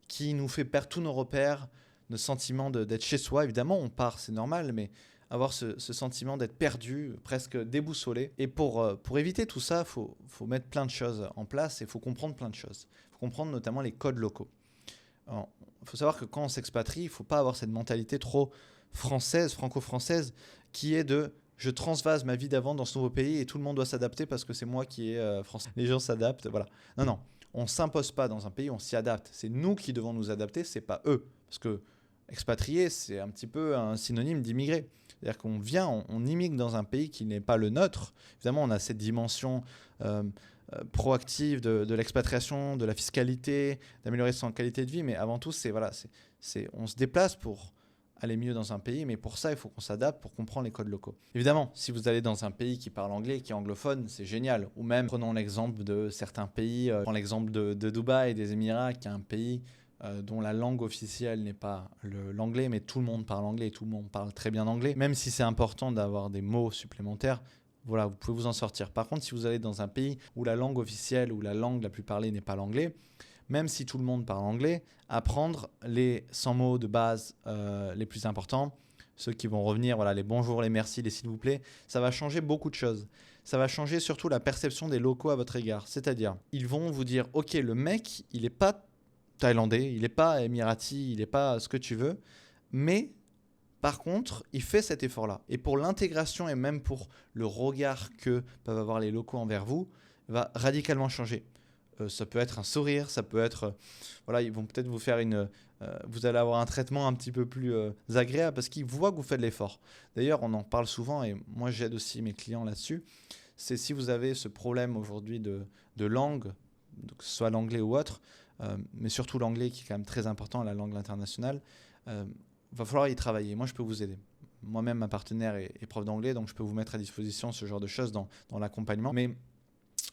qui nous fait perdre tous nos repères, le sentiment d'être chez soi. Évidemment, on part, c'est normal, mais avoir ce sentiment d'être perdu, presque déboussolé. Et pour éviter tout ça, il faut mettre plein de choses en place et il faut comprendre plein de choses. Il faut comprendre notamment les codes locaux. Il faut savoir que quand on s'expatrie, il ne faut pas avoir cette mentalité trop française, franco-française, qui est de je transvase ma vie d'avant dans ce nouveau pays et tout le monde doit s'adapter parce que c'est moi qui est français. Les gens s'adaptent, voilà. Non, on ne s'impose pas dans un pays, on s'y adapte. C'est nous qui devons nous adapter, ce n'est pas eux. Parce que expatrié, c'est un petit peu un synonyme d'immigré. C'est-à-dire qu'on vient, on immigre dans un pays qui n'est pas le nôtre. Évidemment, on a cette dimension proactive de l'expatriation, de la fiscalité, d'améliorer son qualité de vie, mais avant tout, on se déplace pour aller mieux dans un pays, mais pour ça, il faut qu'on s'adapte pour comprendre les codes locaux. Évidemment, si vous allez dans un pays qui parle anglais, qui est anglophone, c'est génial. Ou même, prenons l'exemple de certains pays, prenons l'exemple de Dubaï, des Émirats, qui est un pays dont la langue officielle n'est pas l'anglais, mais tout le monde parle anglais et tout le monde parle très bien anglais. Même si c'est important d'avoir des mots supplémentaires, voilà, vous pouvez vous en sortir. Par contre, si vous allez dans un pays où la langue officielle ou la langue la plus parlée n'est pas l'anglais, même si tout le monde parle anglais, apprendre les 100 mots de base les plus importants, ceux qui vont revenir, voilà, les bonjours, les merci, les s'il vous plaît, ça va changer beaucoup de choses. Ça va changer surtout la perception des locaux à votre égard. C'est-à-dire, ils vont vous dire, ok, le mec, il n'est pas thaïlandais, il n'est pas émirati, il n'est pas ce que tu veux, mais par contre, il fait cet effort-là. Et pour l'intégration et même pour le regard que peuvent avoir les locaux envers vous, va radicalement changer. Ça peut être un sourire, ça peut être... voilà, ils vont peut-être vous faire vous allez avoir un traitement un petit peu plus agréable parce qu'ils voient que vous faites de l'effort. D'ailleurs, on en parle souvent et moi j'aide aussi mes clients là-dessus. C'est si vous avez ce problème aujourd'hui de langue, que ce soit l'anglais ou autre, mais surtout l'anglais qui est quand même très important, la langue internationale, va falloir y travailler. Moi, je peux vous aider. Moi-même, ma partenaire est prof d'anglais, donc je peux vous mettre à disposition ce genre de choses dans l'accompagnement. Mais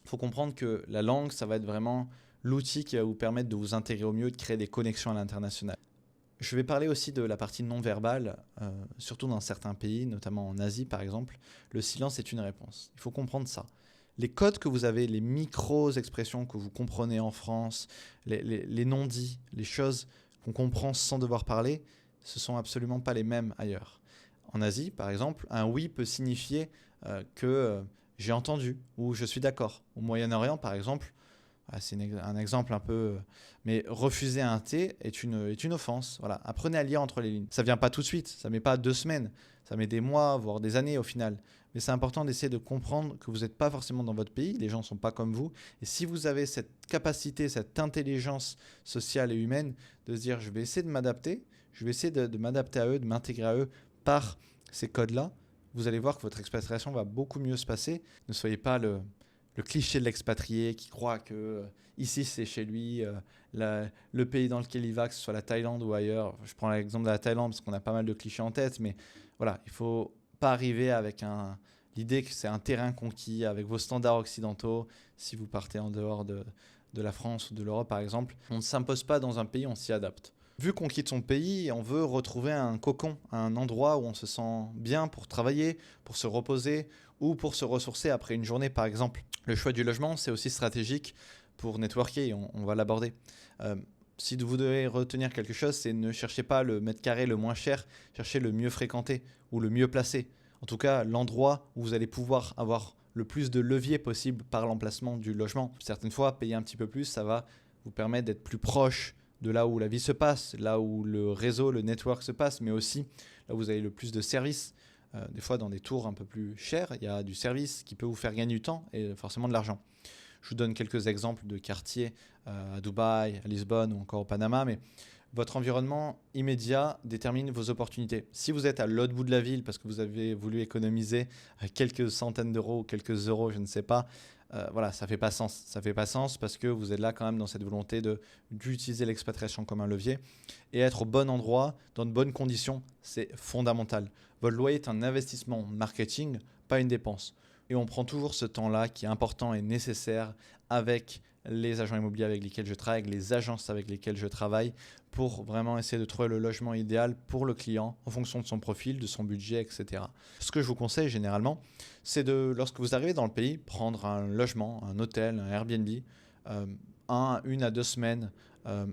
il faut comprendre que la langue, ça va être vraiment l'outil qui va vous permettre de vous intégrer au mieux, de créer des connexions à l'international. Je vais parler aussi de la partie non verbale, surtout dans certains pays, notamment en Asie par exemple. Le silence est une réponse. Il faut comprendre ça. Les codes que vous avez, les micro-expressions que vous comprenez en France, les non-dits, les choses qu'on comprend sans devoir parler, ce ne sont absolument pas les mêmes ailleurs. En Asie, par exemple, un oui peut signifier que j'ai entendu ou je suis d'accord. Au Moyen-Orient, par exemple, c'est un exemple un peu... mais refuser un thé est une offense. Voilà. Apprenez à lire entre les lignes. Ça ne vient pas tout de suite, ça ne met pas 2 semaines, ça met des mois, voire des années au final. Mais c'est important d'essayer de comprendre que vous n'êtes pas forcément dans votre pays, les gens ne sont pas comme vous. Et si vous avez cette capacité, cette intelligence sociale et humaine de se dire je vais essayer de m'adapter, je vais essayer de m'adapter à eux, de m'intégrer à eux par ces codes-là, vous allez voir que votre expatriation va beaucoup mieux se passer. Ne soyez pas le cliché de l'expatrié qui croit que ici c'est chez lui, le pays dans lequel il va, que ce soit la Thaïlande ou ailleurs. Je prends l'exemple de la Thaïlande parce qu'on a pas mal de clichés en tête, mais voilà, il ne faut pas arriver avec l'idée que c'est un terrain conquis avec vos standards occidentaux. Si vous partez en dehors de la France ou de l'Europe par exemple, on ne s'impose pas dans un pays, on s'y adapte. Vu qu'on quitte son pays, on veut retrouver un cocon, un endroit où on se sent bien pour travailler, pour se reposer ou pour se ressourcer après une journée par exemple. Le choix du logement, c'est aussi stratégique pour networker, on va l'aborder. Si vous devez retenir quelque chose, c'est ne cherchez pas le mètre carré le moins cher, cherchez le mieux fréquenté ou le mieux placé. En tout cas, l'endroit où vous allez pouvoir avoir le plus de levier possible par l'emplacement du logement. Certaines fois, payer un petit peu plus, ça va vous permettre d'être plus proche de là où la vie se passe, là où le réseau, le network se passe, mais aussi là où vous avez le plus de services. des fois dans des tours un peu plus chers, il y a du service qui peut vous faire gagner du temps et forcément de l'argent. Je vous donne quelques exemples de quartiers à Dubaï, à Lisbonne ou encore au Panama, mais votre environnement immédiat détermine vos opportunités. Si vous êtes à l'autre bout de la ville parce que vous avez voulu économiser quelques centaines d'euros ou quelques euros, je ne sais pas, voilà, ça ne fait pas sens. Ça fait pas sens parce que vous êtes là quand même dans cette volonté d'utiliser l'expatriation comme un levier. Et être au bon endroit, dans de bonnes conditions, c'est fondamental. Votre loyer est un investissement marketing, pas une dépense. Et on prend toujours ce temps-là qui est important et nécessaire avec les agents immobiliers avec lesquels je travaille, avec les agences avec lesquelles je travaille, pour vraiment essayer de trouver le logement idéal pour le client en fonction de son profil, de son budget, etc. Ce que je vous conseille généralement, c'est de, lorsque vous arrivez dans le pays, prendre un logement, un hôtel, un Airbnb, 1 à 2 semaines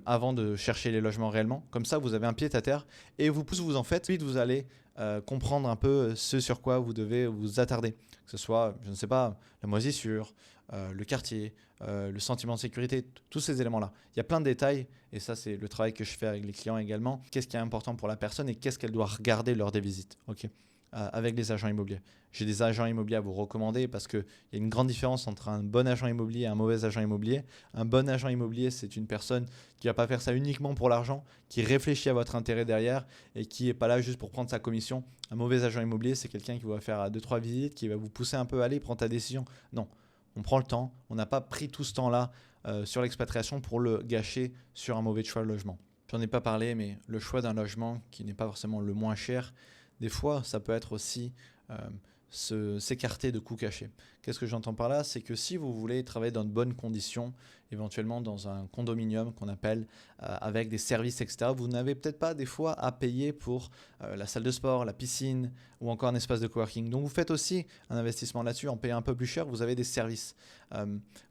avant de chercher les logements réellement. Comme ça, vous avez un pied à terre et vous en faites. Ensuite, vous allez comprendre un peu ce sur quoi vous devez vous attarder. Que ce soit, je ne sais pas, la moisissure, le quartier, le sentiment de sécurité, tous ces éléments-là. Il y a plein de détails et ça, c'est le travail que je fais avec les clients également. Qu'est-ce qui est important pour la personne et qu'est-ce qu'elle doit regarder lors des visites, avec les agents immobiliers. J'ai des agents immobiliers à vous recommander parce qu'il y a une grande différence entre un bon agent immobilier et un mauvais agent immobilier. Un bon agent immobilier, c'est une personne qui ne va pas faire ça uniquement pour l'argent, qui réfléchit à votre intérêt derrière et qui n'est pas là juste pour prendre sa commission. Un mauvais agent immobilier, c'est quelqu'un qui va faire 2-3 visites, qui va vous pousser un peu à aller prendre ta décision. Non, on prend le temps. On n'a pas pris tout ce temps-là sur l'expatriation pour le gâcher sur un mauvais choix de logement. J'en ai pas parlé, mais le choix d'un logement qui n'est pas forcément le moins cher, des fois, ça peut être aussi s'écarter de coûts cachés. Qu'est-ce que j'entends par là? C'est que si vous voulez travailler dans de bonnes conditions, éventuellement dans un condominium qu'on appelle, avec des services, etc., vous n'avez peut-être pas des fois à payer pour la salle de sport, la piscine ou encore un espace de coworking. Donc vous faites aussi un investissement là-dessus. En payant un peu plus cher, vous avez des services.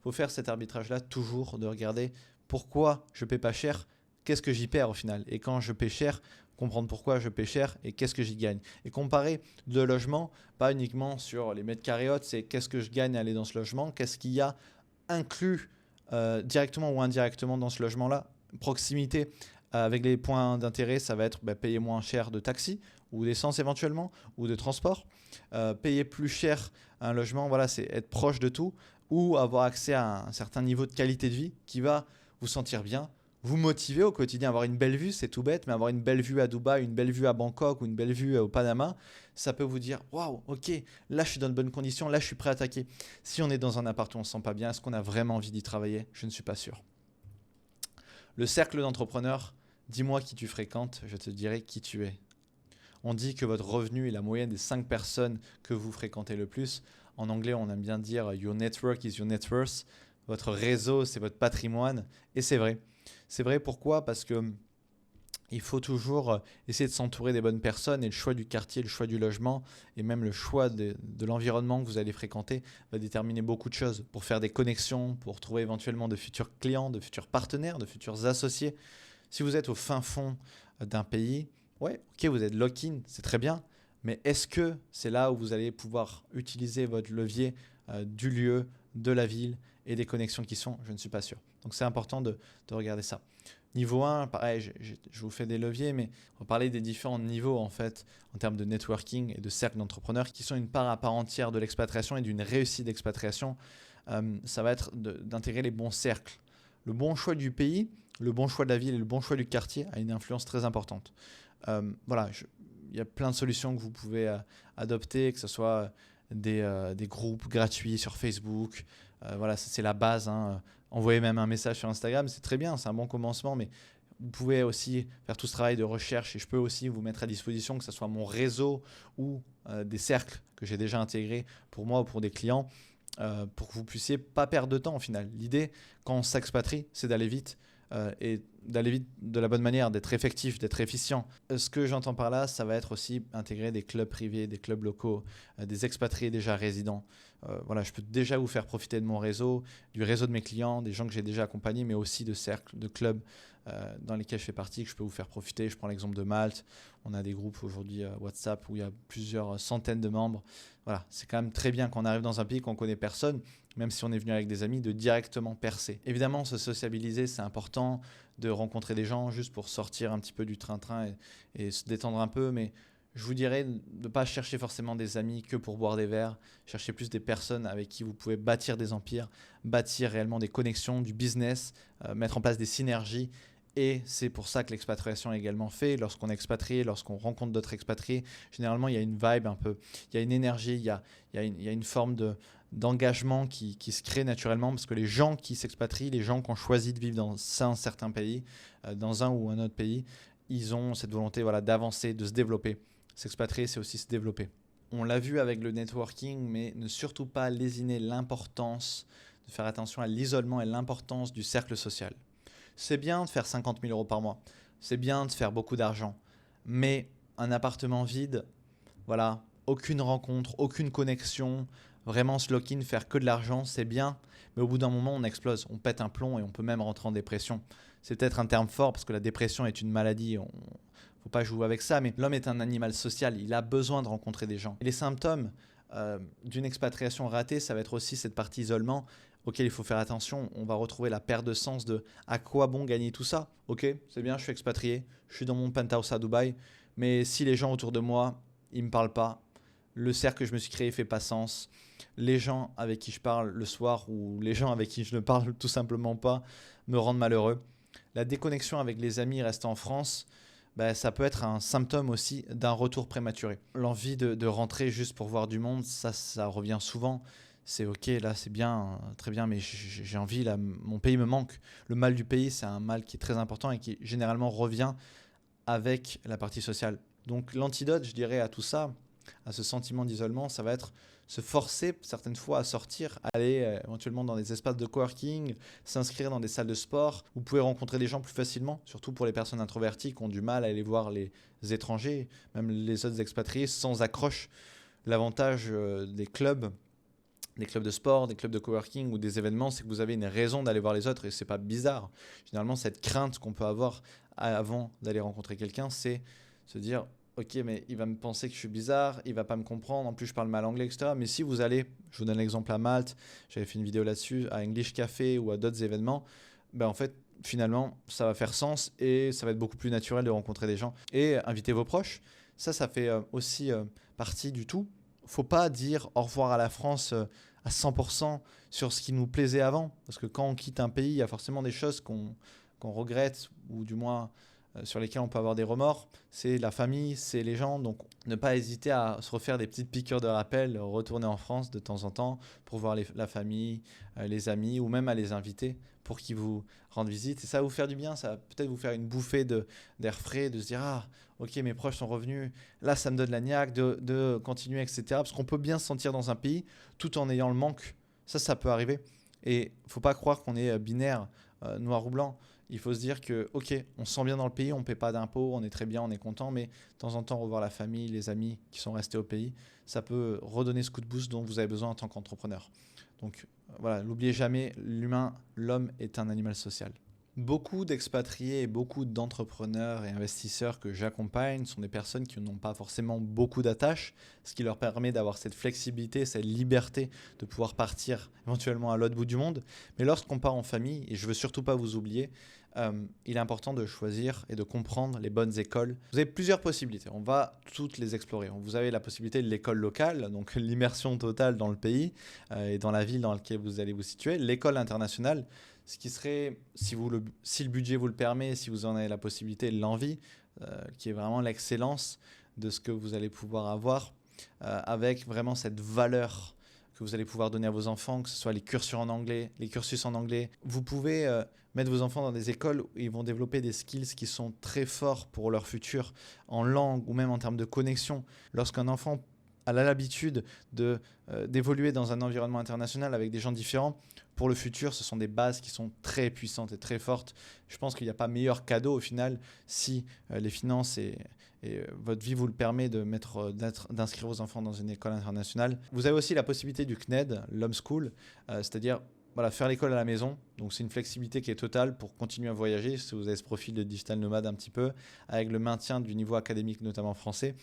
Faut faire cet arbitrage-là toujours, de regarder pourquoi je ne paie pas cher, qu'est-ce que j'y perds au final. Et quand je paie cher, comprendre pourquoi je paie cher et qu'est-ce que j'y gagne. Et comparer le logement, pas uniquement sur les mètres carrés hautes, c'est qu'est-ce que je gagne à aller dans ce logement, qu'est-ce qu'il y a inclus directement ou indirectement dans ce logement-là. Proximité avec les points d'intérêt, ça va être payer moins cher de taxi ou d'essence éventuellement, ou de transport. Payer plus cher un logement, voilà, c'est être proche de tout, ou avoir accès à un certain niveau de qualité de vie qui va vous sentir bien, vous motiver au quotidien. Avoir une belle vue, c'est tout bête, mais avoir une belle vue à Dubaï, une belle vue à Bangkok ou une belle vue au Panama, ça peut vous dire waouh, ok, là je suis dans de bonnes conditions, là je suis prêt à attaquer. Si on est dans un appart où on ne se sent pas bien, est-ce qu'on a vraiment envie d'y travailler? Je ne suis pas sûr. Le cercle d'entrepreneurs, dis-moi qui tu fréquentes, je te dirai qui tu es. On dit que votre revenu est la moyenne des 5 personnes que vous fréquentez le plus. En anglais, on aime bien dire your network is your net worth. Votre réseau, c'est votre patrimoine. Et c'est vrai. C'est vrai pourquoi? Parce que il faut toujours essayer de s'entourer des bonnes personnes et le choix du quartier, le choix du logement et même le choix de l'environnement que vous allez fréquenter va déterminer beaucoup de choses pour faire des connexions, pour trouver éventuellement de futurs clients, de futurs partenaires, de futurs associés. Si vous êtes au fin fond d'un pays, ouais, ok, vous êtes lock-in, c'est très bien, mais est-ce que c'est là où vous allez pouvoir utiliser votre levier du lieu, de la ville et des connexions qui sont? Je ne suis pas sûr. Donc c'est important de regarder ça. Niveau 1, pareil, je vous fais des leviers, mais on va parler des différents niveaux en fait, en termes de networking et de cercle d'entrepreneurs qui sont une part à part entière de l'expatriation et d'une réussite d'expatriation. Ça va être d'intégrer les bons cercles. Le bon choix du pays, le bon choix de la ville et le bon choix du quartier a une influence très importante. Voilà, il y a plein de solutions que vous pouvez adopter, que ce soit des groupes gratuits sur Facebook. Voilà, c'est la base. Envoyer même un message sur Instagram, c'est très bien, c'est un bon commencement, mais vous pouvez aussi faire tout ce travail de recherche et je peux aussi vous mettre à disposition, que ce soit mon réseau ou des cercles que j'ai déjà intégrés pour moi ou pour des clients, pour que vous puissiez pas perdre de temps au final. L'idée, quand on s'expatrie, c'est d'aller vite et d'aller vite de la bonne manière, d'être effectif, d'être efficient. Ce que j'entends par là, ça va être aussi intégrer des clubs privés, des clubs locaux, des expatriés déjà résidents. Voilà, je peux déjà vous faire profiter de mon réseau, du réseau de mes clients, des gens que j'ai déjà accompagnés, mais aussi de cercles, de clubs dans lesquels je fais partie, que je peux vous faire profiter. Je prends l'exemple de Malte. On a des groupes aujourd'hui WhatsApp où il y a plusieurs centaines de membres. Voilà, c'est quand même très bien quand on arrive dans un pays qu'on ne connaît personne, même si on est venu avec des amis, de directement percer. Évidemment, se sociabiliser, c'est important, de rencontrer des gens juste pour sortir un petit peu du train-train et se détendre un peu, mais Je vous dirais de ne pas chercher forcément des amis que pour boire des verres. Cherchez plus des personnes avec qui vous pouvez bâtir des empires, bâtir réellement des connexions, du business, mettre en place des synergies. Et c'est pour ça que l'expatriation est également faite. Lorsqu'on est expatrié, lorsqu'on rencontre d'autres expatriés, généralement, il y a une vibe un peu, il y a une énergie, il y a une forme d'engagement qui se crée naturellement parce que les gens qui s'expatrient, les gens qui ont choisi de vivre dans un certain pays, dans un ou un autre pays, ils ont cette volonté d'avancer, de se développer. S'expatrier, c'est aussi se développer. On l'a vu avec le networking, mais ne surtout pas lésiner l'importance de faire attention à l'isolement et l'importance du cercle social. C'est bien de faire 50 000 € par mois, c'est bien de faire beaucoup d'argent, mais un appartement vide, voilà, aucune rencontre, aucune connexion, vraiment se lock-in, faire que de l'argent, c'est bien, mais au bout d'un moment, on explose, on pète un plomb et on peut même rentrer en dépression. C'est peut-être un terme fort parce que la dépression est une maladie, faut pas jouer avec ça, mais l'homme est un animal social, il a besoin de rencontrer des gens. Et les symptômes d'une expatriation ratée, ça va être aussi cette partie isolement auquel il faut faire attention. On va retrouver la perte de sens de à quoi bon gagner tout ça. Ok, c'est bien, je suis expatrié, je suis dans mon penthouse à Dubaï, mais si les gens autour de moi, ils me parlent pas, le cercle que je me suis créé fait pas sens, les gens avec qui je parle le soir ou les gens avec qui je ne parle tout simplement pas me rendent malheureux. La déconnexion avec les amis restant en France, ça peut être un symptôme aussi d'un retour prématuré. L'envie de rentrer juste pour voir du monde, ça revient souvent. C'est ok, là c'est bien, très bien, mais j'ai envie, là, mon pays me manque. Le mal du pays, c'est un mal qui est très important et qui généralement revient avec la partie sociale. Donc l'antidote, je dirais, à tout ça, à ce sentiment d'isolement, ça va être se forcer certaines fois à sortir, aller éventuellement dans des espaces de coworking, s'inscrire dans des salles de sport. Vous pouvez rencontrer des gens plus facilement, surtout pour les personnes introverties qui ont du mal à aller voir les étrangers, même les autres expatriés sans accroche. L'avantage des clubs de sport, des clubs de coworking ou des événements, c'est que vous avez une raison d'aller voir les autres et c'est pas bizarre. Généralement, cette crainte qu'on peut avoir avant d'aller rencontrer quelqu'un, c'est se dire ok, mais il va me penser que je suis bizarre, il va pas me comprendre, en plus je parle mal anglais, etc. Mais si vous allez, je vous donne l'exemple à Malte, j'avais fait une vidéo là-dessus, à English Café ou à d'autres événements, en fait, finalement, ça va faire sens et ça va être beaucoup plus naturel de rencontrer des gens. Et inviter vos proches, ça fait aussi partie du tout. Faut pas dire au revoir à la France à 100% sur ce qui nous plaisait avant. Parce que quand on quitte un pays, il y a forcément des choses qu'on regrette ou du moins sur lesquelles on peut avoir des remords. C'est la famille, c'est les gens. Donc ne pas hésiter à se refaire des petites piqûres de rappel, retourner en France de temps en temps pour voir la famille, les amis ou même à les inviter pour qu'ils vous rendent visite. Et ça va vous faire du bien, ça va peut-être vous faire une bouffée d'air frais, de se dire « Ah, ok, mes proches sont revenus, là ça me donne la niaque de continuer, etc. » Parce qu'on peut bien se sentir dans un pays tout en ayant le manque. Ça peut arriver. Et il ne faut pas croire qu'on est binaire, noir ou blanc. Il faut se dire que, ok, on se sent bien dans le pays, on ne paie pas d'impôts, on est très bien, on est content, mais de temps en temps, revoir la famille, les amis qui sont restés au pays, ça peut redonner ce coup de boost dont vous avez besoin en tant qu'entrepreneur. Donc voilà, n'oubliez jamais, l'homme est un animal social. Beaucoup d'expatriés et beaucoup d'entrepreneurs et investisseurs que j'accompagne sont des personnes qui n'ont pas forcément beaucoup d'attaches, ce qui leur permet d'avoir cette flexibilité, cette liberté de pouvoir partir éventuellement à l'autre bout du monde. Mais lorsqu'on part en famille, et je ne veux surtout pas vous oublier, il est important de choisir et de comprendre les bonnes écoles. Vous avez plusieurs possibilités, on va toutes les explorer. Vous avez la possibilité de l'école locale, donc l'immersion totale dans le pays et dans la ville dans laquelle vous allez vous situer. L'école internationale, ce qui serait, si le budget vous le permet, si vous en avez la possibilité, l'envie, qui est vraiment l'excellence de ce que vous allez pouvoir avoir, avec vraiment cette valeur que vous allez pouvoir donner à vos enfants, que ce soit les cursus en anglais. Vous pouvez mettre vos enfants dans des écoles où ils vont développer des skills qui sont très forts pour leur futur, en langue ou même en termes de connexion. Lorsqu'un enfant a l'habitude d'évoluer dans un environnement international avec des gens différents, pour le futur, ce sont des bases qui sont très puissantes et très fortes. Je pense qu'il n'y a pas meilleur cadeau au final si les finances et votre vie vous le permet d'inscrire vos enfants dans une école internationale. Vous avez aussi la possibilité du CNED, l'Homeschool, c'est-à-dire faire l'école à la maison. Donc c'est une flexibilité qui est totale pour continuer à voyager si vous avez ce profil de digital nomade un petit peu, avec le maintien du niveau académique, notamment français.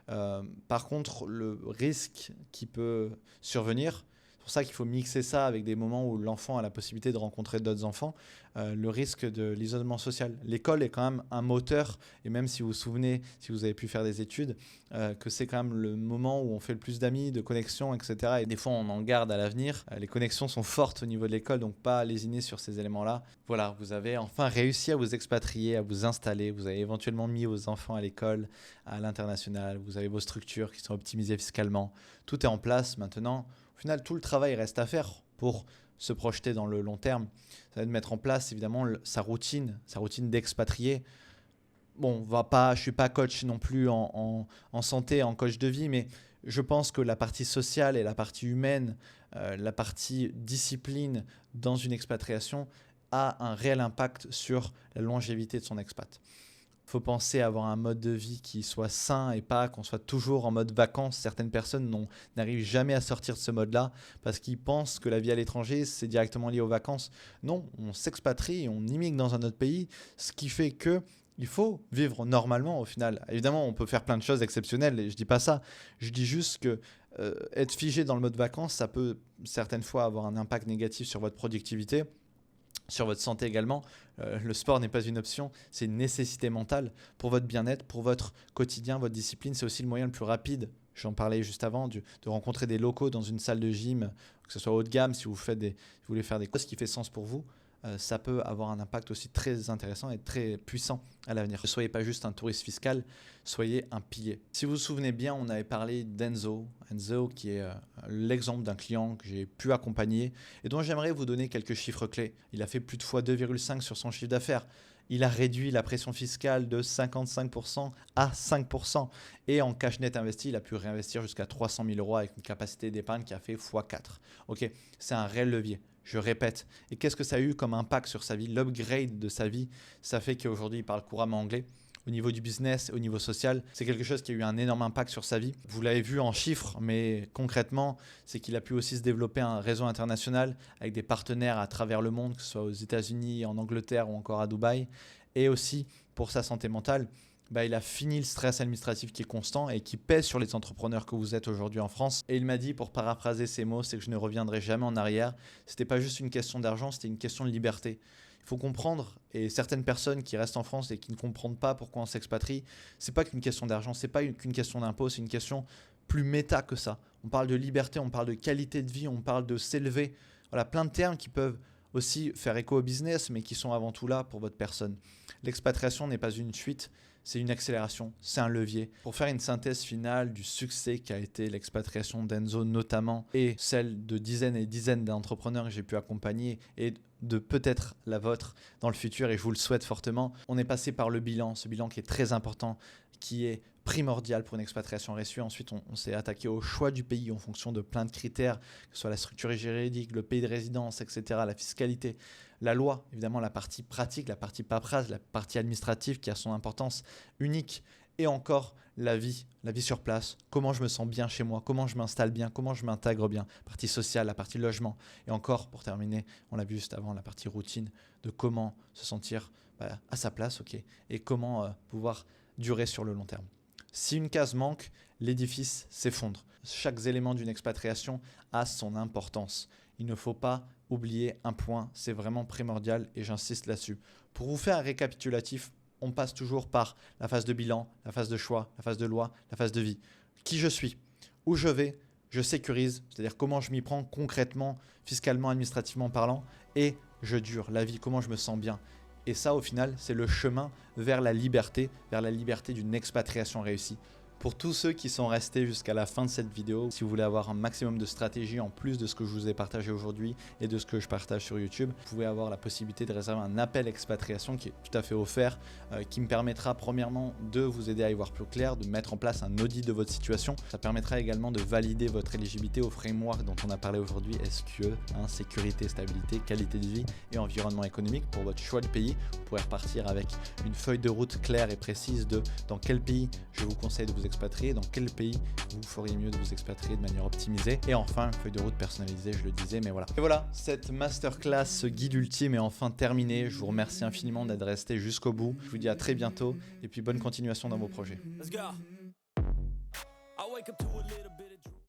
Par contre, le risque qui peut survenir, pour ça qu'il faut mixer ça avec des moments où l'enfant a la possibilité de rencontrer d'autres enfants, le risque de l'isolement social. L'école est quand même un moteur, et même si vous vous souvenez, si vous avez pu faire des études, que c'est quand même le moment où on fait le plus d'amis, de connexions, etc. Et des fois, on en garde à l'avenir. Les connexions sont fortes au niveau de l'école, donc pas lésiner sur ces éléments-là. Voilà, vous avez enfin réussi à vous expatrier, à vous installer. Vous avez éventuellement mis vos enfants à l'école, à l'international. Vous avez vos structures qui sont optimisées fiscalement. Tout est en place maintenant. Au final, tout le travail reste à faire pour se projeter dans le long terme. Ça va être de mettre en place évidemment sa routine d'expatrié. Bon, je ne suis pas coach non plus en santé, en coach de vie, mais je pense que la partie sociale et la partie humaine, la partie discipline dans une expatriation a un réel impact sur la longévité de son expat. Il faut penser à avoir un mode de vie qui soit sain et pas qu'on soit toujours en mode vacances. Certaines personnes n'arrivent jamais à sortir de ce mode-là parce qu'ils pensent que la vie à l'étranger, c'est directement lié aux vacances. Non, on s'expatrie, on immigre dans un autre pays, ce qui fait qu'il faut vivre normalement au final. Évidemment, on peut faire plein de choses exceptionnelles et je ne dis pas ça. Je dis juste que être figé dans le mode vacances, ça peut certaines fois avoir un impact négatif sur votre productivité, sur votre santé également. Le sport n'est pas une option, c'est une nécessité mentale pour votre bien-être, pour votre quotidien, votre discipline. C'est aussi le moyen le plus rapide, j'en parlais juste avant, de rencontrer des locaux dans une salle de gym, que ce soit haut de gamme, si vous voulez faire des choses qui fait sens pour vous. Ça peut avoir un impact aussi très intéressant et très puissant à l'avenir. Ne soyez pas juste un touriste fiscal, soyez un pilier. Si vous vous souvenez bien, on avait parlé d'Enzo, qui est l'exemple d'un client que j'ai pu accompagner et dont j'aimerais vous donner quelques chiffres clés. Il a fait plus de fois 2,5 sur son chiffre d'affaires. Il a réduit la pression fiscale de 55% à 5%. Et en cash net investi, il a pu réinvestir jusqu'à 300 000 € avec une capacité d'épargne qui a fait x4. Ok, c'est un réel levier. Je répète. Et qu'est-ce que ça a eu comme impact sur sa vie? L'upgrade de sa vie, ça fait qu'aujourd'hui, il parle couramment anglais. Au niveau du business, au niveau social, c'est quelque chose qui a eu un énorme impact sur sa vie. Vous l'avez vu en chiffres, mais concrètement, c'est qu'il a pu aussi se développer un réseau international avec des partenaires à travers le monde, que ce soit aux États-Unis, en Angleterre ou encore à Dubaï. Et aussi, pour sa santé mentale, il a fini le stress administratif qui est constant et qui pèse sur les entrepreneurs que vous êtes aujourd'hui en France. Et il m'a dit, pour paraphraser ses mots, c'est que je ne reviendrai jamais en arrière. Ce n'était pas juste une question d'argent, c'était une question de liberté. Il faut comprendre, et certaines personnes qui restent en France et qui ne comprennent pas pourquoi on s'expatrie, ce n'est pas qu'une question d'argent, ce n'est pas qu'une question d'impôt, c'est une question plus méta que ça. On parle de liberté, on parle de qualité de vie, on parle de s'élever. Voilà, plein de termes qui peuvent aussi faire écho au business, mais qui sont avant tout là pour votre personne. L'expatriation n'est pas une suite, c'est une accélération, c'est un levier. Pour faire une synthèse finale du succès qu'a été l'expatriation d'Enzo notamment, et celle de dizaines et dizaines d'entrepreneurs que j'ai pu accompagner, et de peut-être la vôtre dans le futur, et je vous le souhaite fortement. On est passé par le bilan, ce bilan qui est très important, qui est primordial pour une expatriation réussie. Ensuite, on s'est attaqué au choix du pays en fonction de plein de critères, que ce soit la structure juridique, le pays de résidence, etc., la fiscalité, la loi, évidemment la partie pratique, la partie paperasse, la partie administrative qui a son importance unique, et encore la vie sur place, comment je me sens bien chez moi, comment je m'installe bien, comment je m'intègre bien, la partie sociale, la partie logement, et encore pour terminer, on l'a vu juste avant, la partie routine de comment se sentir à sa place, ok, et comment pouvoir durer sur le long terme. Si une case manque, l'édifice s'effondre. Chaque élément d'une expatriation a son importance. Il ne faut pas oublier un point, c'est vraiment primordial et j'insiste là-dessus. Pour vous faire un récapitulatif, on passe toujours par la phase de bilan, la phase de choix, la phase de loi, la phase de vie. Qui je suis, où je vais, je sécurise, c'est-à-dire comment je m'y prends concrètement, fiscalement, administrativement parlant, et je dure la vie, comment je me sens bien. Et ça, au final, c'est le chemin vers la liberté d'une expatriation réussie. Pour tous ceux qui sont restés jusqu'à la fin de cette vidéo, si vous voulez avoir un maximum de stratégie en plus de ce que je vous ai partagé aujourd'hui et de ce que je partage sur YouTube, vous pouvez avoir la possibilité de réserver un appel expatriation qui est tout à fait offert, qui me permettra premièrement de vous aider à y voir plus clair, de mettre en place un audit de votre situation. Ça permettra également de valider votre éligibilité au framework dont on a parlé aujourd'hui, SQE, sécurité, stabilité, qualité de vie et environnement économique. Pour votre choix de pays, vous pourrez repartir avec une feuille de route claire et précise de dans quel pays je vous conseille de vous expatrier, dans quel pays vous feriez mieux de vous expatrier de manière optimisée, et enfin une feuille de route personnalisée, je le disais, mais voilà. Et voilà, cette masterclass, ce guide ultime est enfin terminée. Je vous remercie infiniment d'être resté jusqu'au bout. Je vous dis à très bientôt et puis bonne continuation dans vos projets. Let's go. I wake up to a little bit of